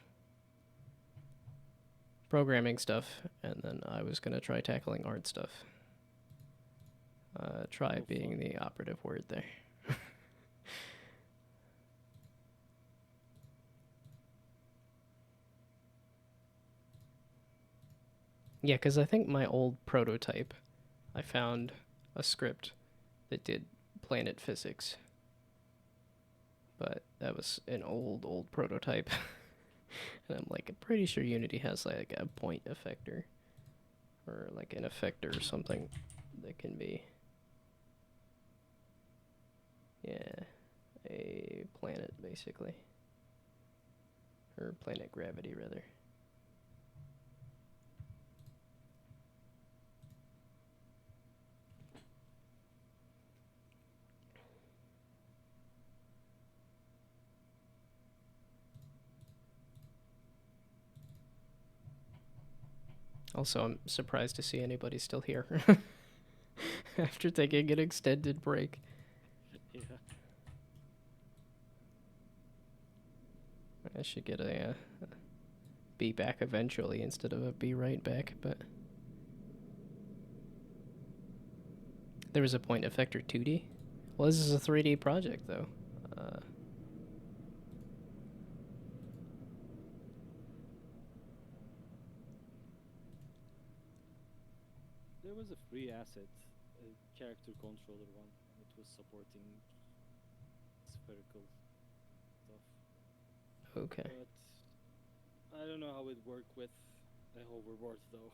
programming stuff, and then I was going to try tackling art stuff. Try being the operative word there. Yeah, because I think my old prototype, I found a script that did planet physics. But that was an old prototype. And I'm like, I'm pretty sure Unity has like a point effector. Or like an effector or something that can be... Yeah, a planet basically. Or planet gravity rather. Also, I'm surprised to see anybody still here after taking an extended break. Yeah. I should get a be back eventually instead of a be right back, but there was a point effector 2D. Well, this is a 3D project though. There was a free asset, a character controller one, and it was supporting spherical stuff. Okay. But I don't know how it worked with a hoverboard though.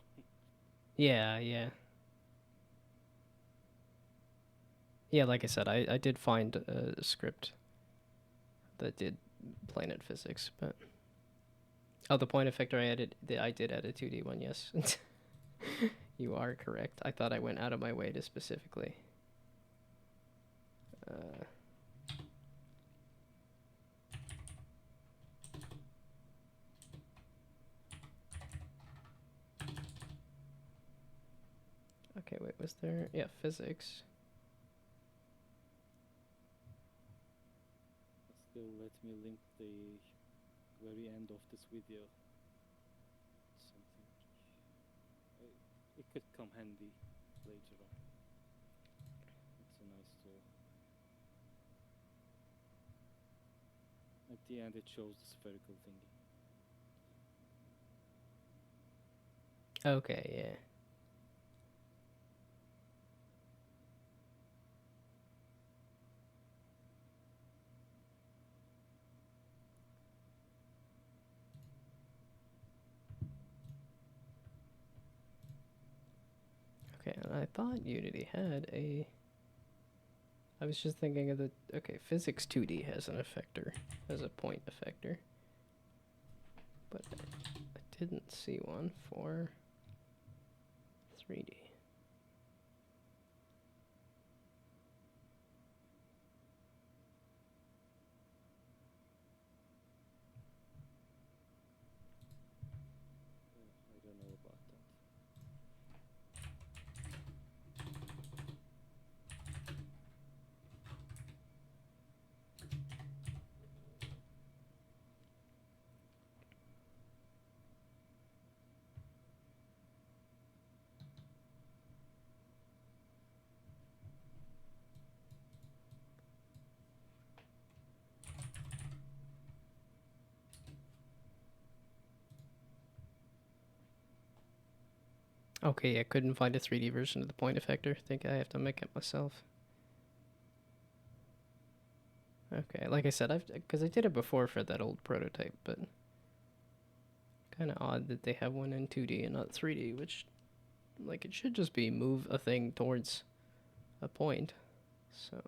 Yeah. Yeah, like I said, I did find a script that did planet physics, but... Oh, the point effector I did add a 2D one, yes. You are correct. I thought I went out of my way to specifically... Okay, wait, was there... Yeah, physics. Still, let me link the very end of this video. Something. It could come handy later on. It's a nice tool. At the end, it shows the spherical thingy. Okay, yeah. Okay, and I thought Unity had a... I was just thinking of the... Okay, physics 2D has an effector, has a point effector. But I didn't see one for 3D. I don't know about that. Okay, I couldn't find a 3D version of the point effector. Think I have to make it myself. Okay, like I said, because I did it before for that old prototype, but kind of odd that they have one in 2D and not 3D, which, like, it should just be move a thing towards a point. So,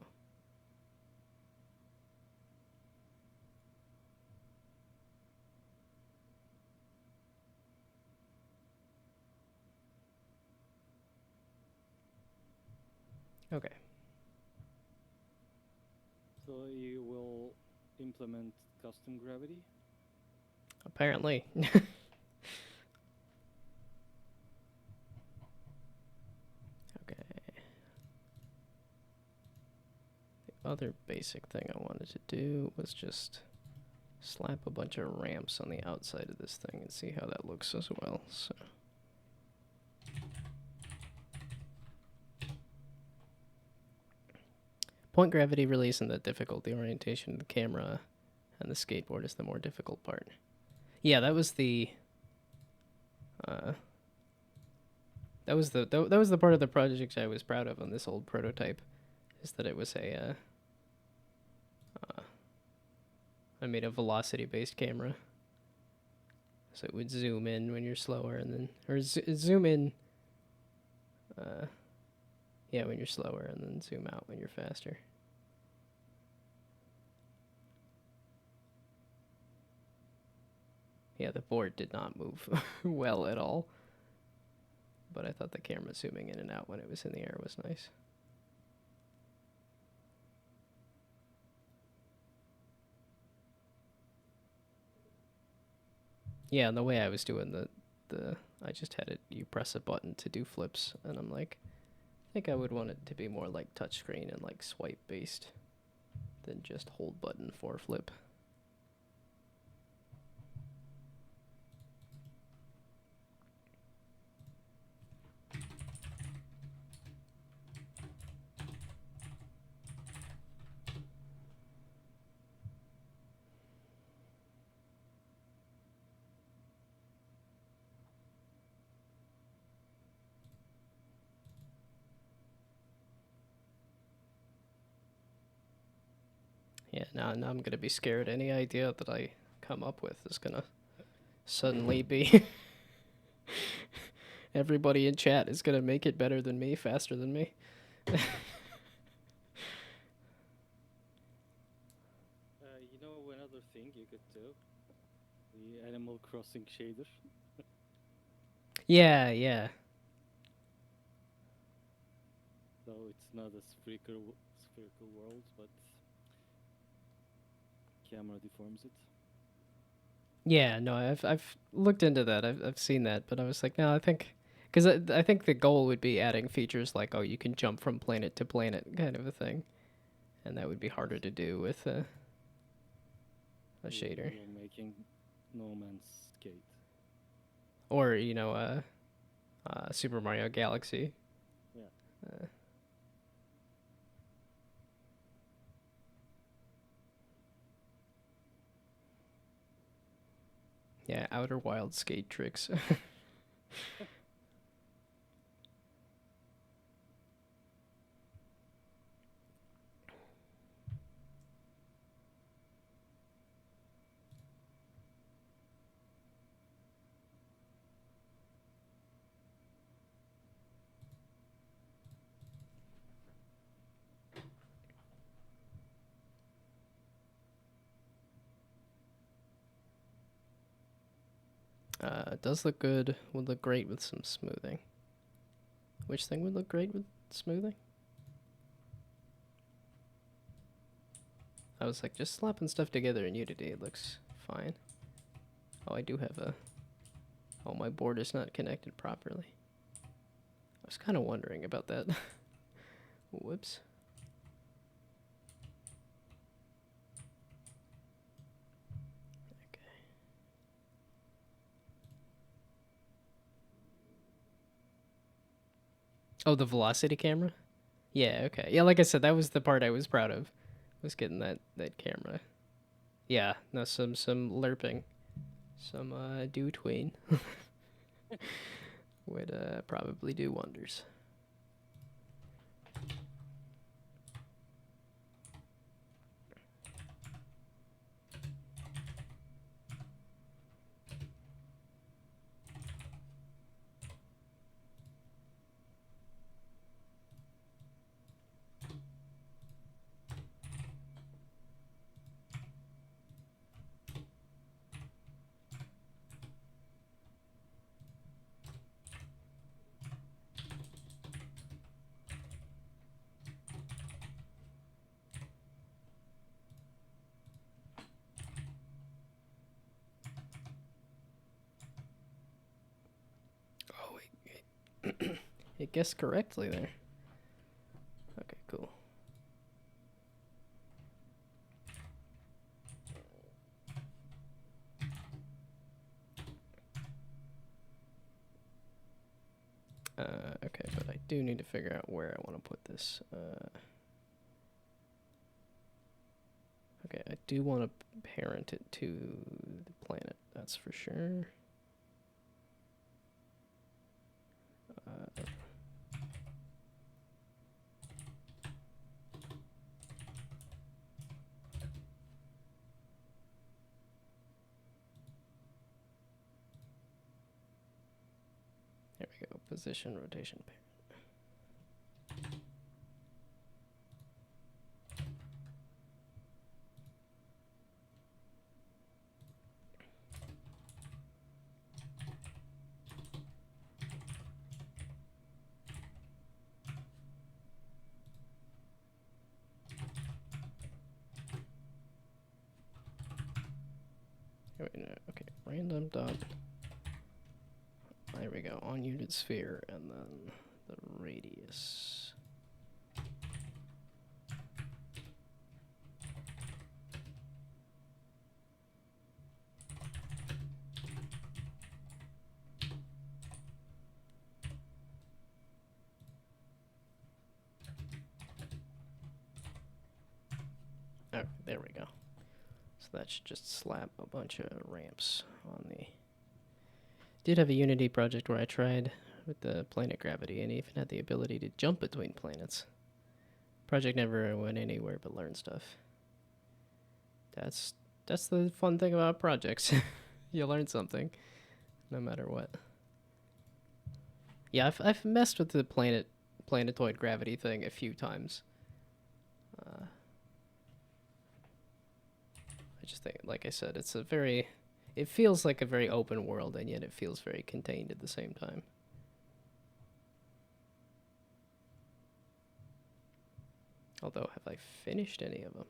okay. So you will implement custom gravity? Apparently. Okay. The other basic thing I wanted to do was just slap a bunch of ramps on the outside of this thing and see how that looks as well. So. Point gravity really isn't that difficult. The orientation of the camera and the skateboard is the more difficult part. Yeah, that was the that was the part of the project I was proud of on this old prototype, is that it was I made a velocity based camera, so it would zoom in when you're slower and then zoom in, yeah, when you're slower and then zoom out when you're faster. Yeah, the board did not move well at all, but I thought the camera zooming in and out when it was in the air was nice. Yeah, and the way I was doing the I just had it, you press a button to do flips, and I'm like, I think I would want it to be more like touchscreen and like swipe based than just hold button for flip. Yeah, now I'm gonna be scared. Any idea that I come up with is gonna suddenly be everybody in chat is gonna make it better than me, faster than me. You know another thing you could do? The Animal Crossing shader. Yeah, yeah. So it's not a spherical world, but camera deforms it. Yeah, no, I've looked into that. I've seen that, but I was like, no, I think because I think the goal would be adding features like, oh, you can jump from planet to planet kind of a thing, and that would be harder to do with a shader, You're making No Man's Skate. or Super Mario Galaxy. Yeah. Uh, yeah, Outer Wild skate tricks. It does look good. Would look great with some smoothing. Which thing would look great with smoothing? I was like, just slapping stuff together in Unity, it looks fine. Oh, I do have a... Oh, my board is not connected properly. I was kind of wondering about that. Whoops. Okay. Oh, the velocity camera? Yeah, okay. Yeah, like I said, that was the part I was proud of. Was getting that camera. Yeah, no, some lerping. Some do tween. would probably do wonders. Oh, it guessed correctly there. Okay, cool. Okay, but I do need to figure out where I want to put this. Okay, I do want to parent it to the planet, that's for sure. There we go, position, rotation, parent. Wait, no, okay, random dot. There we go, on unit sphere, and then the radius. Oh, there we go. So that should just slap a bunch of ramps on the... Did have a Unity project where I tried with the planet gravity and even had the ability to jump between planets. Project never went anywhere but learn stuff. That's the fun thing about projects. You learn something, no matter what. Yeah, I've messed with the planetoid gravity thing a few times. I just think, like I said, it feels like a very open world, and yet it feels very contained at the same time. Although, have I finished any of them?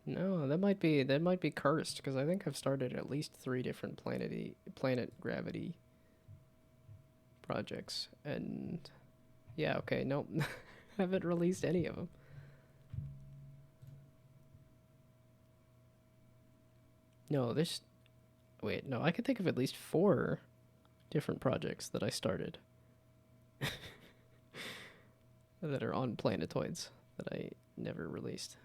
No, that might be cursed, because I think I've started at least 3 different planet gravity projects, and yeah, okay, nope, haven't released any of them. No, wait, no, I can think of at least 4 different projects that I started that are on planetoids that I never released.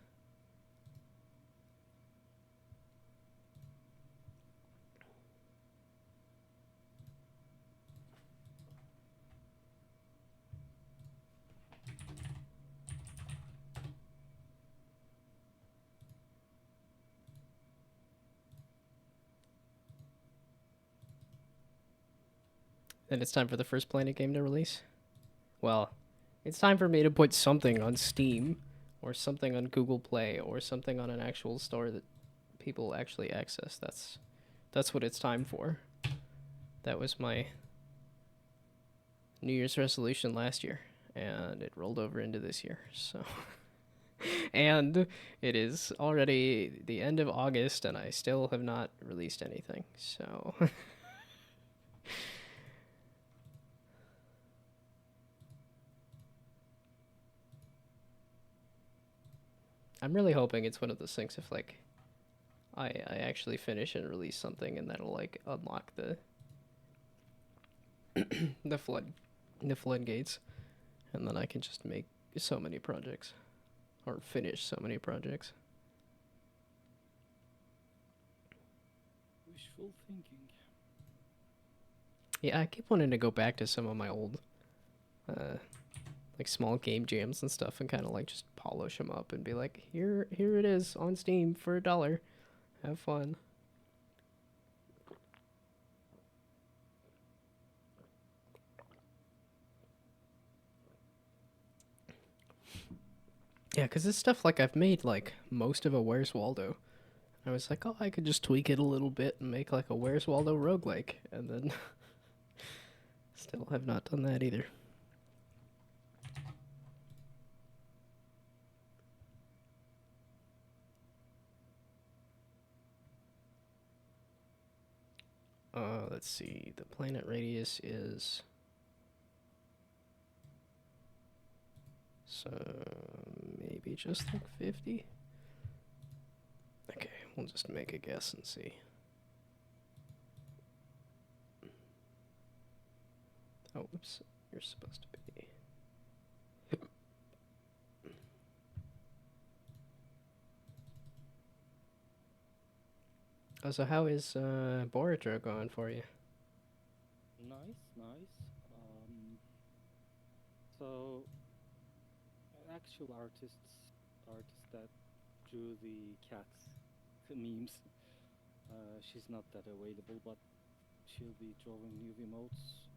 Then it's time for the first Planet game to release. Well, it's time for me to put something on Steam, or something on Google Play, or something on an actual store that people actually access. That's what it's time for. That was my New Year's resolution last year, and it rolled over into this year, so... And it is already the end of August, and I still have not released anything, so... I'm really hoping it's one of those things if, like, I actually finish and release something, and that'll, like, unlock the the floodgates, and then I can just make so many projects, or finish so many projects. Wishful thinking. Yeah, I keep wanting to go back to some of my old, like small game jams and stuff, and kind of like just polish them up and be like, here it is on Steam for $1. Have fun. Yeah, because this stuff, like, I've made, like, most of a Where's Waldo. I was like, oh, I could just tweak it a little bit and make, like, a Where's Waldo roguelike. And then still have not done that either. Let's see. The planet radius is... So, maybe just like 50? Okay, we'll just make a guess and see. Oh, whoops. You're supposed to be... Oh, so how is Boruto going for you? Nice, nice. So actual artist that drew the cats, the memes. She's not that available, but she'll be drawing new emotes.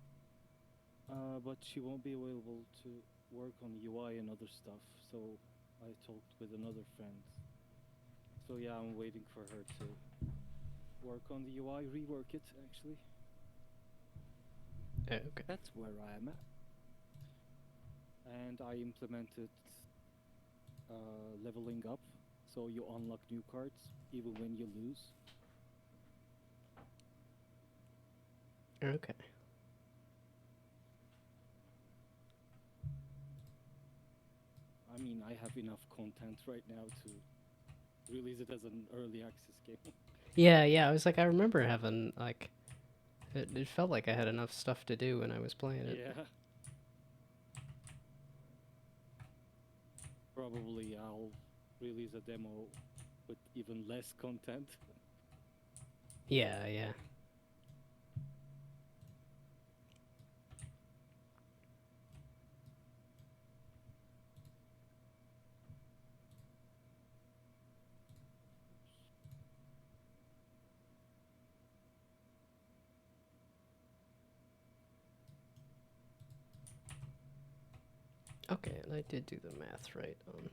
But she won't be available to work on UI and other stuff. So I talked with another friend. So yeah, I'm waiting for her to work on the UI, rework it actually. Okay. That's where I am at. And I implemented leveling up, so you unlock new cards even when you lose. Okay. I mean, I have enough content right now to release it as an early access game. Yeah, I was like, I remember having, like... It felt like I had enough stuff to do when I was playing it. Yeah. Probably I'll release a demo with even less content. Yeah. Okay, and I did do the math right on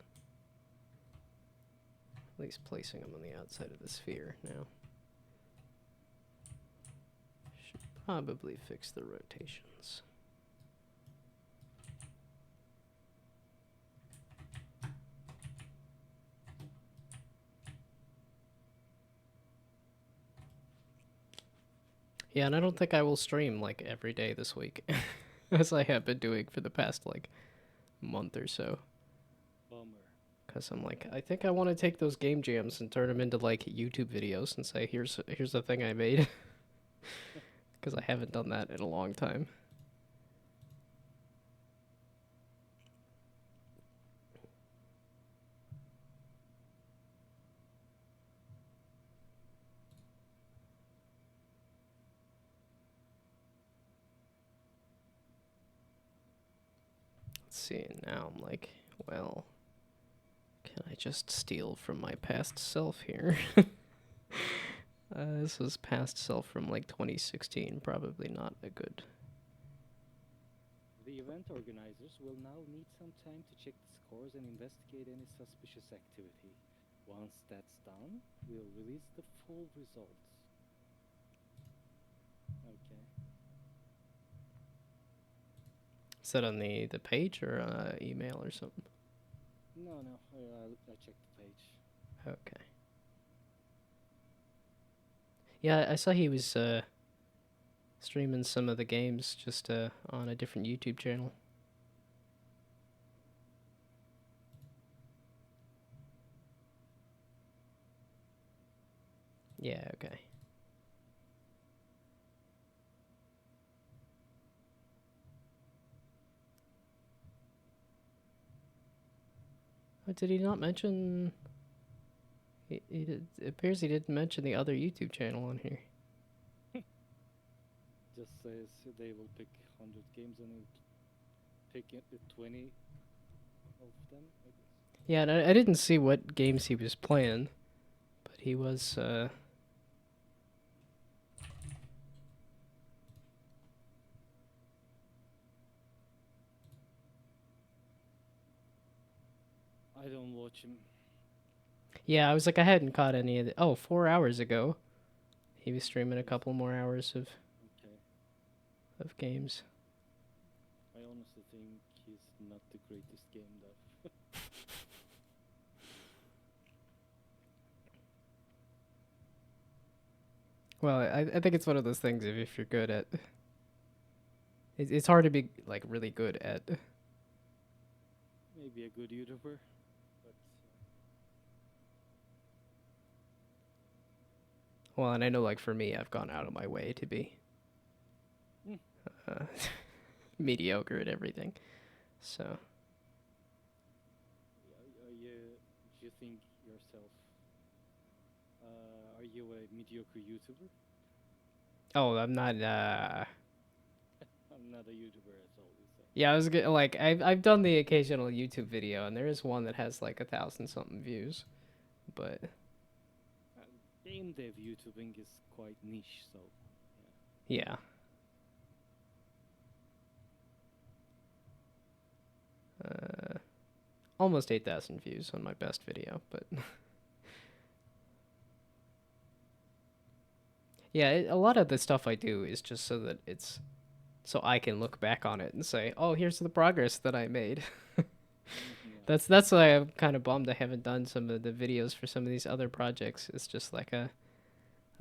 at least placing them on the outside of the sphere now. Should probably fix the rotations. Yeah, and I don't think I will stream like every day this week, as I have been doing for the past like month or so. Bummer. Cause I'm like, I think I want to take those game jams and turn them into like YouTube videos and say, here's the thing I made. Cause I haven't done that in a long time. Let's see, now I'm like, well, can I just steal from my past self here? This was past self from like 2016, probably not a good... The event organizers will now need some time to check the scores and investigate any suspicious activity. Once that's done, we'll release the full results. Okay. Is that on the page or email or something? No, I checked the page. Okay. Yeah, I saw he was streaming some of the games just on a different YouTube channel. Yeah, okay. Oh, did he not mention... It appears he didn't mention the other YouTube channel on here. just says they will pick 100 games and it pick 20 of them, I guess. Yeah, and I didn't see what games he was playing, but he was. I don't watch him. Yeah, I was like, I hadn't caught any of the. Oh, 4 hours ago, he was streaming a Yes. couple more hours Okay. of games. I honestly think he's not the greatest game dev. Well, I think it's one of those things. If you're good at, it's hard to be like really good at. Maybe a good YouTuber, but Well, and I know like for me, I've gone out of my way to be Mm. uh, mediocre at everything. So do you think yourself? Are you a mediocre YouTuber? oh, I'm not. I'm not a YouTuber at all. You say. Yeah, I was like I've done the occasional YouTube video, and there is one that has like 1,000 something views, but Game dev YouTubing is quite niche, so yeah. Almost 8,000 views on my best video, but yeah, a lot of the stuff I do is just so that it's so I can look back on it and say, "Oh, here's the progress that I made." yeah. That's why I'm kind of bummed I haven't done some of the videos for some of these other projects. It's just like a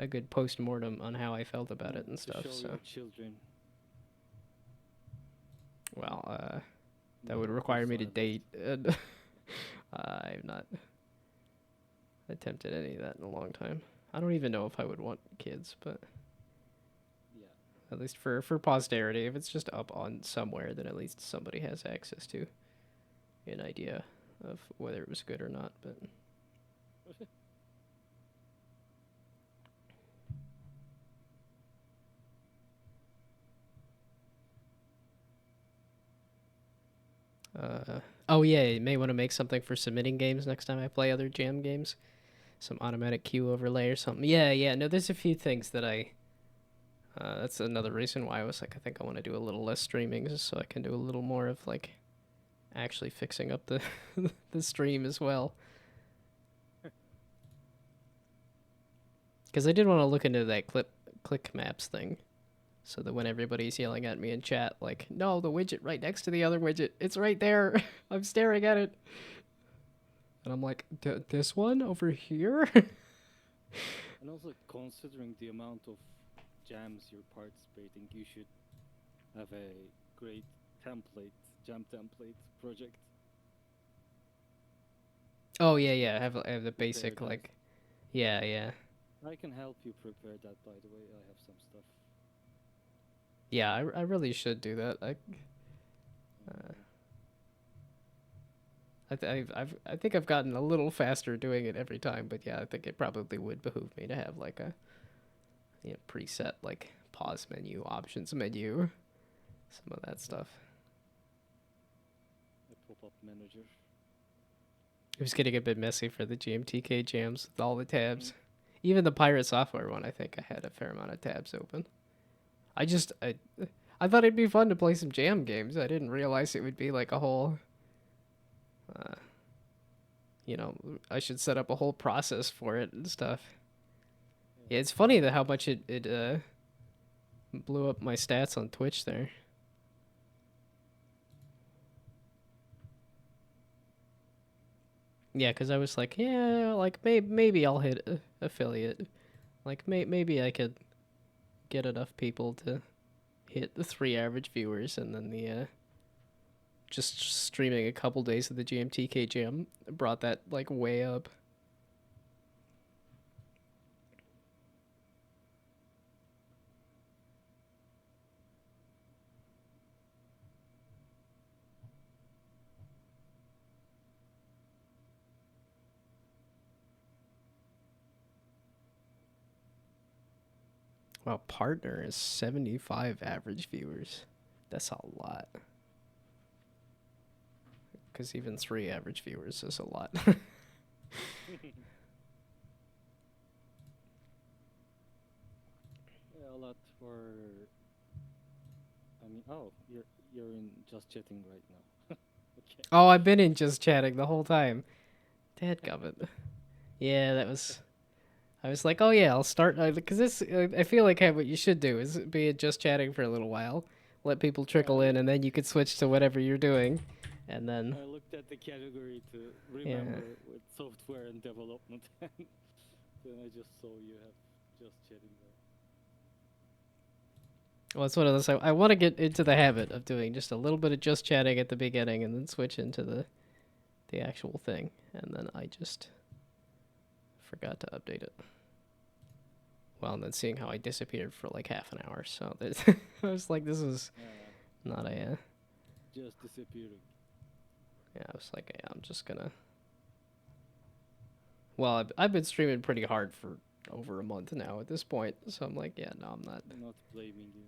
good post mortem on how I felt about it and To stuff. show So, your children. well, that No, would or require me to silent. date, and I've not attempted any of that in a long time. I don't even know if I would want kids, but Yeah. at least for posterity, if it's just up on somewhere, then at least somebody has access to an idea of whether it was good or not. But oh yeah, you may want to make something for submitting games next time I play other jam games. Some automatic queue overlay or something. Yeah, yeah. No, there's a few things that I. That's another reason why I was like, I think I want to do a little less streaming, just so I can do a little more of like actually fixing up the the stream as well. Because I did want to look into that click maps thing, so that when everybody's yelling at me in chat, like, no, the widget right next to the other widget, it's right there. I'm staring at it, and I'm like, this one over here. And also, considering the amount of jams you're participating, you should have a great jam template project. Oh yeah, yeah. I have the Prepare basic that. like, yeah, yeah. I can help you prepare that, by the way. I have some stuff. Yeah, I really should do that. I think I've gotten a little faster doing it every time, but yeah, I think it probably would behoove me to have like a preset like pause menu, options menu, some of that stuff. A pop-up manager. It was getting a bit messy for the GMTK jams with all the tabs. Even the Pirate Software one, I think I had a fair amount of tabs open. I thought it'd be fun to play some jam games. I didn't realize it would be like a whole. I should set up a whole process for it and stuff. Yeah, it's funny that how much it blew up my stats on Twitch there. Yeah, because I was like, yeah, like maybe I'll hit affiliate. Like maybe I could get enough people to hit the 3 average viewers, and then the just streaming a couple days of the GMTK jam brought that like way up. Well, partner is 75 average viewers. That's a lot. Because even 3 average viewers is a lot. Yeah, a lot for. I mean, oh, you're in just chatting right now. Okay. Oh, I've been in just chatting the whole time. Dadgummit. Yeah, that was. I was like, oh yeah, I'll start because this. I feel like what you should do is be just chatting for a little while, let people Yeah, trickle in, and then you could switch to whatever you're doing, and then I looked at the category to yeah. remember with software and development, and then I just saw you have just chatting there. Well, it's one of those. I want to get into the habit of doing just a little bit of just chatting at the beginning, and then switch into the actual thing, and then I just forgot to update it. Well, and then seeing how I disappeared for like half an hour, so I was like, this is not a. Just disappearing. Yeah, I was like, yeah, I'm just gonna. Well, I've been streaming pretty hard for over a month now at this point, so I'm like, yeah, no, I'm not. Not blaming you.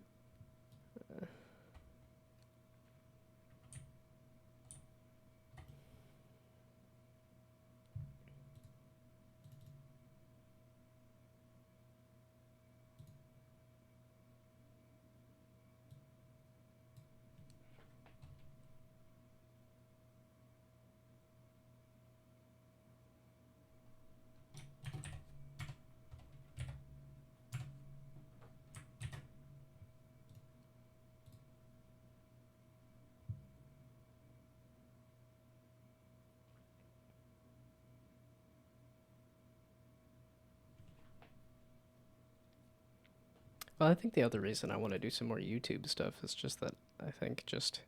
Well, I think the other reason I want to do some more YouTube stuff is just that I think just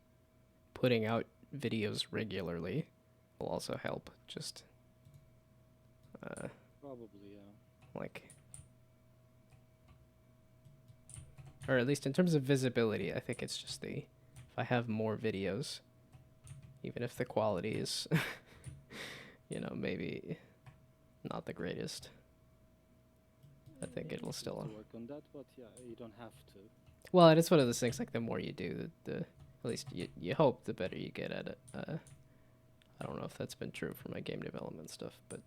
putting out videos regularly will also help. Just Probably, yeah. like, or at least in terms of visibility, I think it's just if I have more videos, even if the quality is, maybe not the greatest. I think it'll still. To work on that, but yeah, you don't have to. Well, and it's one of those things like the more you do, the at least you hope the better you get at it. I don't know if that's been true for my game development stuff, but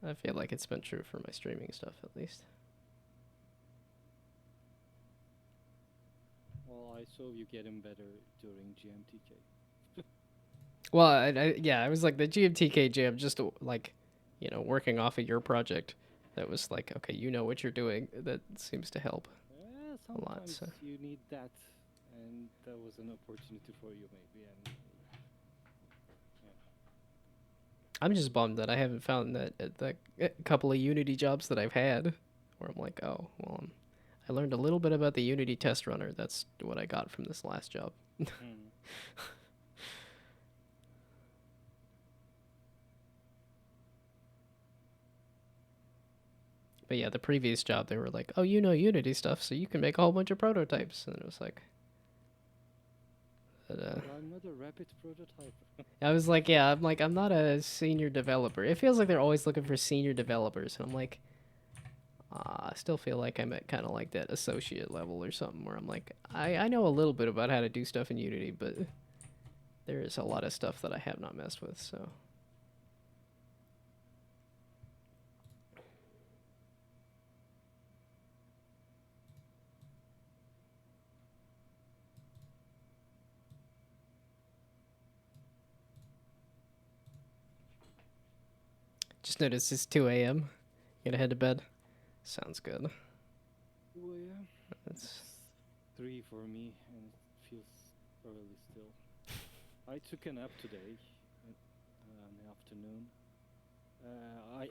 I feel like it's been true for my streaming stuff at least. Well, I saw you getting better during GMTK. Well, I was like the GMTK jam, just like, working off of your project. That was like, okay, you know what you're doing. That seems to help a lot. Sometimes So. you need that, and that was an opportunity for you, maybe. And I'm just bummed that I haven't found that at the couple of Unity jobs that I've had, where I'm like, oh, well, I learned a little bit about the Unity test runner. That's what I got from this last job. But yeah, the previous job, they were like, oh, you know Unity stuff, so you can make a whole bunch of prototypes. And it was like... But, I'm not a rapid prototype. I was like, yeah, I'm not a senior developer. It feels like they're always looking for senior developers. And I'm like, I still feel like I'm at kind of like that associate level or something where I'm like, I know a little bit about how to do stuff in Unity, but there is a lot of stuff that I have not messed with, so... Just noticed it's 2 a.m. Gonna head to bed. Sounds good. Well, yeah. That's... 3 for me, and it feels early still. I took a nap today in the afternoon.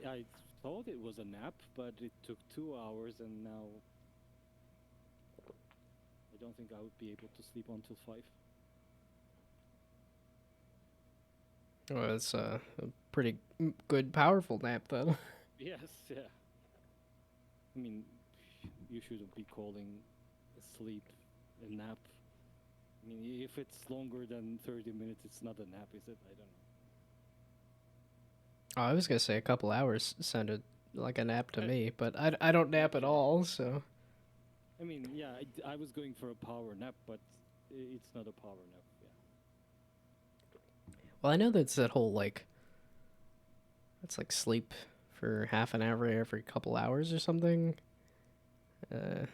I thought it was a nap, but it took 2 hours, and now I don't think I would be able to sleep until 5. Well, it's a pretty good, powerful nap, though. Yes, yeah. I mean, you shouldn't be calling sleep a nap. I mean, if it's longer than 30 minutes, it's not a nap, is it? I don't know. Oh, I was gonna say a couple hours sounded like a nap to Uh, me, but I don't nap at okay. all, so. I mean, yeah, I was going for a power nap, but it's not a power nap. Yeah. Well, I know that's that whole like it's like sleep for half an hour every couple hours or something. Uh,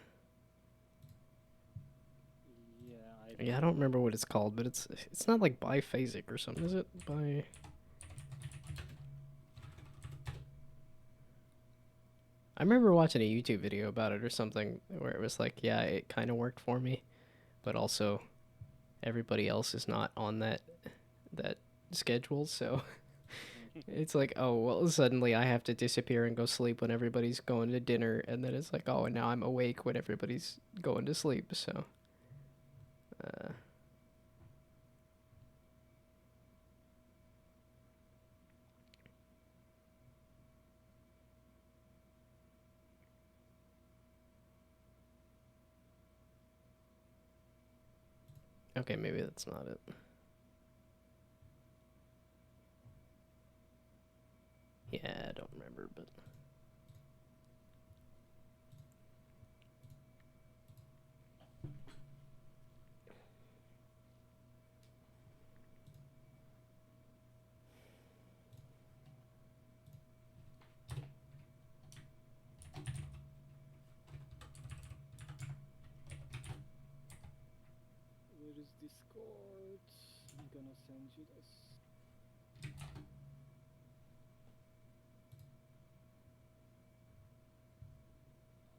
Yeah, I yeah, I don't don't know. remember what it's called, but it's not like biphasic or something, is it? I remember watching a YouTube video about it or something where it was like, yeah, it kind of worked for me, but also everybody else is not on that schedule, so it's like, oh, well, suddenly I have to disappear and go sleep when everybody's going to dinner, and then it's like, oh, and now I'm awake when everybody's going to sleep, so. Uh, okay, maybe that's not it. Yeah, I don't remember, but. Where is Discord? I'm gonna send you this.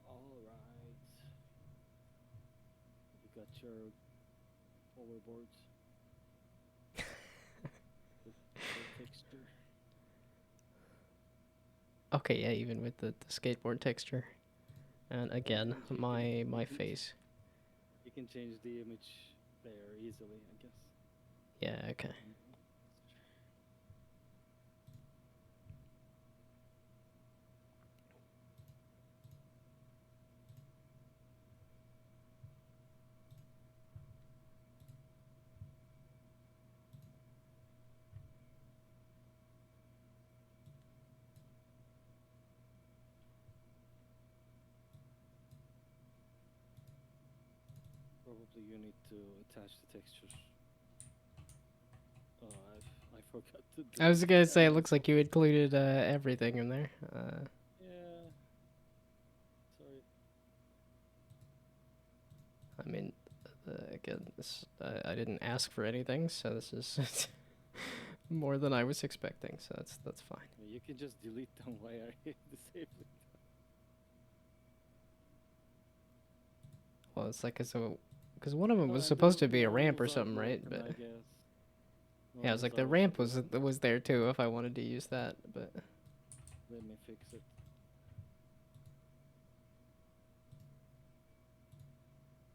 All right. You got your overboards, the texture. Okay, yeah, even with the skateboard texture. And again, And my face. you can change the image there easily, I guess. Yeah, okay. Probably you need to attach the textures. Oh, I forgot to I was delete gonna say, it everything. looks like you included everything in there. Yeah, sorry. I mean, again, this I didn't ask for anything, so this is more than I was expecting. So that's fine. You can just delete them while I disable it. Well, it's like so, because one of them was And supposed to the be a ramp or models are something, right? broken, But I guess. yeah, I was Models like are the also ramp broken. was there too if I wanted to use that, but. Let me fix it.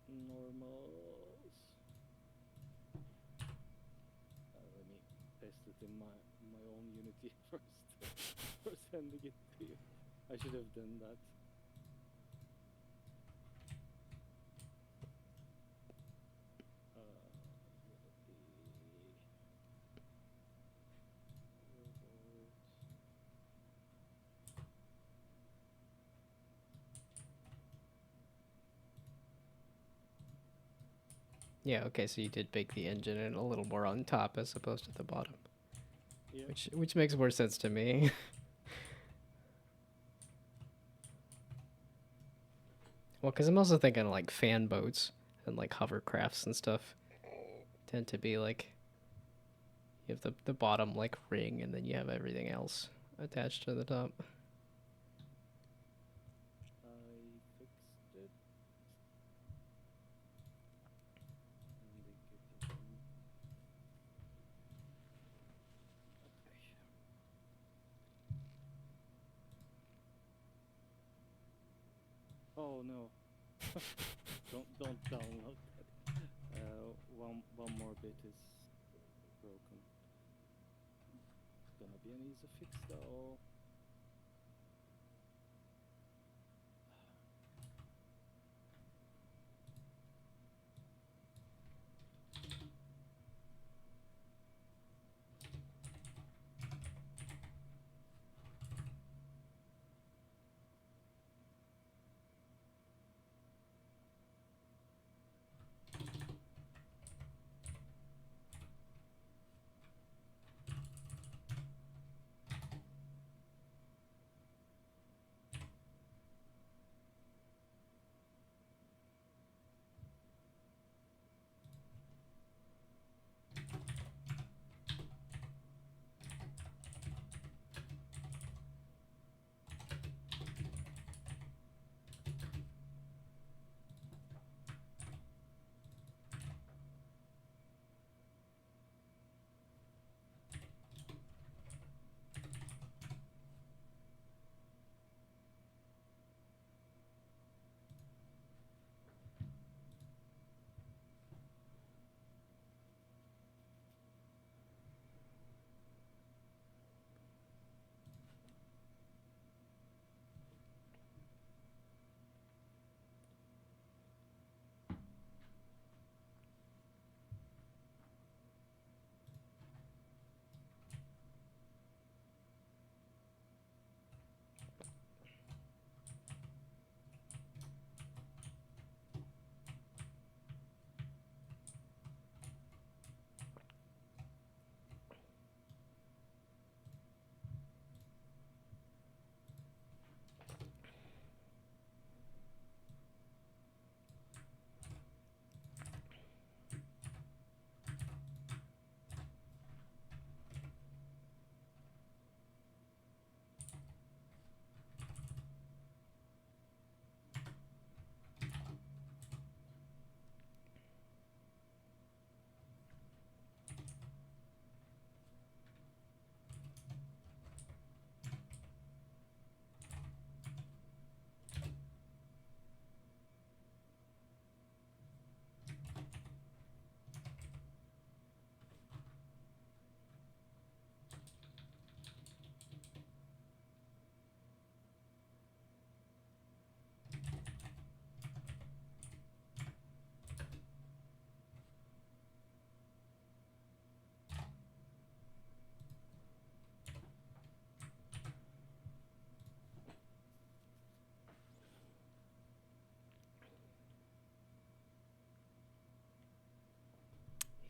Normals. Let me test it in my own Unity first before sending it to you. I should have done that. Unity. Overboard. Yeah, okay, so you did bake the engine and a little more on top as opposed to the bottom. Yeah. Which makes more sense to me. Well, because I'm also thinking of, like fan boats and like hovercrafts and stuff tend to be like you have the bottom like ring and then you have everything else attached to the top. I fixed it. And they get it in. Okay. Oh no. Don't download that. One more bit is broken. Gonna be an easy fix though.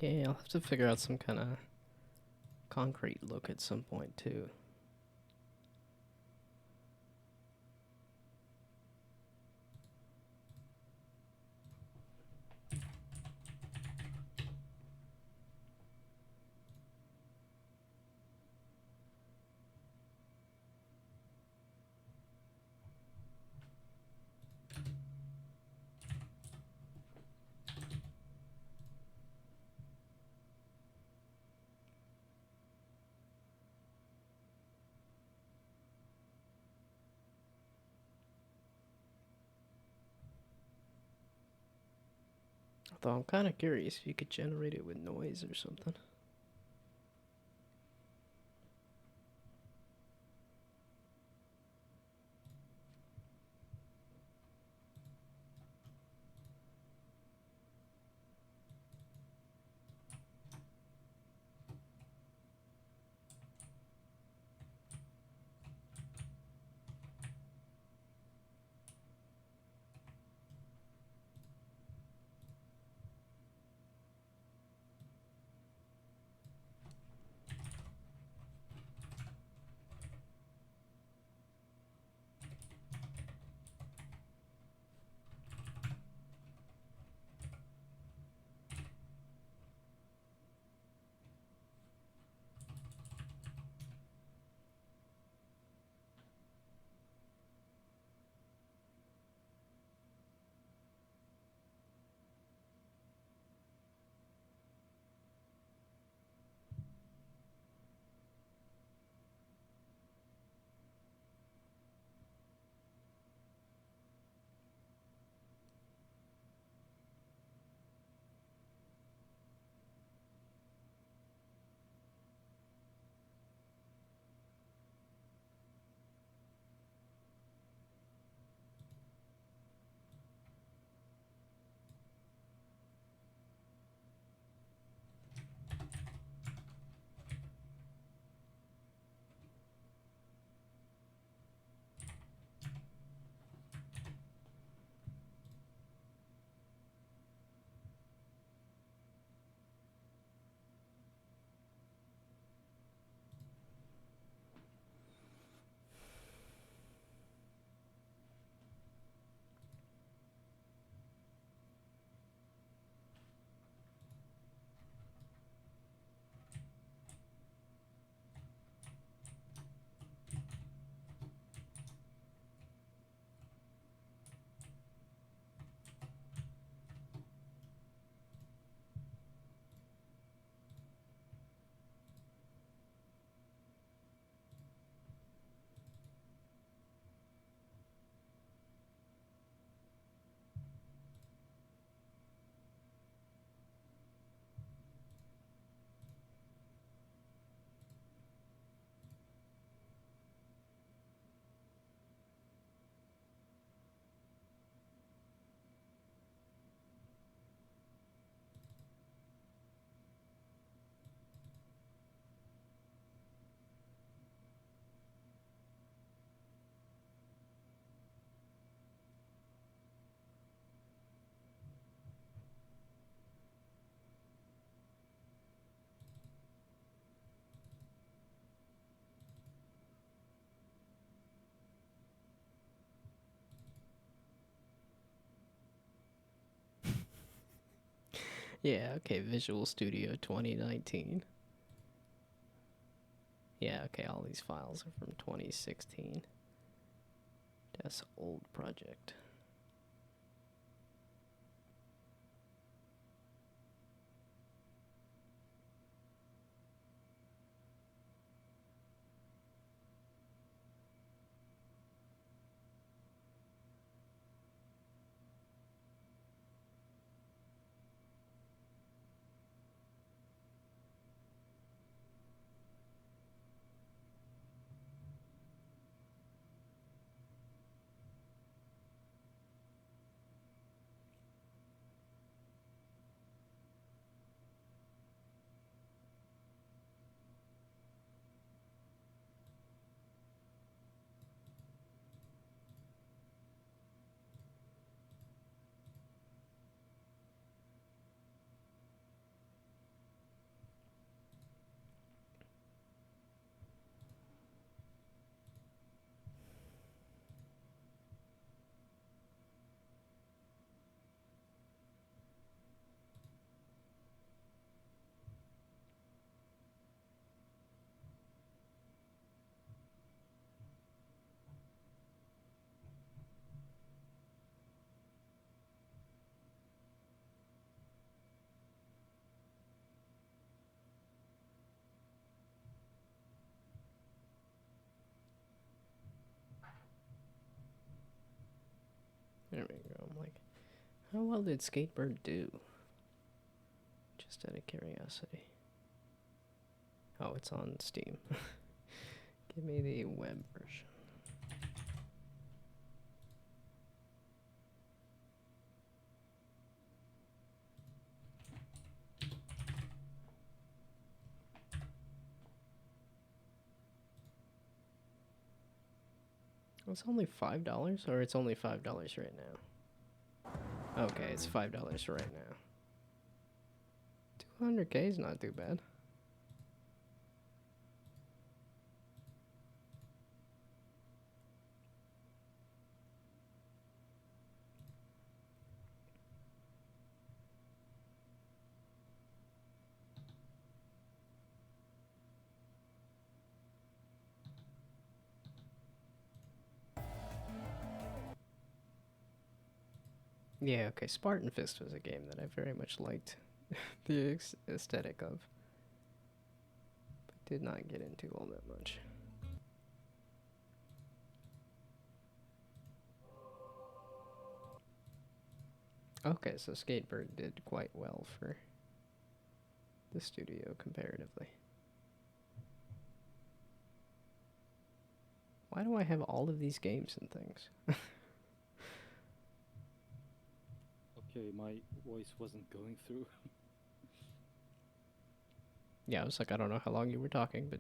Yeah, I'll have to figure out some kind of concrete look at some point too. Although I'm kind of curious if you could generate it with noise or something. Yeah, okay, Visual Studio 2019. Yeah, okay, all these files are from 2016. That's old project. There we go. I'm like, how well did Skatebird do? Just out of curiosity. Oh, it's on Steam. Give me the web version. It's only $5, or it's only $5 right now. Okay, it's $5 right now. 200K is not too bad. Yeah, okay, Spartan Fist was a game that I very much liked the aesthetic of, but did not get into all that much. Okay, so Skatebird did quite well for the studio comparatively. Why do I have all of these games and things? Okay, my voice wasn't going through. Yeah, I was like, I don't know how long you were talking, but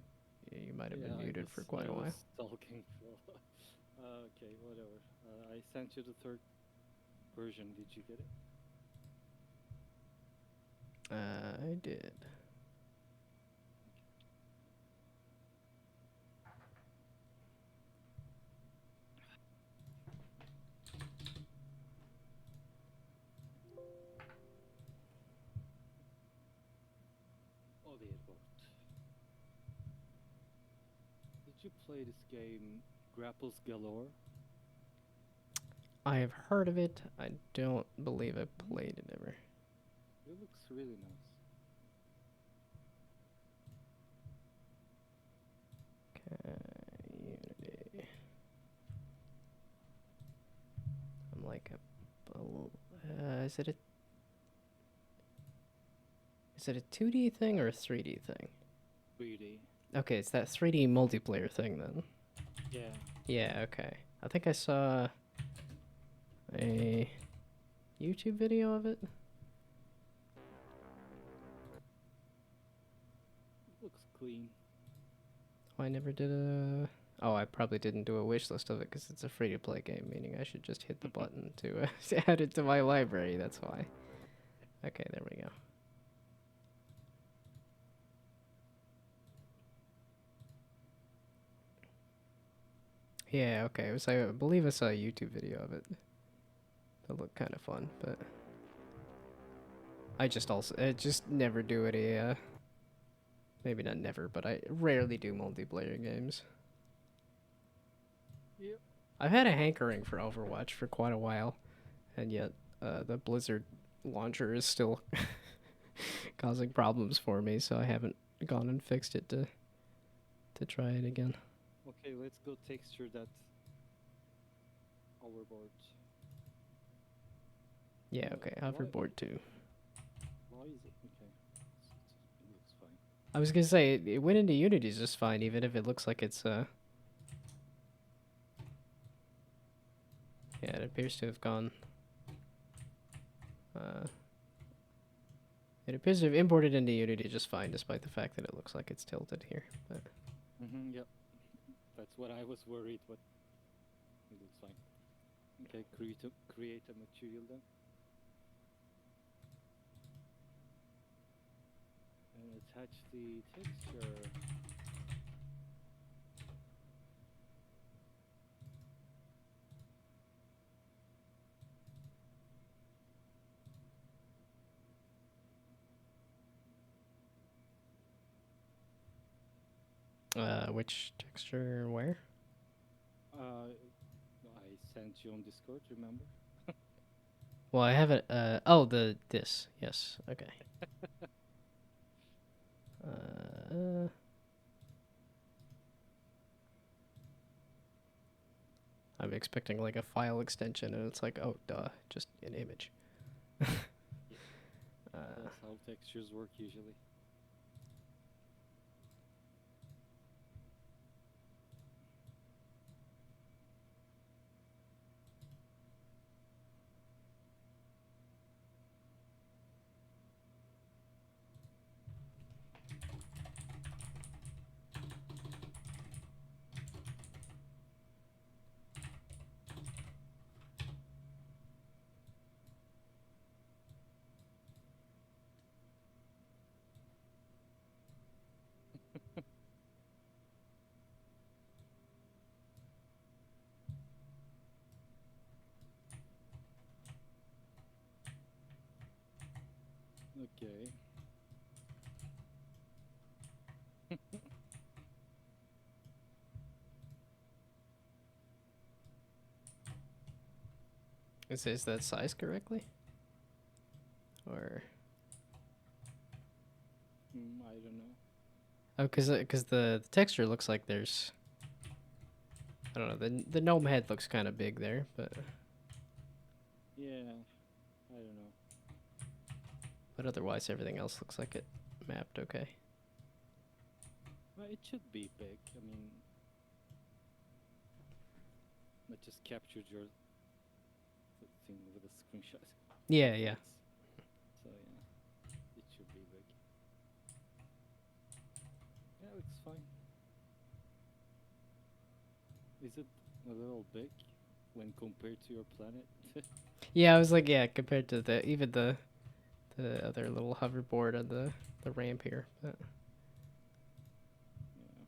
you might have been muted for quite a I while. was talking for. Okay, whatever. I sent you the third version. Did you get it? I did. Oh, there it worked. Did you play this game, Grapples Galore? I have heard of it. I don't believe I played it ever. It looks really nice. Unity. I'm like, is it a 2D thing or a 3D thing? 3D. Okay, it's that 3D multiplayer thing then. Yeah. Yeah, okay. I think I saw a YouTube video of it. It looks clean. Oh, I never did a... Oh, I probably didn't do a wish list of it because it's a free-to-play game, meaning I should just hit the button to add it to my library, that's why. Okay, there we go. Yeah, okay. I believe I saw a YouTube video of it. That looked kind of fun, but I just never do any, maybe not never, but I rarely do multiplayer games. Yep. I've had a hankering for Overwatch for quite a while, and yet the Blizzard launcher is still causing problems for me, so I haven't gone and fixed it to try it again. Okay, let's go texture that hoverboard. Yeah, okay, hoverboard too. Why is it? Okay. It looks fine. I was gonna say, it went into Unity just fine, even if it looks like it's, yeah, it appears to have gone, it appears to have imported into Unity just fine, despite the fact that it looks like it's tilted here, but... Yep. That's what I was worried, but it looks fine. Okay, create a material then. And attach the texture. Which texture where? I sent you on Discord, remember? Well, I have it, oh, this, yes, okay. I'm expecting like a file extension, and it's like, oh, duh, just an image. Yeah, that's how textures work usually. Okay. Is that sized correctly? Or I don't know. oh, cause the texture looks like there's, I don't know, the gnome head looks kind of big there, Yeah, I don't know. but otherwise everything else looks like it mapped okay. Well, it should be big. I mean, I just captured your thing with a screenshot. Yeah, yeah. So yeah, it should be big. Yeah, it's fine. Is it a little big when compared to your planet? Yeah, I was like, yeah, compared to the even the other little hoverboard on the ramp here. But Yeah.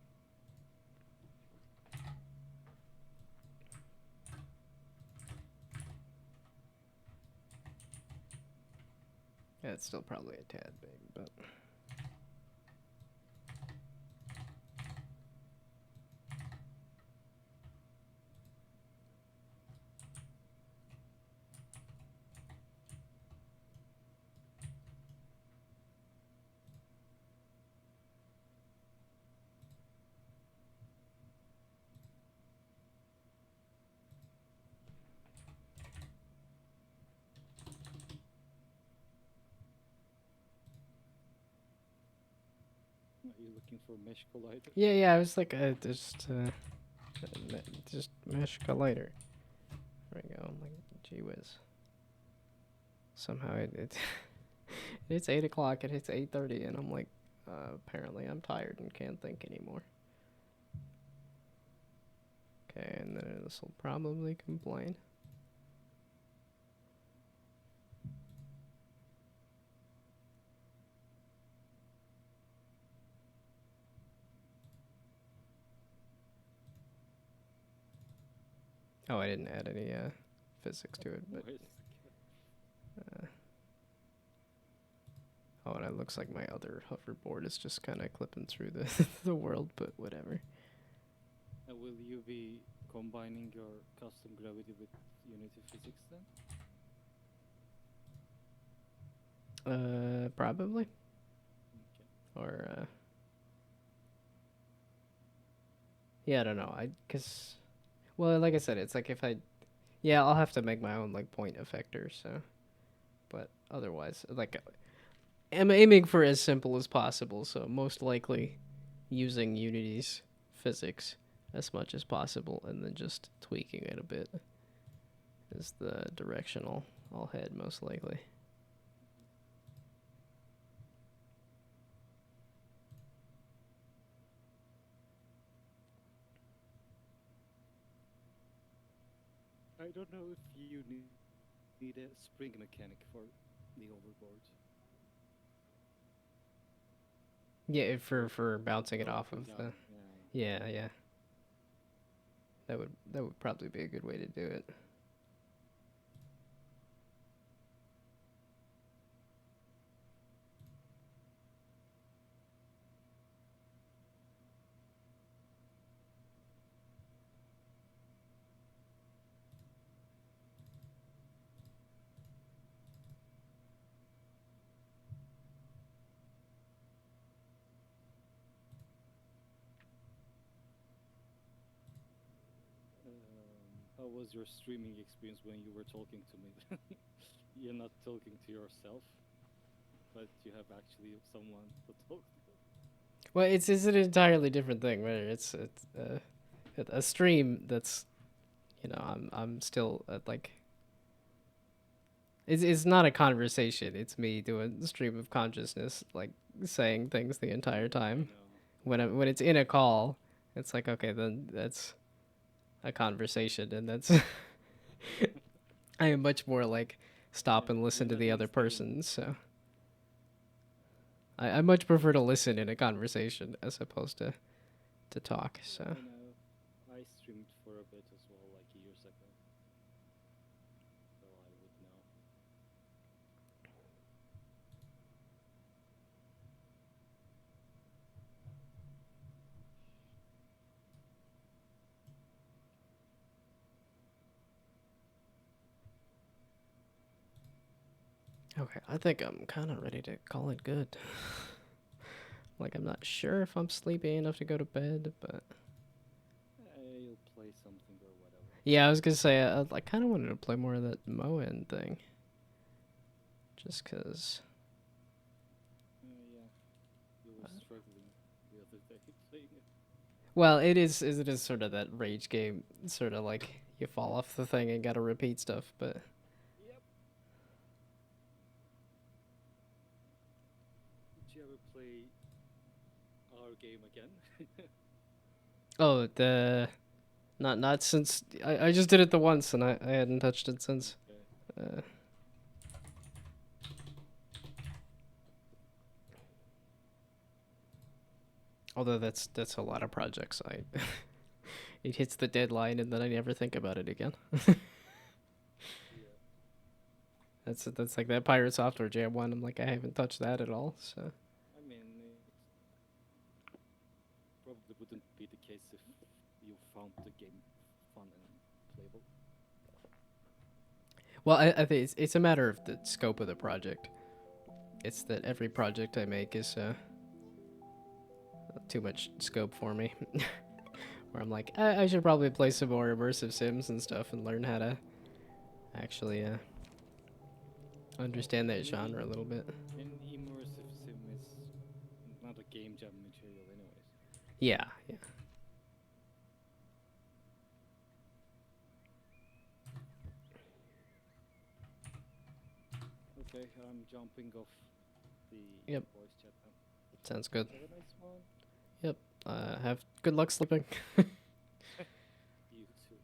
yeah, it's still probably a tad big, but Are you looking for mesh collider? yeah, yeah. I was like, just mesh collider. There we go. I'm like, gee whiz. Somehow it it's 8 o'clock. It hits 8:30, and I'm like, apparently I'm tired and can't think anymore. Okay, and then this will probably complain. Oh, I didn't add any physics to it, but Where's oh, and it looks like my other hoverboard is just kind of clipping through the the world, but whatever. will you be combining your custom gravity with Unity physics then? Probably. Okay. Or yeah, I don't know. Cause well, like I said, it's like if I yeah, I'll have to make my own like point effector. So, but otherwise, like I'm aiming for as simple as possible. So most likely, using Unity's physics as much as possible, and then just tweaking it a bit is the direction I'll head most likely. I don't know if you need a spring mechanic for the overboard. Yeah, for bouncing it For off up of and the down. Yeah. yeah, yeah. That would probably be a good way to do it. how was your streaming experience when you were talking to me? You're not talking to yourself, but you have actually someone to talk to. Well, it's an entirely different thing, right? It's a stream that's, you know, I'm still like, it's not a conversation. It's me doing the stream of consciousness, like saying things the entire I time. know. When it's in a call, it's like, okay, then that's a conversation, and that's I am much more like stop Yeah, and listen you're to not the other explaining. person. So I much prefer to listen in a conversation as opposed to talk. Yeah, So I know. I streamed for a bit as well, like years ago, so I would know. okay, I think I'm kind of ready to call it good. Like I'm not sure if I'm sleepy enough to go to bed, but You'll play something or whatever. yeah, I was gonna say I kind of wanted to play more of that Moen thing, just cause. Yeah, you were struggling the other day playing it. Well, it is sort of that rage game, sort of like you fall off the thing and gotta repeat stuff. But Yep. Did you ever play our game again? oh, the not since I just did it the once and I hadn't touched it since. Okay. Uh, although that's a lot of projects. I it hits the deadline and then I never think about it again. Yeah. That's like that Pirate Software Jam one. I'm like I haven't touched that at all. So I mean, it probably wouldn't be the case if you found the game fun and playable. well, I think it's a matter of the scope of the project. It's that every project I make is too much scope for me. Where I'm like, I should probably play some more immersive sims and stuff and learn how to actually understand that genre a little bit. An immersive sim is not a game jam material, anyways. Yeah, yeah. Okay, I'm jumping off the Yep, voice chat now. sounds good. Have a nice one. Yep. Have good luck sleeping. You too.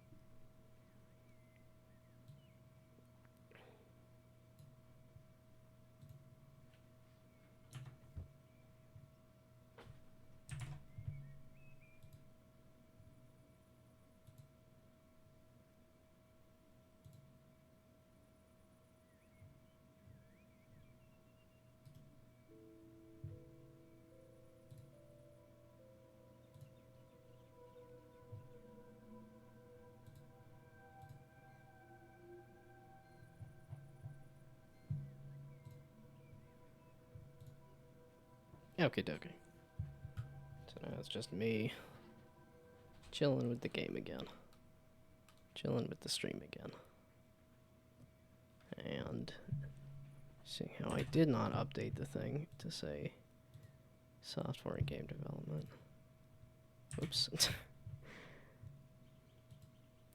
Okay, dokie. So now it's just me chilling with the game again. Chilling with the stream again. And see how I did not update the thing to say software and game development. Oops.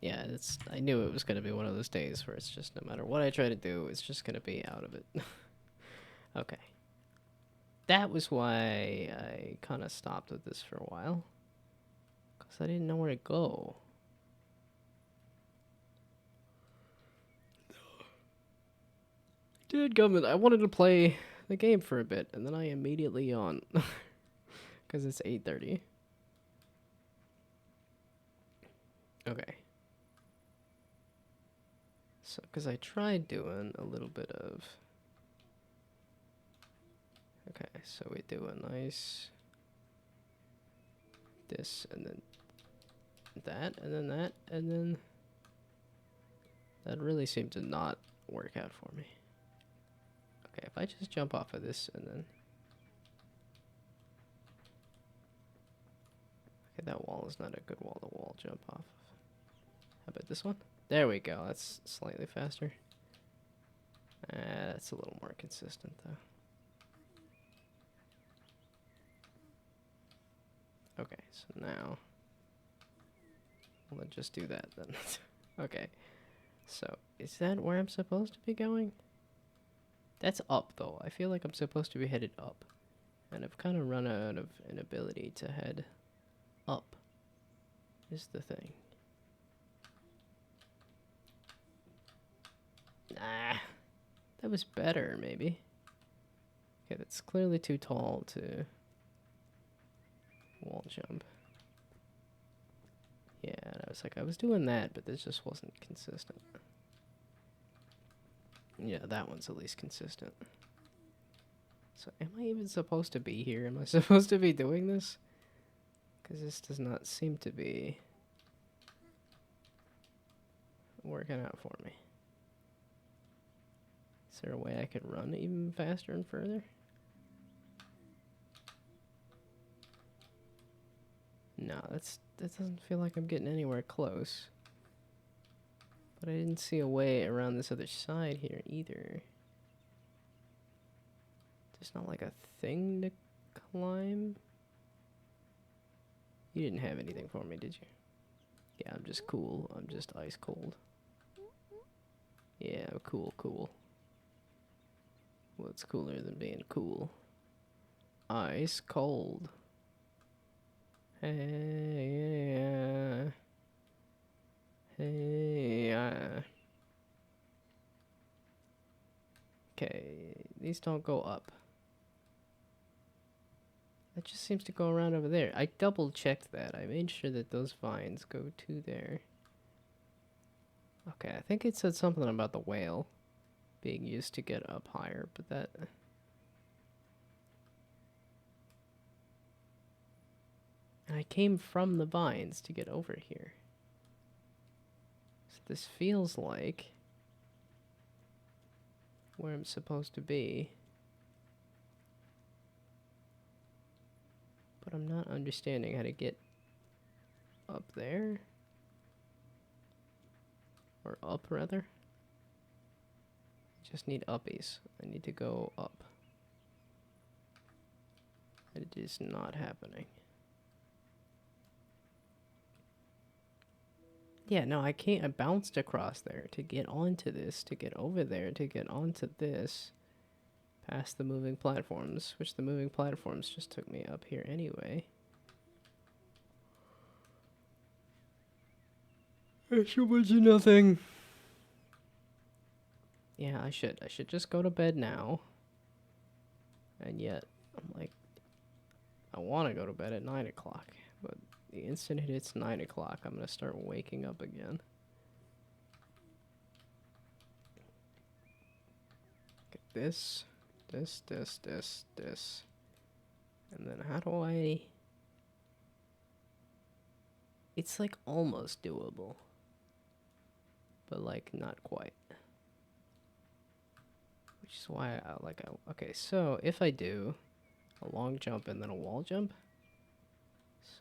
Yeah, it's. I knew it was gonna be one of those days where it's just no matter what I try to do, it's just gonna be out of it. Okay. That was why I kind of stopped with this for a while. Because I didn't know where to go. Dadgummit, I wanted to play the game for a bit, and then I immediately yawn. Because it's 8:30. Okay. So, because I tried doing a little bit of... Okay, so we do a nice... This, and then that, and then that, and then... That really seemed to not work out for me. Okay, if I just jump off of this, and then... Okay, that wall is not a good wall to wall jump off of. How about this one? There we go. That's slightly faster. That's a little more consistent, though. Okay, so now... let's just do that, then. Okay. So, is that where I'm supposed to be going? That's up, though. I feel like I'm supposed to be headed up. And I've kind of run out of an ability to head up, is the thing. Nah. That was better, maybe. Okay, that's clearly too tall to wall jump. Yeah, and I was doing that, but this just wasn't consistent. Yeah, that one's at least consistent. So, am I even supposed to be here? Am I supposed to be doing this? Because this does not seem to be working out for me. Is there a way I could run even faster and further? No, that doesn't feel like I'm getting anywhere close. But I didn't see a way around this other side here either. There's not like a thing to climb. You didn't have anything for me, did you? Yeah, I'm just cool. I'm just ice cold. Yeah, cool. What's cooler than being cool? Ice cold. Hey, okay, these don't go up. That just seems to go around over there. I double checked that. I made sure that those vines go to there. Okay, I think it said something about the whale being used to get up higher, but that... And I came from the vines to get over here. So this feels like where I'm supposed to be. But I'm not understanding how to get up there. Or up, rather. Just need uppies. I need to go up. It is not happening. Yeah, no, I can't. I bounced across there to get onto this, to get over there, to get onto this. Past the moving platforms, which the moving platforms just took me up here anyway. There's so much of nothing. Yeah, I should just go to bed now. And yet, I'm like, I want to go to bed at 9 o'clock, but the instant it hits 9 o'clock, I'm going to start waking up again. Get this. And then how do I... It's like almost doable. But like not quite. Which is why okay, so if I do a long jump and then a wall jump.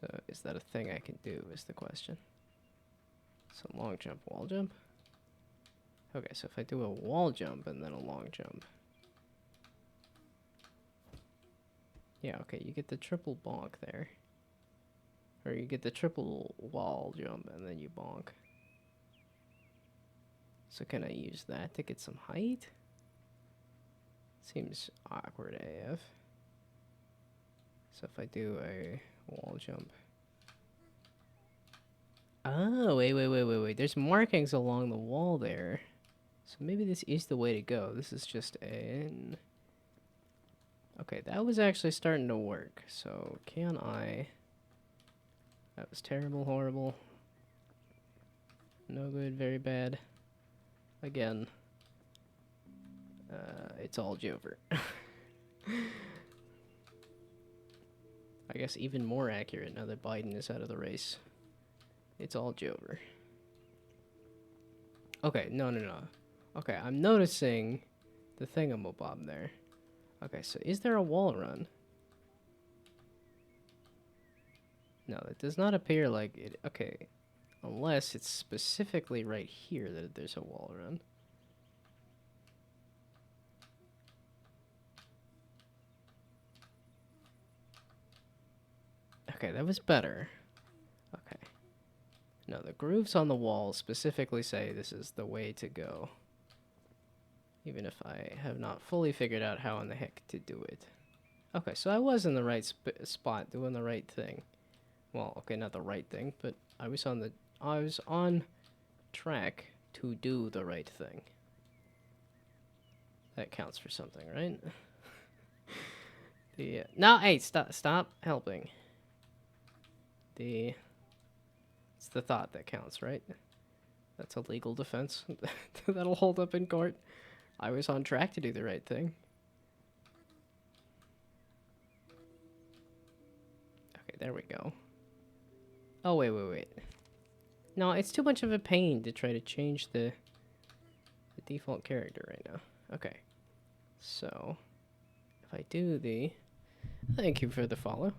So is that a thing I can do is the question. So long jump, wall jump. Okay, so if I do a wall jump and then a long jump. Yeah, okay, you get the triple bonk there. Or you get the triple wall jump and then you bonk. So can I use that to get some height? Seems awkward AF. So if I do a wall jump. Oh, wait. There's markings along the wall there. So maybe this is the way to go. This is just an... Okay, that was actually starting to work. So can I... That was terrible, horrible. No good, very bad. Again. It's all Jover. I guess even more accurate now that Biden is out of the race. It's all Jover. Okay, no. Okay, I'm noticing the thingamabob there. Okay, so is there a wall run? No, it does not appear like it. Okay, Unless it's specifically right here that there's a wall around. Okay, that was better. Okay. No, the grooves on the wall specifically say this is the way to go. Even if I have not fully figured out how in the heck to do it. Okay, so I was in the right spot, doing the right thing. Well, okay, not the right thing, but I was on track to do the right thing. That counts for something, right? No, hey, stop helping. It's the thought that counts, right? That's a legal defense that'll hold up in court. I was on track to do the right thing. Okay, there we go. Oh, wait. No, it's too much of a pain to try to change the default character right now. Okay. So, if I do the... Thank you for the follow.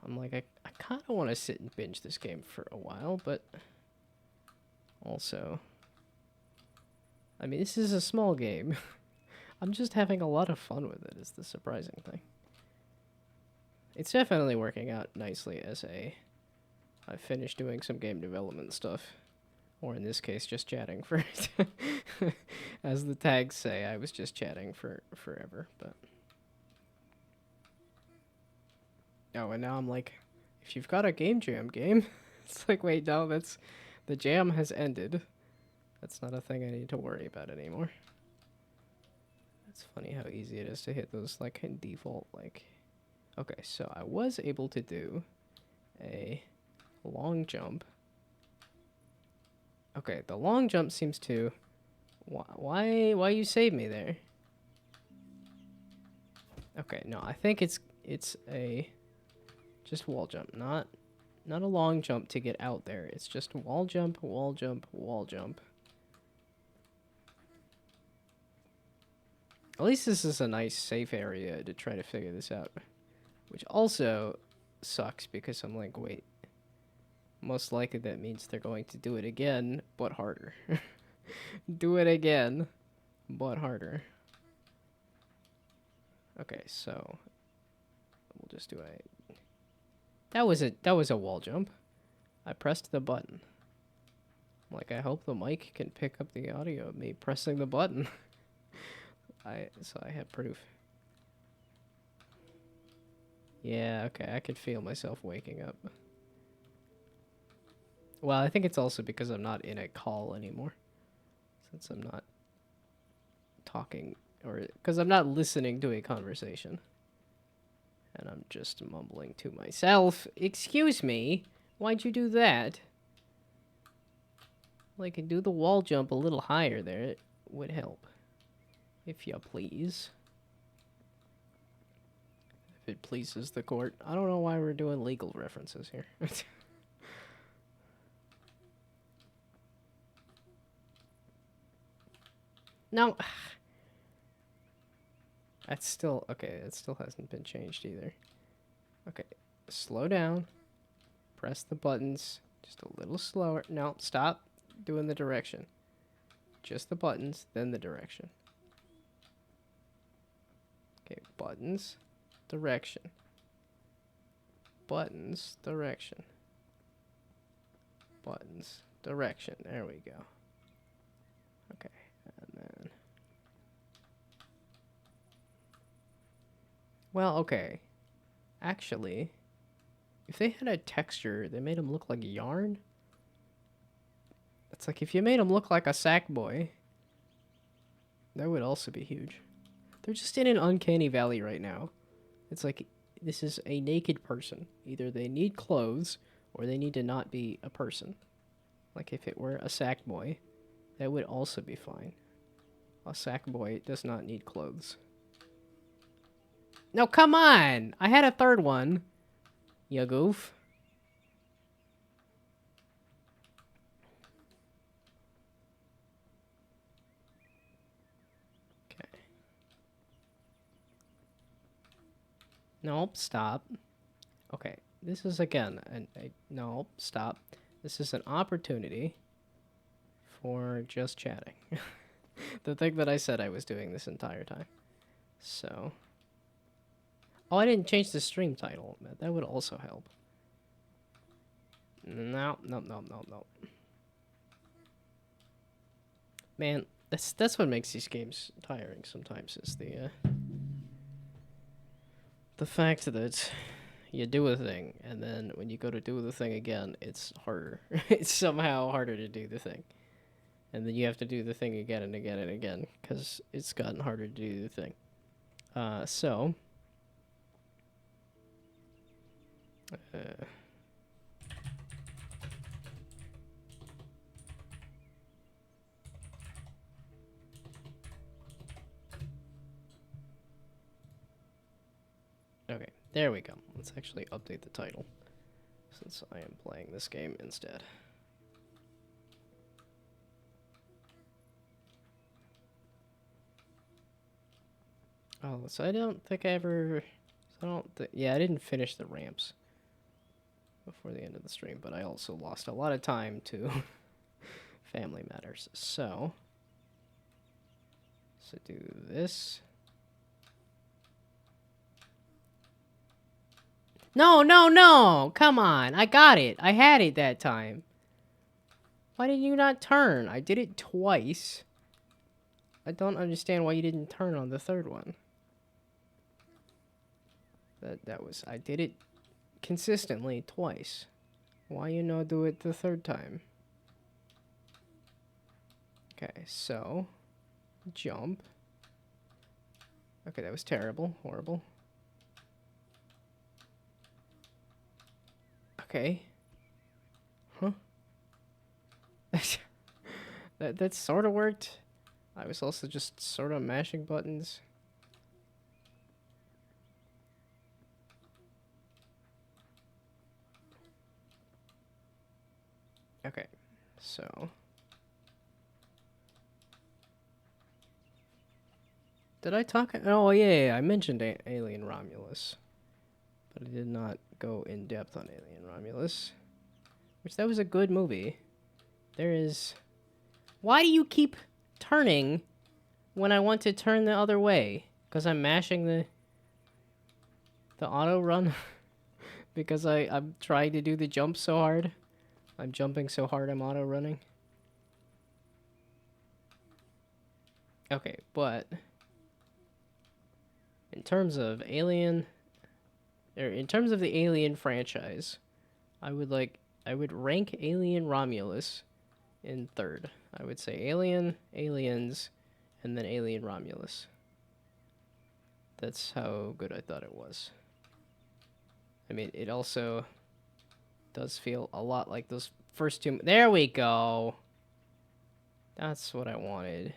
I'm like, I kind of want to sit and binge this game for a while, but... Also... I mean, this is a small game. I'm just having a lot of fun with it, is the surprising thing. It's definitely working out nicely as I've finished doing some game development stuff. Or in this case, just chatting for... As the tags say, I was just chatting for forever, but... Oh, and now I'm like, if you've got a game jam game, it's like, wait, no, that's... The jam has ended. That's not a thing I need to worry about anymore. It's funny how easy it is to hit those, like, in default, like... Okay, so I was able to do a long jump. Okay, the long jump seems to... Why you save me there? Okay, no, I think it's a... Just wall jump, not a long jump to get out there. It's just wall jump, wall jump, wall jump. At least this is a nice safe area to try to figure this out. Which also sucks because I'm like, wait. Most likely that means they're going to do it again, but harder. Do it again, but harder. Okay, so we'll just do a... That was a wall jump. I pressed the button. Like, I hope the mic can pick up the audio of me pressing the button. So I have proof. Yeah, okay, I could feel myself waking up. Well, I think it's also because I'm not in a call anymore. Since I'm not talking, or because I'm not listening to a conversation. And I'm just mumbling to myself. Excuse me, why'd you do that? Like, do the wall jump a little higher there. It would help. If you please. If it pleases the court. I don't know why we're doing legal references here. No. That's still... Okay, it still hasn't been changed either. Okay, slow down. Press the buttons just a little slower. No, stop doing the direction. Just the buttons, then the direction. Okay, buttons, direction. Buttons, direction. Buttons, direction. There we go. Okay, and then... Well, okay. Actually, if they had a texture, they made him look like yarn. It's like if you made him look like a sack boy, that would also be huge. They're just in an uncanny valley right now. It's like, this is a naked person. Either they need clothes, or they need to not be a person. Like if it were a sack boy, that would also be fine. A sack boy does not need clothes. No, come on! I had a third one. You goof. Okay. Nope, stop. Okay, this is again, no, stop. This is an opportunity for just chatting. The thing that I said I was doing this entire time. So. Oh, I didn't change the stream title. That would also help. No, no, no, no, no. Man, that's what makes these games tiring sometimes, is the fact that you do a thing, and then when you go to do the thing again, it's harder. It's somehow harder to do the thing. And then you have to do the thing again and again and again, because it's gotten harder to do the thing. So... okay, there we go. Let's actually update the title, since I am playing this game instead. Oh, so I don't think I ever... yeah, I didn't finish the ramps before the end of the stream, but I also lost a lot of time to family matters. So do this. No, no, no! Come on, I got it. I had it that time. Why did you not turn? I did it twice. I don't understand why you didn't turn on the third one. I did it consistently twice. Why you not do it the third time? Okay, so jump. Okay, that was terrible, horrible. Okay. Huh? that sort of worked. I was also just sort of mashing buttons. Okay, so... Did I talk? Oh, yeah, I mentioned Alien Romulus. But I did not go in depth on Alien Romulus. Which, that was a good movie. There is... Why do you keep turning when I want to turn the other way? Because I'm mashing the auto run? Because I'm trying to do the jump so hard? I'm jumping so hard I'm auto running? Okay, but... in terms of Alien... in terms of the Alien franchise, I would rank Alien Romulus in third. I would say Alien, Aliens, and then Alien Romulus. That's how good I thought it was. I mean, it also does feel a lot like those first two... There we go! That's what I wanted.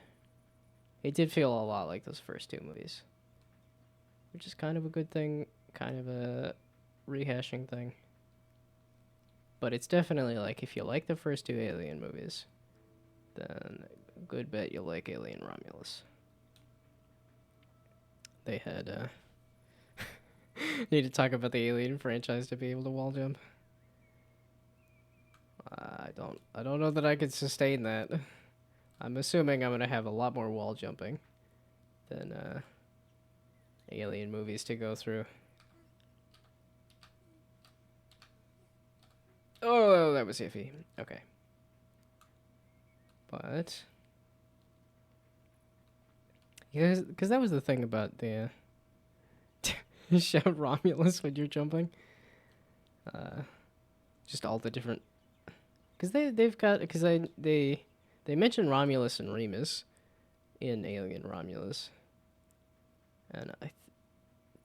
It did feel a lot like those first two movies. Which is kind of a good thing, kind of a rehashing thing. But it's definitely like, if you like the first two Alien movies, then a good bet you'll like Alien Romulus. They had, need to talk about the Alien franchise to be able to wall jump. I don't know that I could sustain that. I'm assuming I'm gonna have a lot more wall jumping than, Alien movies to go through. Oh, that was iffy. Okay. But... yeah, because that was the thing about the... shout Romulus when you're jumping. Just all the different... because they've got... because they mentioned Romulus and Remus in Alien Romulus. And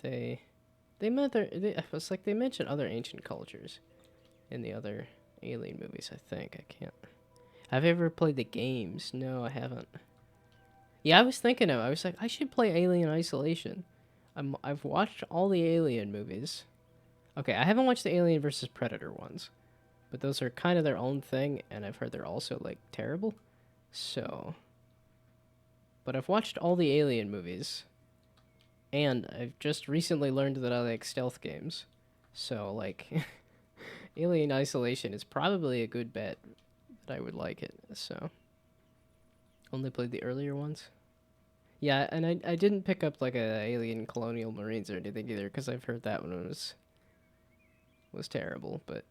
they mentioned other ancient cultures in the other Alien movies, I think. I can't... have you ever played the games? No, I haven't. Yeah, I was like, I should play Alien Isolation. I've watched all the Alien movies. Okay, I haven't watched the Alien versus Predator ones. But those are kind of their own thing, and I've heard they're also, like, terrible. So... but I've watched all the Alien movies. And I've just recently learned that I like stealth games. So like, Alien Isolation is probably a good bet that I would like it. So only played the earlier ones. Yeah, and I didn't pick up like a Alien Colonial Marines or anything either because I've heard that one was terrible. But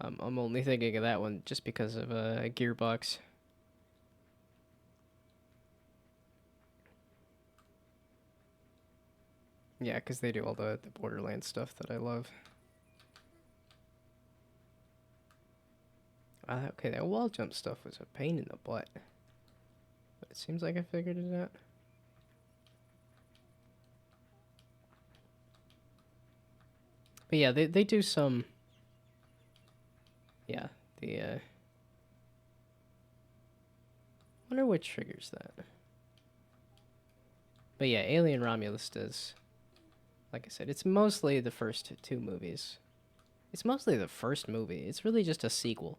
I'm only thinking of that one just because of Gearbox. Yeah, because they do all the Borderlands stuff that I love. Okay, that wall jump stuff was a pain in the butt. But it seems like I figured it out. But yeah, they do some... Yeah, the... wonder what triggers that. But yeah, Alien Romulus does... Like I said, it's mostly the first two movies. It's mostly the first movie. It's really just a sequel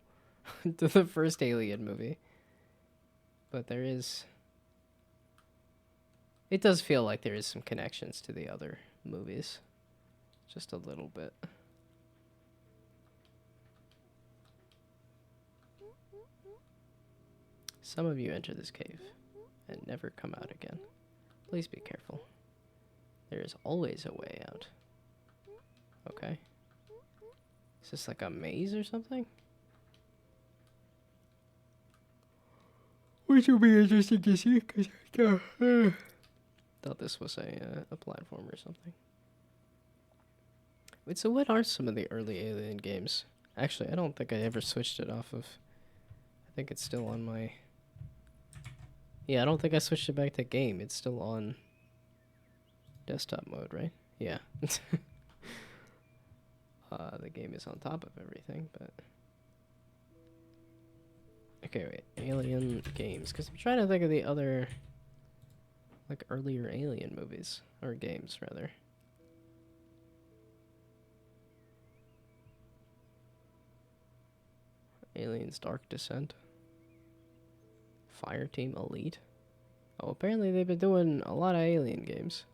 to the first Alien movie. But there is... It does feel like there is some connections to the other movies. Just a little bit. Some of you enter this cave and never come out again. Please be careful. There is always a way out. Okay. Is this like a maze or something? Which will be interesting to see, because I thought this was a platform or something. Wait, so what are some of the early Alien games? Actually, I don't think I ever switched it off of... I think it's still on my... Yeah, I don't think I switched it back to game. It's still on desktop mode, right? Yeah. The game is on top of everything, but... Okay, wait. Alien games. Because I'm trying to think of the other... Like, earlier Alien movies. Or games, rather. Aliens Dark Descent. Fireteam Elite. Oh, apparently they've been doing a lot of Alien games.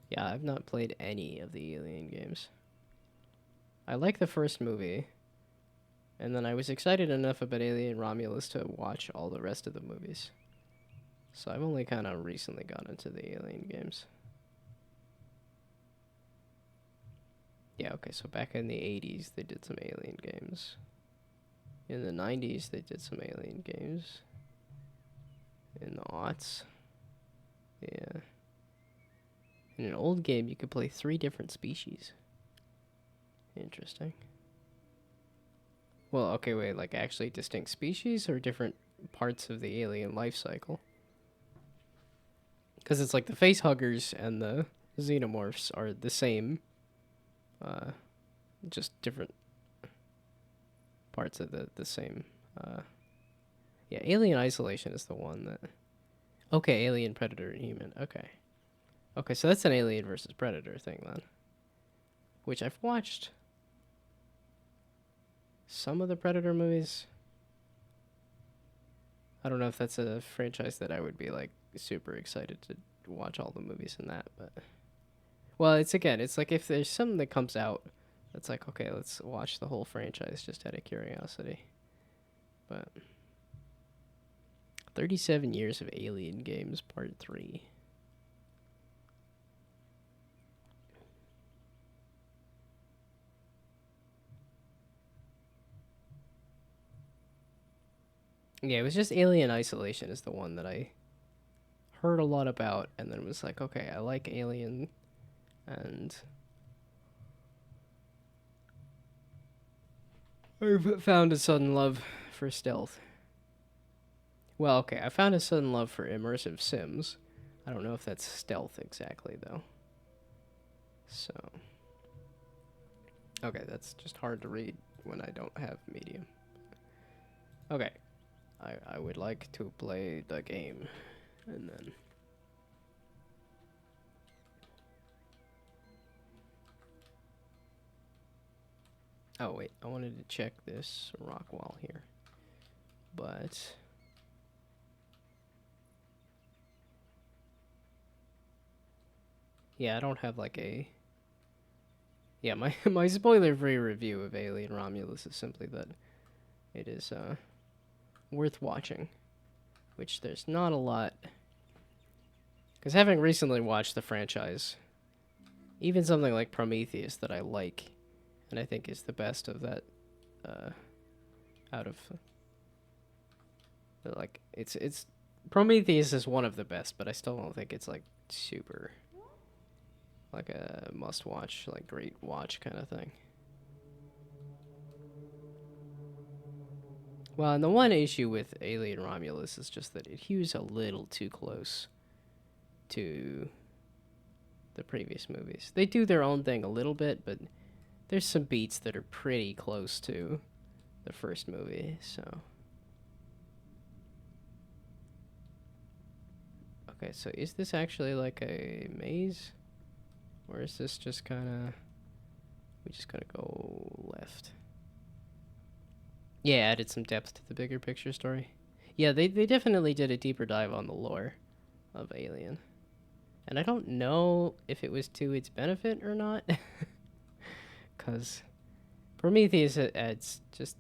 Yeah, I've not played any of the Alien games. I like the first movie. And then I was excited enough about Alien Romulus to watch all the rest of the movies. So I've only kind of recently got into the Alien games. Yeah, okay, so back in the 80s they did some Alien games. In the 90s they did some Alien games. In the aughts. Yeah. In an old game you could play 3 different species. Interesting. Well, okay, wait, like actually distinct species or different parts of the alien life cycle? Because it's like the face huggers and the xenomorphs are the same, just different parts of the same. Yeah, Alien Isolation is the one that... Okay, Alien, Predator, and Human. Okay. Okay, so that's an Alien versus Predator thing then. Which I've watched some of the Predator movies. I don't know if that's a franchise that I would be like super excited to watch all the movies in that, but well, it's like if there's something that comes out that's like, okay, let's watch the whole franchise just out of curiosity. But 37 years of Alien games, part 3. Yeah, it was just Alien Isolation is the one that I heard a lot about and then was like, okay, I like Alien and I've found a sudden love for stealth. Well, okay, I found a sudden love for immersive sims. I don't know if that's stealth exactly, though. So... Okay, that's just hard to read when I don't have medium. Okay. I would like to play the game. And then... Oh, wait. I wanted to check this rock wall here. But... Yeah, I don't have like a Yeah, my my spoiler-free review of Alien Romulus is simply that it is worth watching, which there's not a lot. Because having recently watched the franchise, even something like Prometheus that I like, and I think is the best of that, out of like it's Prometheus is one of the best, but I still don't think it's like super like a must watch, like great watch kind of thing. Well, and the one issue with Alien Romulus is just that it hews a little too close to the previous movies. They do their own thing a little bit, but there's some beats that are pretty close to the first movie, so. Okay, so is this actually like a maze? Or is this just kinda... We just gotta go left. Yeah, added some depth to the bigger picture story. Yeah, they definitely did a deeper dive on the lore of Alien. And I don't know if it was to its benefit or not. Because Prometheus adds just...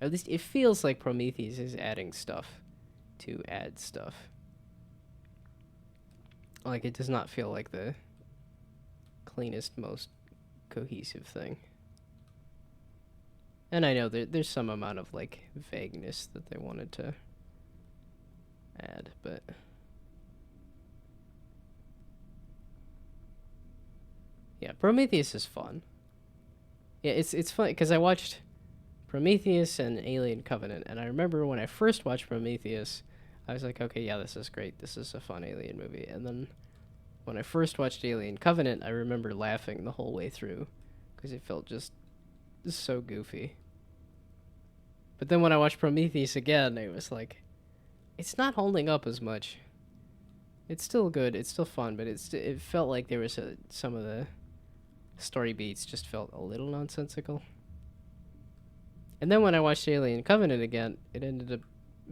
At least it feels like Prometheus is adding stuff to add stuff. Like, it does not feel like the cleanest, most cohesive thing. And I know there's some amount of, like, vagueness that they wanted to add, but... Yeah, Prometheus is fun. Yeah, it's fun, because I watched Prometheus and Alien Covenant, and I remember when I first watched Prometheus, I was like, okay, yeah, this is great. This is a fun Alien movie. And then when I first watched Alien Covenant, I remember laughing the whole way through, because it felt just so goofy. But then when I watched Prometheus again, it was like, it's not holding up as much. It's still good, it's still fun, but it felt like there was some of the story beats just felt a little nonsensical. And then when I watched Alien Covenant again, it ended up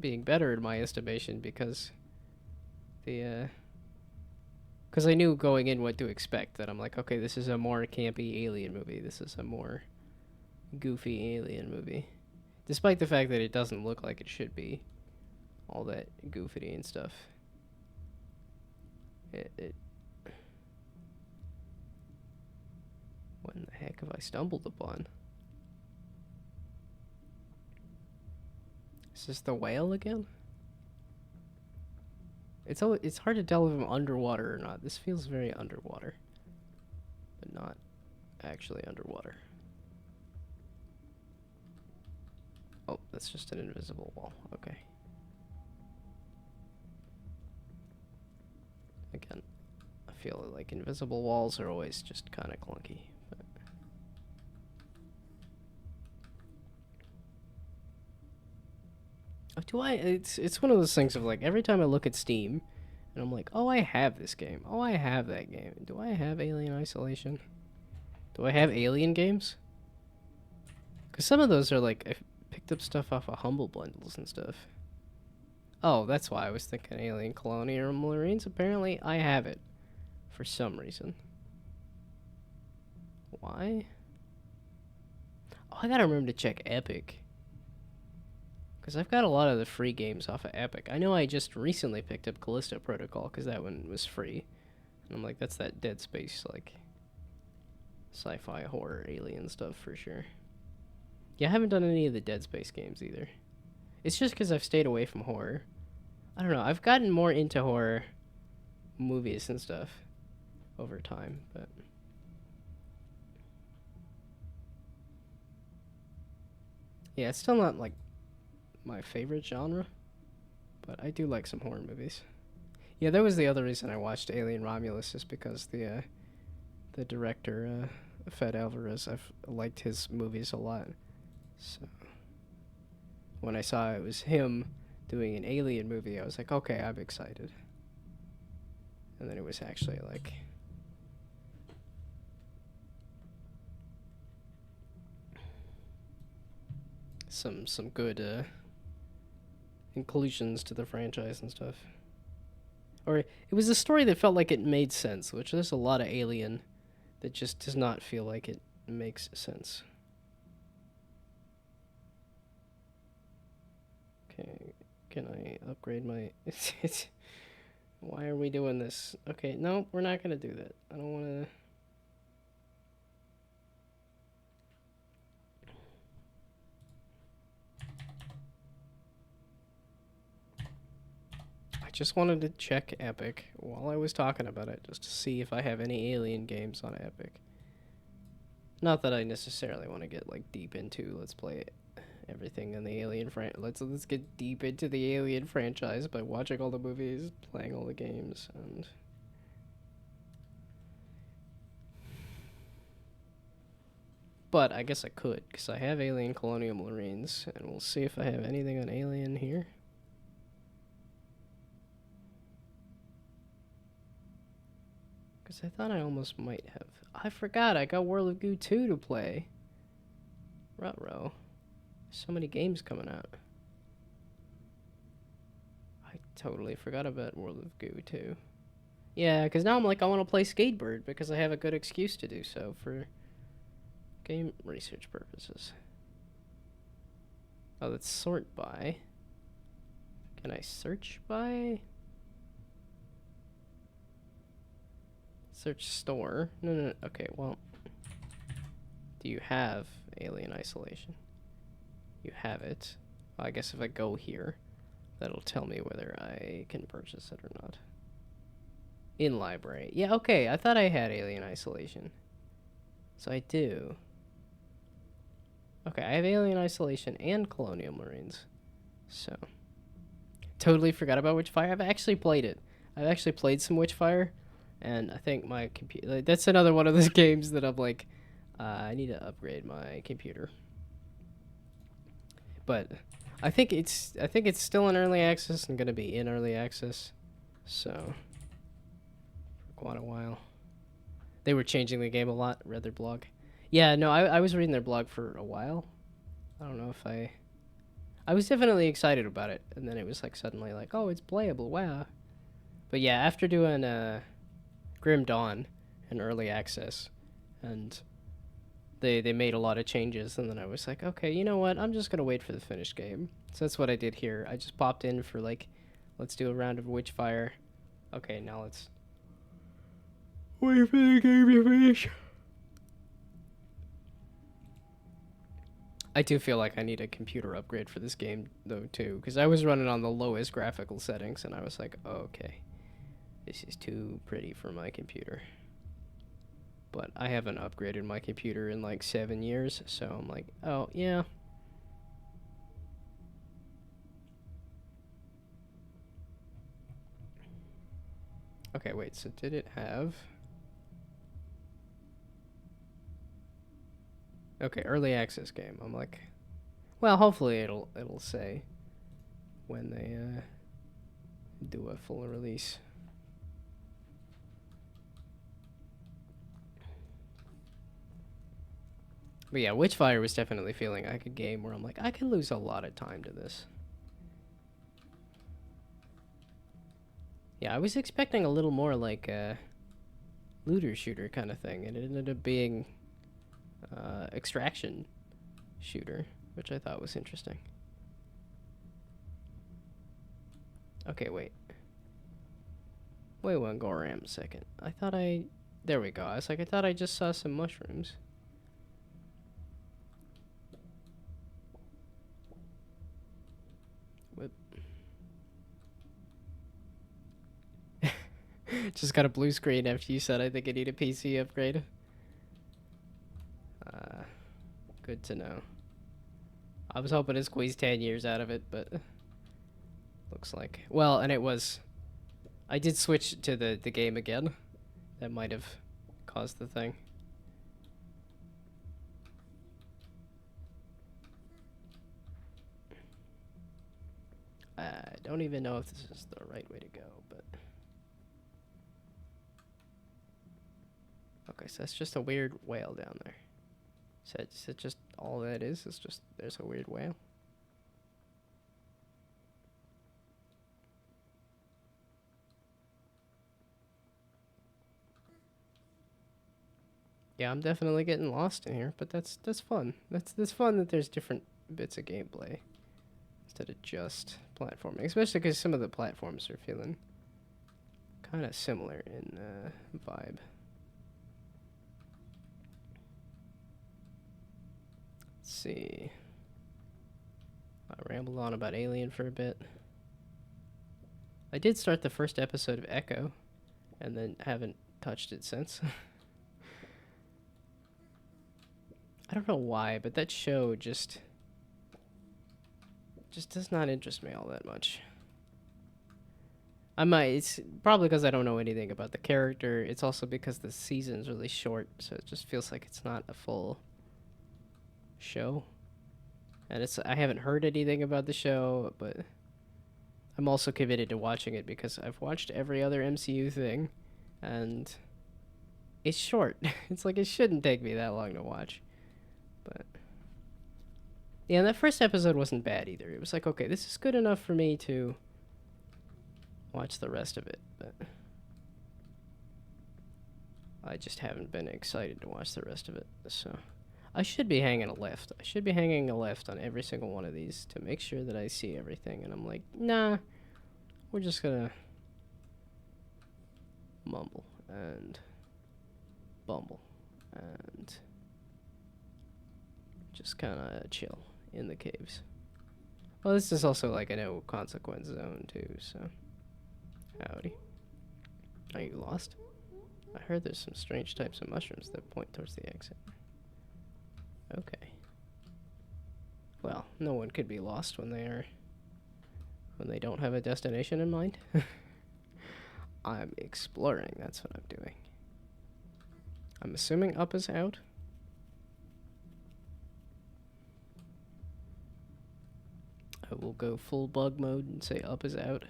being better in my estimation because because I knew going in what to expect. That I'm like, okay, this is a more campy alien movie. This is a more goofy alien movie. Despite the fact that it doesn't look like it should be all that goofy and stuff. What in the heck have I stumbled upon? Is this the whale again? It's hard to tell if I'm underwater or not. This feels very underwater, but not actually underwater. Oh, that's just an invisible wall. Okay. Again, I feel like invisible walls are always just kind of clunky. But it's one of those things of like every time I look at Steam, and I'm like, oh, I have this game. Oh, I have that game. Do I have Alien Isolation? Do I have Alien games? Because some of those are like, I picked up stuff off of Humble Bundles and stuff. Oh, that's why I was thinking Alien Colonial Marines. Apparently, I have it. For some reason. Why? Oh, I gotta remember to check Epic. Because I've got a lot of the free games off of Epic. I know I just recently picked up Callisto Protocol because that one was free. And I'm like, that's that Dead Space, like, sci-fi horror alien stuff for sure. Yeah, I haven't done any of the Dead Space games either. It's just because I've stayed away from horror. I don't know, I've gotten more into horror movies and stuff over time, but... Yeah, it's still not, like, my favorite genre, but I do like some horror movies. Yeah, that was the other reason I watched Alien Romulus, is because the director, Fed Alvarez, I've liked his movies a lot. So when I saw it was him doing an alien movie, I was like, okay, I'm excited. And then it was actually like some good inclusions to the franchise and stuff. Or it was a story that felt like it made sense, which there's a lot of Alien that just does not feel like it makes sense. Okay, can I upgrade my... Why are we doing this? Okay, no, we're not gonna do that. I don't wanna... I just wanted to check Epic while I was talking about it, just to see if I have any Alien games on Epic. Not that I necessarily want to get, like, deep into let's play everything in the Alien let's get deep into the Alien franchise by watching all the movies, playing all the games, and... But I guess I could, because I have Alien Colonial Marines, and we'll see if I have anything on Alien here. Because I thought I almost might have. I forgot, I got World of Goo 2 to play. Ruh-roh. So many games coming out. I totally forgot about World of Goo 2. Yeah, because now I'm like, I want to play Skatebird, because I have a good excuse to do so for game research purposes. Oh, that's sort by. Can I search by? Search store. No. Okay, well. Do you have Alien Isolation? You have it. Well, I guess if I go here, that'll tell me whether I can purchase it or not. In library. Yeah, okay. I thought I had Alien Isolation. So I do. Okay, I have Alien Isolation and Colonial Marines. So. Totally forgot about Witchfire. I've actually played it. I've actually played some Witchfire. And I think my computer... Like, that's another one of those games that I'm like... I need to upgrade my computer. But I think it's still in early access and going to be in early access. So... For quite a while. They were changing the game a lot. Read their blog. Yeah, no, I was reading their blog for a while. I don't know if I was definitely excited about it. And then it was like suddenly like, oh, it's playable. Wow. But yeah, after doing... Grim Dawn in early access, and they made a lot of changes, and then I was like, okay, you know what, I'm just gonna wait for the finished game. So that's what I did here. I just popped in for like, let's do a round of Witchfire. Okay, now let's wait for the game to finish. I do feel like I need a computer upgrade for this game though too, because I was running on the lowest graphical settings, and I was like, oh, okay, this is too pretty for my computer. But I haven't upgraded my computer in like 7 years, so I'm like, oh, yeah. Okay, wait, so did it have... Okay, early access game. I'm like, well, hopefully it'll say when they do a full release. But yeah, Witchfire was definitely feeling like a game where I'm like, I could lose a lot of time to this. Yeah, I was expecting a little more like a looter shooter kind of thing, and it ended up being extraction shooter, which I thought was interesting. Okay, wait. Wait one goram second. I thought I... There we go. I was like, I thought I just saw some mushrooms. Whip. Just got a blue screen after you said I think I need a PC upgrade. Good to know. I was hoping to squeeze 10 years out of it, but... Looks like... Well, and it was... I did switch to the game again. That might have caused the thing. I don't even know if this is the right way to go, but... Okay, so that's just a weird whale down there. Is it just all that is? It's just there's a weird whale? Yeah, I'm definitely getting lost in here, but that's fun. That's fun that there's different bits of gameplay instead of just platforming, especially because some of the platforms are feeling kind of similar in vibe. Let's see. I rambled on about Alien for a bit. I did start the first episode of Echo, and then haven't touched it since. I don't know why, but that show just does not interest me all that much. I might. It's probably because I don't know anything about the character. It's also because the season's really short, so it just feels like it's not a full show. And I haven't heard anything about the show, but I'm also committed to watching it because I've watched every other MCU thing, and it's short. It's like it shouldn't take me that long to watch. But yeah, and that first episode wasn't bad either. It was like, okay, this is good enough for me to watch the rest of it, but I just haven't been excited to watch the rest of it. So I should be hanging a left. I should be hanging a left on every single one of these to make sure that I see everything. And I'm like, nah, we're just gonna mumble and bumble and just kind of chill in the caves. Well, this is also like a no consequence zone too, so howdy. Are you lost? I heard there's some strange types of mushrooms that point towards the exit. Okay. Well, no one could be lost when they don't have a destination in mind. I'm exploring, that's what I'm doing. I'm assuming up is out. I will go full bug mode and say up is out.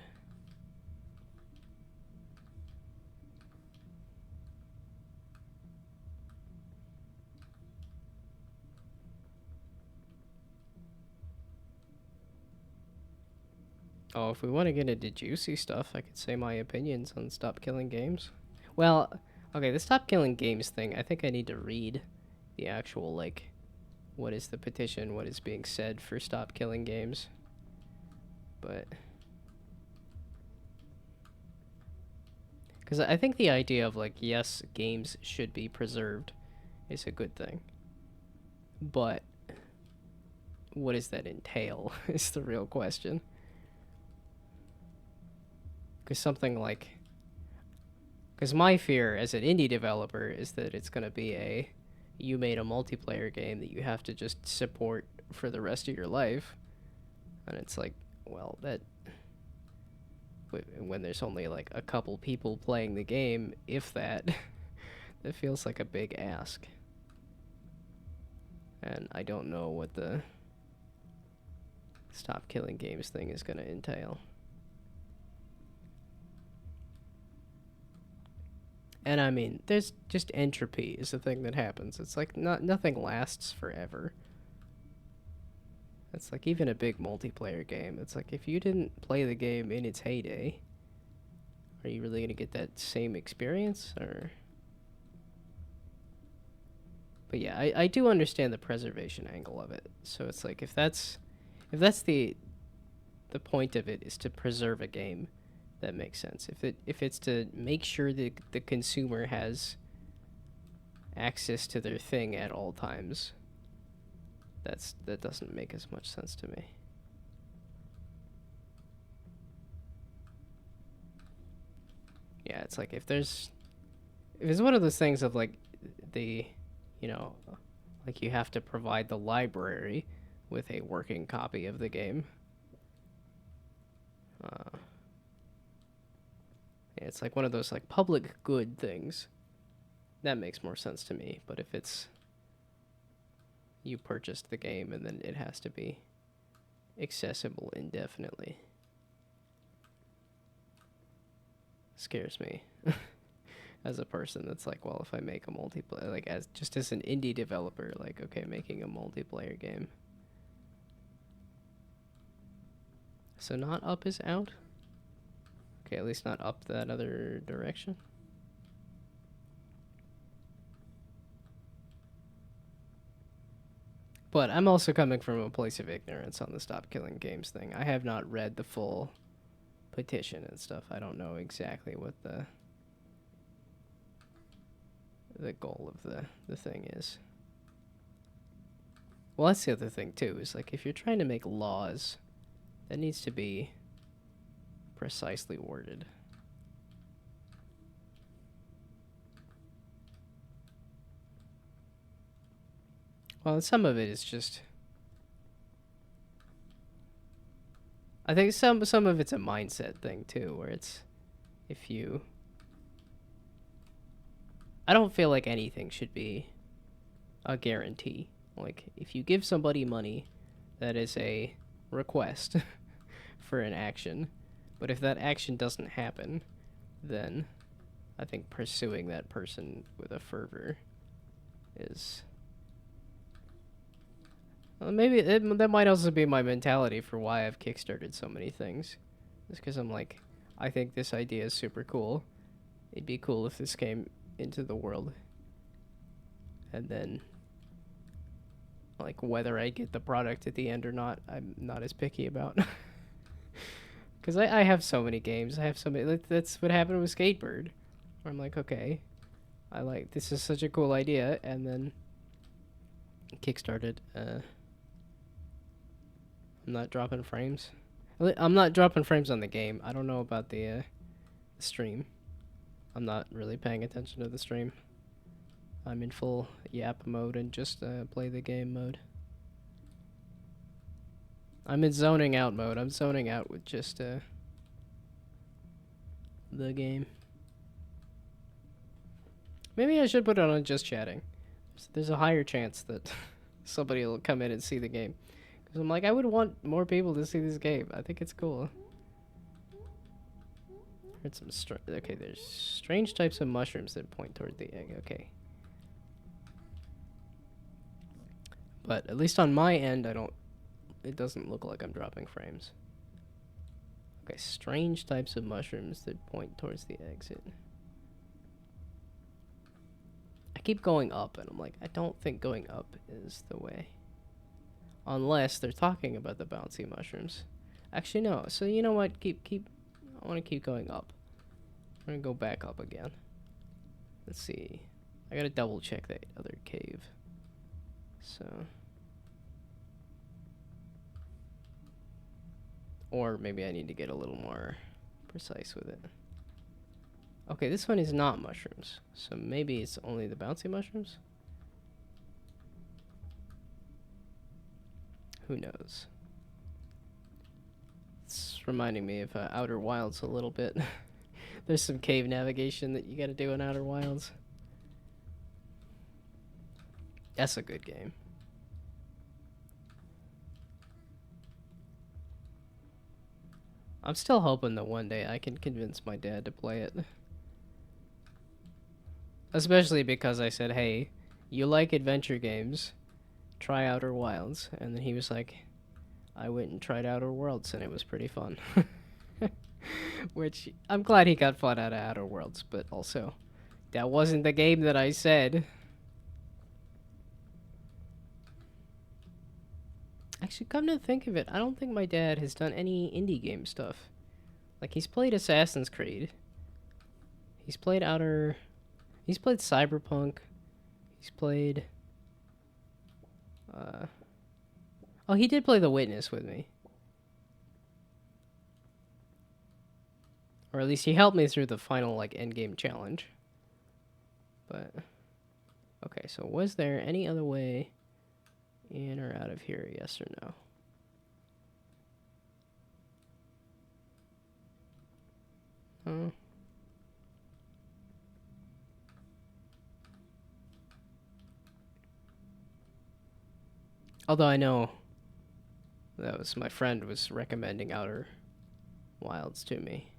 Oh, if we want to get into juicy stuff, I could say my opinions on Stop Killing Games. Well, okay, the Stop Killing Games thing, I think I need to read the actual, like, what is the petition, what is being said for Stop Killing Games. But because I think the idea of, like, yes, games should be preserved is a good thing. But what does that entail is the real question. Because something like... Because my fear as an indie developer is that it's going to be you made a multiplayer game that you have to just support for the rest of your life. And it's like, well, that... When there's only, like, a couple people playing the game, if that, that feels like a big ask. And I don't know what the Stop Killing Games thing is going to entail. And I mean, there's just entropy is the thing that happens. It's like nothing lasts forever. It's like even a big multiplayer game. It's like if you didn't play the game in its heyday, are you really going to get that same experience? Or... But yeah, I do understand the preservation angle of it. So it's like if that's the point of it is to preserve a game, that makes sense. If it's to make sure that the consumer has access to their thing at all times, that doesn't make as much sense to me. Yeah, it's like if it's one of those things of like the, you know, like you have to provide the library with a working copy of the game. Yeah, it's like one of those like public good things. That makes more sense to me. But if it's you purchased the game and then it has to be accessible indefinitely, scares me. As a person that's like, well, if I make a multiplayer, like as an indie developer, like, okay, making a multiplayer game. So not up is out? Okay, at least not up that other direction. But I'm also coming from a place of ignorance on the Stop Killing Games thing. I have not read the full petition and stuff. I don't know exactly what the goal of the thing is. Well, that's the other thing too, is like if you're trying to make laws, that needs to be precisely worded. Well, some of it is just, I think some of it's a mindset thing too, where it's if you, I don't feel like anything should be a guarantee. Like if you give somebody money, that is a request for an action, but if that action doesn't happen, then I think pursuing that person with a fervor is, well, maybe that might also be my mentality for why I've kickstarted so many things. It's because I'm like, I think this idea is super cool. It'd be cool if this came into the world. And then, like, whether I get the product at the end or not, I'm not as picky about. Because I have so many games. I have so many. That's what happened with Skatebird. Where I'm like, okay, this is such a cool idea. And then kickstarted. I'm not dropping frames. I'm not dropping frames on the game. I don't know about the stream. I'm not really paying attention to the stream. I'm in full yap mode and just play the game mode. I'm in zoning out mode. I'm zoning out with just the game. Maybe I should put it on just chatting. There's a higher chance that somebody will come in and see the game. Because I'm like, I would want more people to see this game. I think it's cool. Heard some okay, there's strange types of mushrooms that point toward the egg. Okay. But at least on my end, it doesn't look like I'm dropping frames. Okay, strange types of mushrooms that point towards the exit. I keep going up, and I'm like, I don't think going up is the way. Unless they're talking about the bouncy mushrooms. Actually, no. So you know what? I want to keep going up. I'm going to go back up again. Let's see. I got to double check that other cave. So. Or maybe I need to get a little more precise with it. Okay, this one is not mushrooms. So maybe it's only the bouncy mushrooms? Who knows? It's reminding me of Outer Wilds a little bit. There's some cave navigation that you gotta do in Outer Wilds. That's a good game. I'm still hoping that one day I can convince my dad to play it. Especially because I said, hey, you like adventure games, try Outer Wilds. And then he was like, I went and tried Outer Worlds and it was pretty fun. Which, I'm glad he got fun out of Outer Worlds, but also, that wasn't the game that I said. Actually, come to think of it, I don't think my dad has done any indie game stuff. Like, he's played Assassin's Creed. He's played He's played Cyberpunk. He's played... Oh, he did play The Witness with me. Or at least he helped me through the final, like, endgame challenge. But... Okay, so was there any other way in or out of here, yes or no? Oh. Although I know that was my friend was recommending Outer Wilds to me.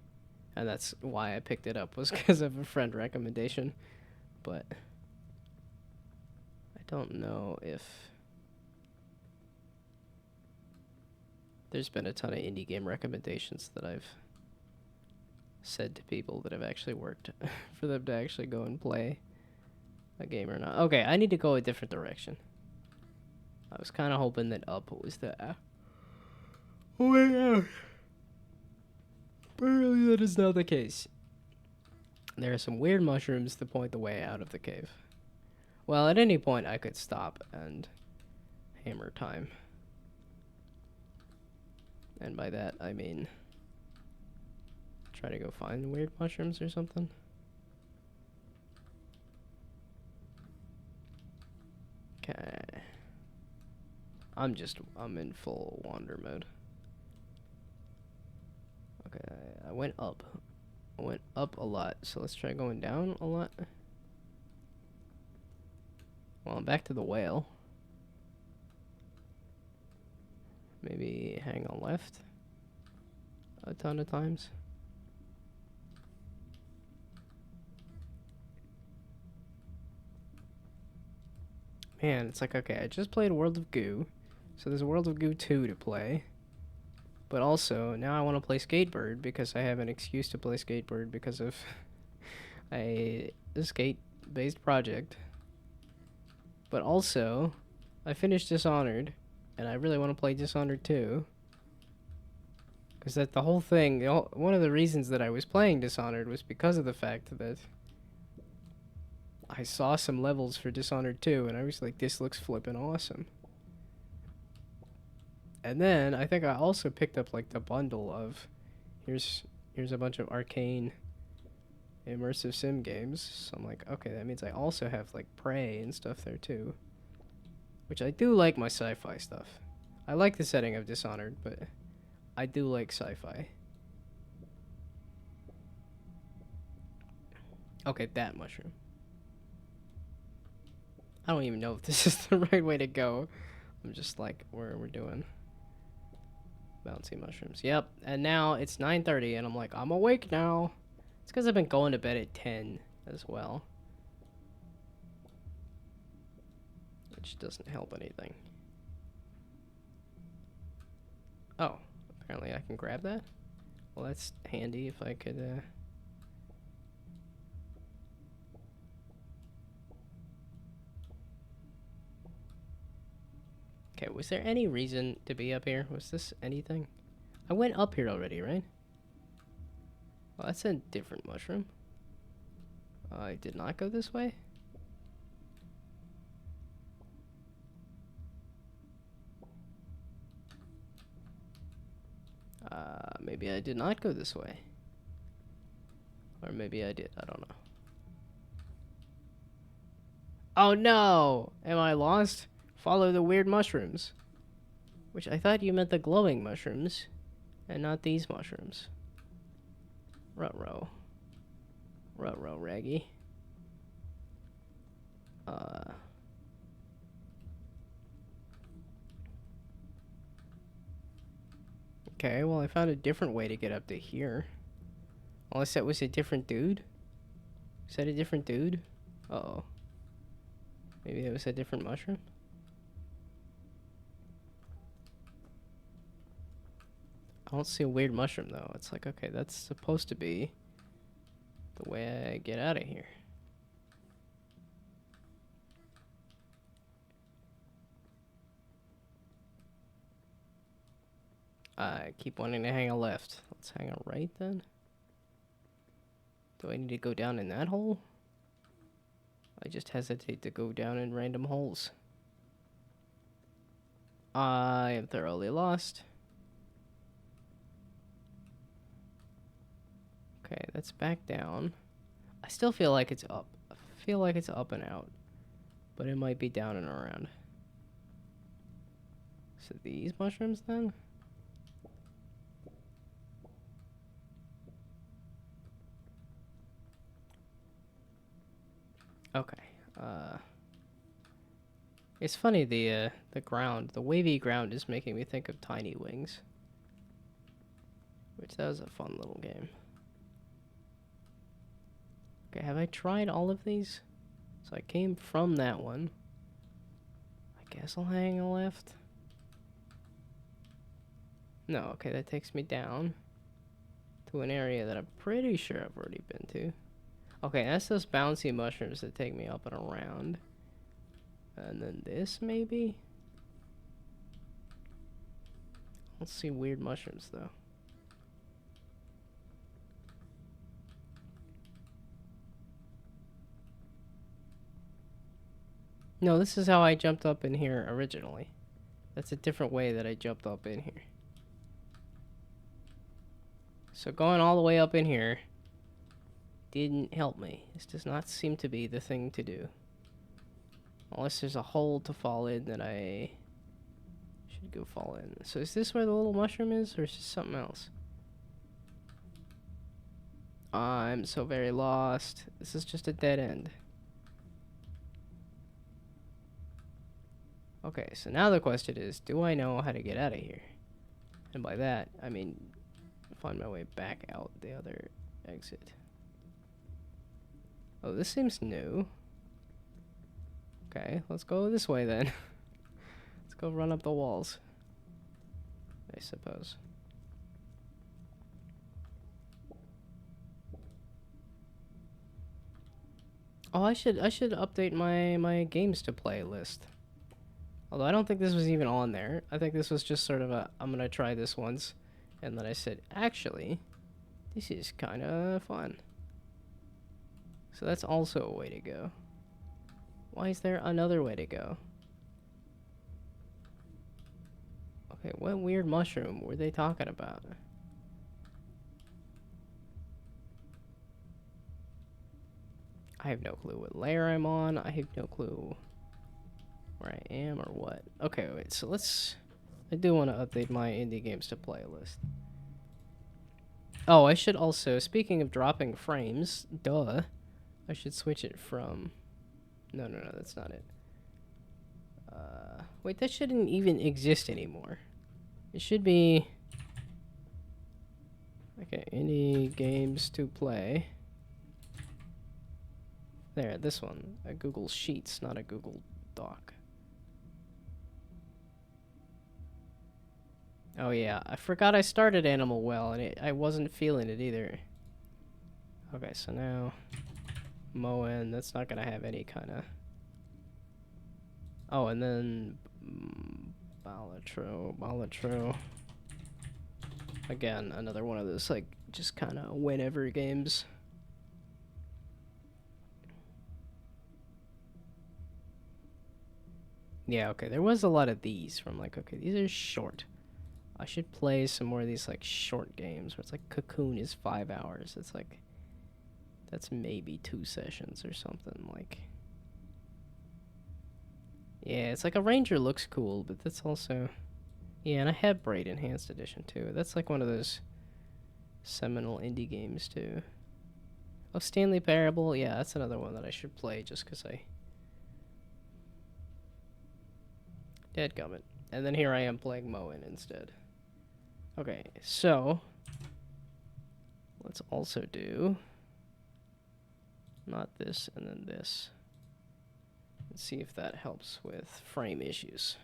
And that's why I picked it up, was because of a friend recommendation. But I don't know if there's been a ton of indie game recommendations that I've said to people that have actually worked for them to actually go and play a game or not. Okay, I need to go a different direction. I was kind of hoping that up was the way out. Apparently that is not the case. There are some weird mushrooms to point the way out of the cave. Well, at any point I could stop and hammer time. And by that I mean try to go find weird mushrooms or something. Okay. I'm in full wander mode. Okay, I went up. I went up a lot, so let's try going down a lot. Well, I'm back to the whale. Maybe hang on left a ton of times. Man, it's like, okay, I just played World of Goo, so there's World of Goo 2 to play. But also, now I want to play Skatebird because I have an excuse to play Skatebird because of a skate-based project. But also, I finished Dishonored, and I really want to play Dishonored 2. Because that the whole thing, one of the reasons that I was playing Dishonored was because of the fact that I saw some levels for Dishonored 2, and I was like, this looks flippin' awesome. And then I think I also picked up like the bundle of here's a bunch of arcane immersive sim games. So I'm like, okay, that means I also have like Prey and stuff there too. Which I do like my sci-fi stuff. I like the setting of Dishonored, but I do like sci-fi. Okay, that mushroom. I don't even know if this is the right way to go. I'm just like, we're doing bouncy mushrooms. Yep, and now it's 9:30 and I'm like, I'm awake now. It's because I've been going to bed at 10 as well. Which doesn't help anything. Oh, apparently I can grab that? Well, that's handy if I could, Okay, was there any reason to be up here? Was this anything? I went up here already, right? Well, that's a different mushroom. I did not go this way? Maybe I did not go this way. Or maybe I did, I don't know. Oh no! Am I lost? Follow the weird mushrooms. Which I thought you meant the glowing mushrooms, and not these mushrooms. Ruh-roh. Ruh-roh, Raggy. Okay, well I found a different way to get up to here. Unless that was a different dude? Is that a different dude? Uh-oh. Maybe that was a different mushroom? I don't see a weird mushroom though. It's like, okay, that's supposed to be the way I get out of here. I keep wanting to hang a left. Let's hang a right then. Do I need to go down in that hole? I just hesitate to go down in random holes. I am thoroughly lost. Okay, that's back down. I still feel like it's up. I feel like it's up and out. But it might be down and around. So these mushrooms then? Okay. It's funny, the ground, the wavy ground is making me think of Tiny Wings. Which, that was a fun little game. Okay, have I tried all of these? So I came from that one. I guess I'll hang a left. No, okay, that takes me down to an area that I'm pretty sure I've already been to. Okay, that's those bouncy mushrooms that take me up and around. And then this, maybe? Let's see weird mushrooms, though. No, this is how I jumped up in here originally. That's a different way that I jumped up in here. So going all the way up in here didn't help me. This does not seem to be the thing to do. Unless there's a hole to fall in that I should go fall in. So is this where the little mushroom is, or is this something else? I'm so very lost. This is just a dead end. Okay, so now the question is, do I know how to get out of here? And by that, I mean find my way back out the other exit. Oh, this seems new. Okay, let's go this way then. Let's go run up the walls, I suppose. Oh, I should update my games to play list. Although I don't think this was even on there. I think this was just sort of a, I'm gonna try this once. And then I said, actually, this is kind of fun. So that's also a way to go. Why is there another way to go? Okay, what weird mushroom were they talking about? I have no clue what layer I'm on. I have no clue where I am or what. Okay, wait, so let's... I do want to update my indie games to play list. Oh, I should also, speaking of dropping frames, duh, I should switch it from... No, that's not it. Wait, that shouldn't even exist anymore. It should be... Okay, indie games to play. There, this one. A Google Sheets, not a Google Doc. Oh yeah, I forgot I started Animal Well, and I wasn't feeling it either. Okay, so now... Moen, that's not gonna have any kind of... Oh, and then... Balatro. Again, another one of those, like, just kind of whenever games. Yeah, okay, there was a lot of these from, like, okay, these are short. I should play some more of these, like, short games where it's like Cocoon is 5 hours. It's like, that's maybe 2 sessions or something, like. Yeah, it's like a Ranger looks cool, but that's also... Yeah, and I have Braid Enhanced Edition, too. That's like one of those seminal indie games, too. Oh, Stanley Parable. Yeah, that's another one that I should play just because I... Dadgummit. And then here I am playing Moen instead. Okay, so... Let's also do... Not this, and then this. Let's see if that helps with frame issues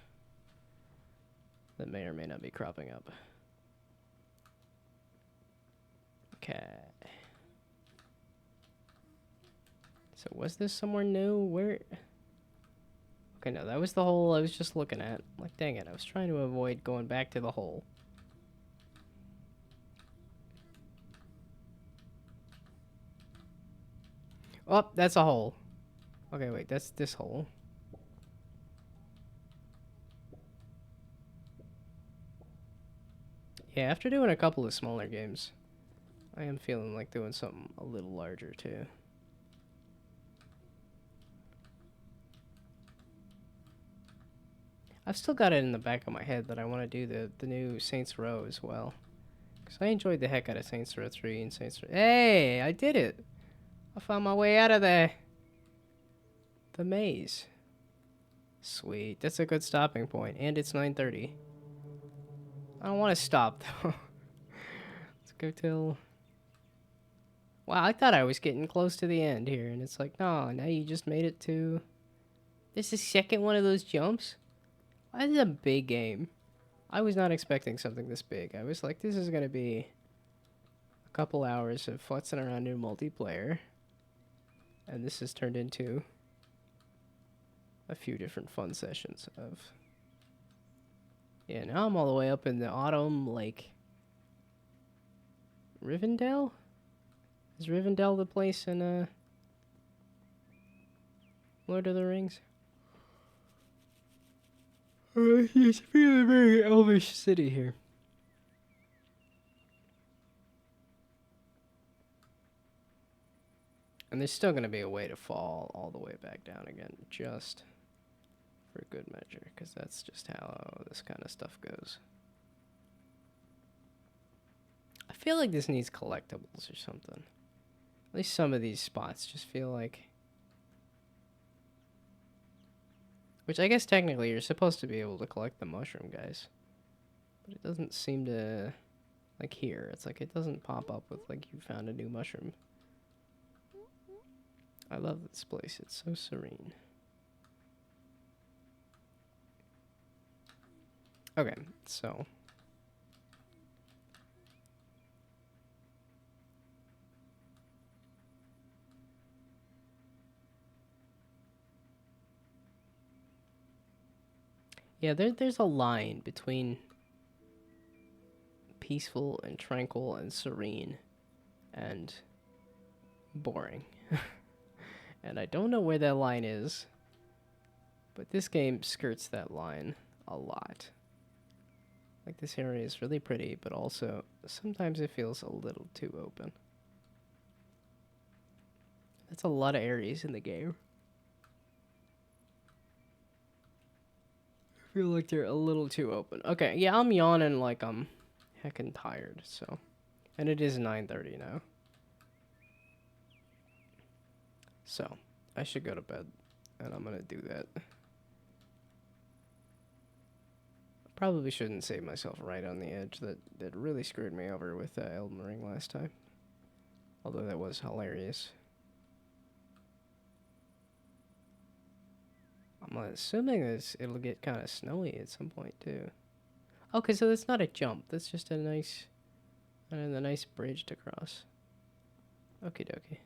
that may or may not be cropping up. Okay. So was this somewhere new? Where? Okay, no, that was the hole I was just looking at. Like, dang it, I was trying to avoid going back to the hole. Oh, that's a hole. Okay, wait, that's this hole. Yeah, after doing a couple of smaller games, I am feeling like doing something a little larger, too. I've still got it in the back of my head that I want to do the new Saints Row as well. Because I enjoyed the heck out of Saints Row 3 and Saints Row... Hey, I did it! I found my way out of the maze. Sweet. That's a good stopping point. And it's 9:30. I don't want to stop, though. Let's go till... Wow, I thought I was getting close to the end here. And it's like, no, now you just made it to... This is the second one of those jumps? This is a big game. I was not expecting something this big. I was like, this is going to be a couple hours of futzing around in multiplayer. And this has turned into a few different fun sessions of... Yeah, now I'm all the way up in the autumn, like... Rivendell? Is Rivendell the place in, Lord of the Rings? It's feeling very elvish city here. And there's still going to be a way to fall all the way back down again, just for good measure, because that's just how this kind of stuff goes. I feel like this needs collectibles or something. At least some of these spots just feel like... Which I guess technically you're supposed to be able to collect the mushroom, guys. But it doesn't seem to... Like here, it's like it doesn't pop up with like you found a new mushroom. I love this place, it's so serene. Okay, so... Yeah, there's a line between peaceful and tranquil and serene and boring. And I don't know where that line is, but this game skirts that line a lot. Like, this area is really pretty, but also sometimes it feels a little too open. That's a lot of areas in the game. I feel like they're a little too open. Okay, yeah, I'm yawning like I'm heckin' tired, so. And it is 9:30 now. So, I should go to bed, and I'm gonna do that. Probably shouldn't save myself right on the edge. That really screwed me over with Elden Ring last time. Although that was hilarious. I'm assuming it'll get kind of snowy at some point, too. Okay, so that's not a jump. That's just a nice bridge to cross. Okie dokie.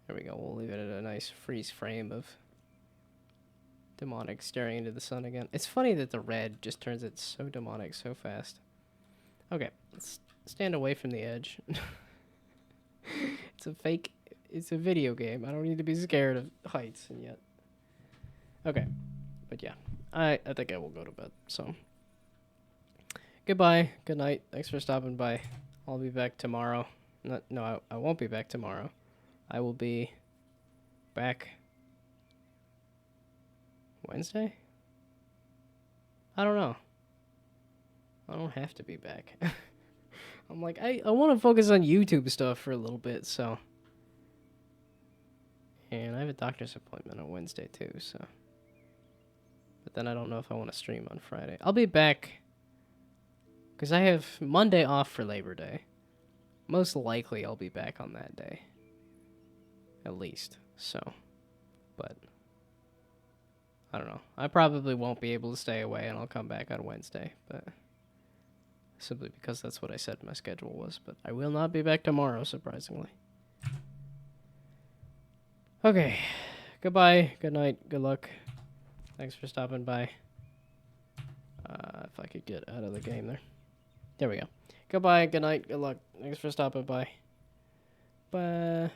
There we go. We'll leave it at a nice freeze frame of demonic staring into the sun again. It's funny that the red just turns it so demonic so fast. Okay, let's stand away from the edge. It's a video game. I don't need to be scared of heights and yet. Okay, but yeah, I think I will go to bed, so. Goodbye, good night, thanks for stopping by. I'll be back tomorrow. No, I won't be back tomorrow. I will be back Wednesday? I don't know. I don't have to be back. I'm like, I want to focus on YouTube stuff for a little bit, so. And I have a doctor's appointment on Wednesday too, so. But then I don't know if I want to stream on Friday. I'll be back, because I have Monday off for Labor Day. Most likely I'll be back on that day. At least, so. But I don't know. I probably won't be able to stay away, and I'll come back on Wednesday, but simply because that's what I said my schedule was. But I will not be back tomorrow, surprisingly. Okay. Goodbye. Good night. Good luck. Thanks for stopping by. If I could get out of the game there. There we go. Goodbye. Good night. Good luck. Thanks for stopping by. Bye.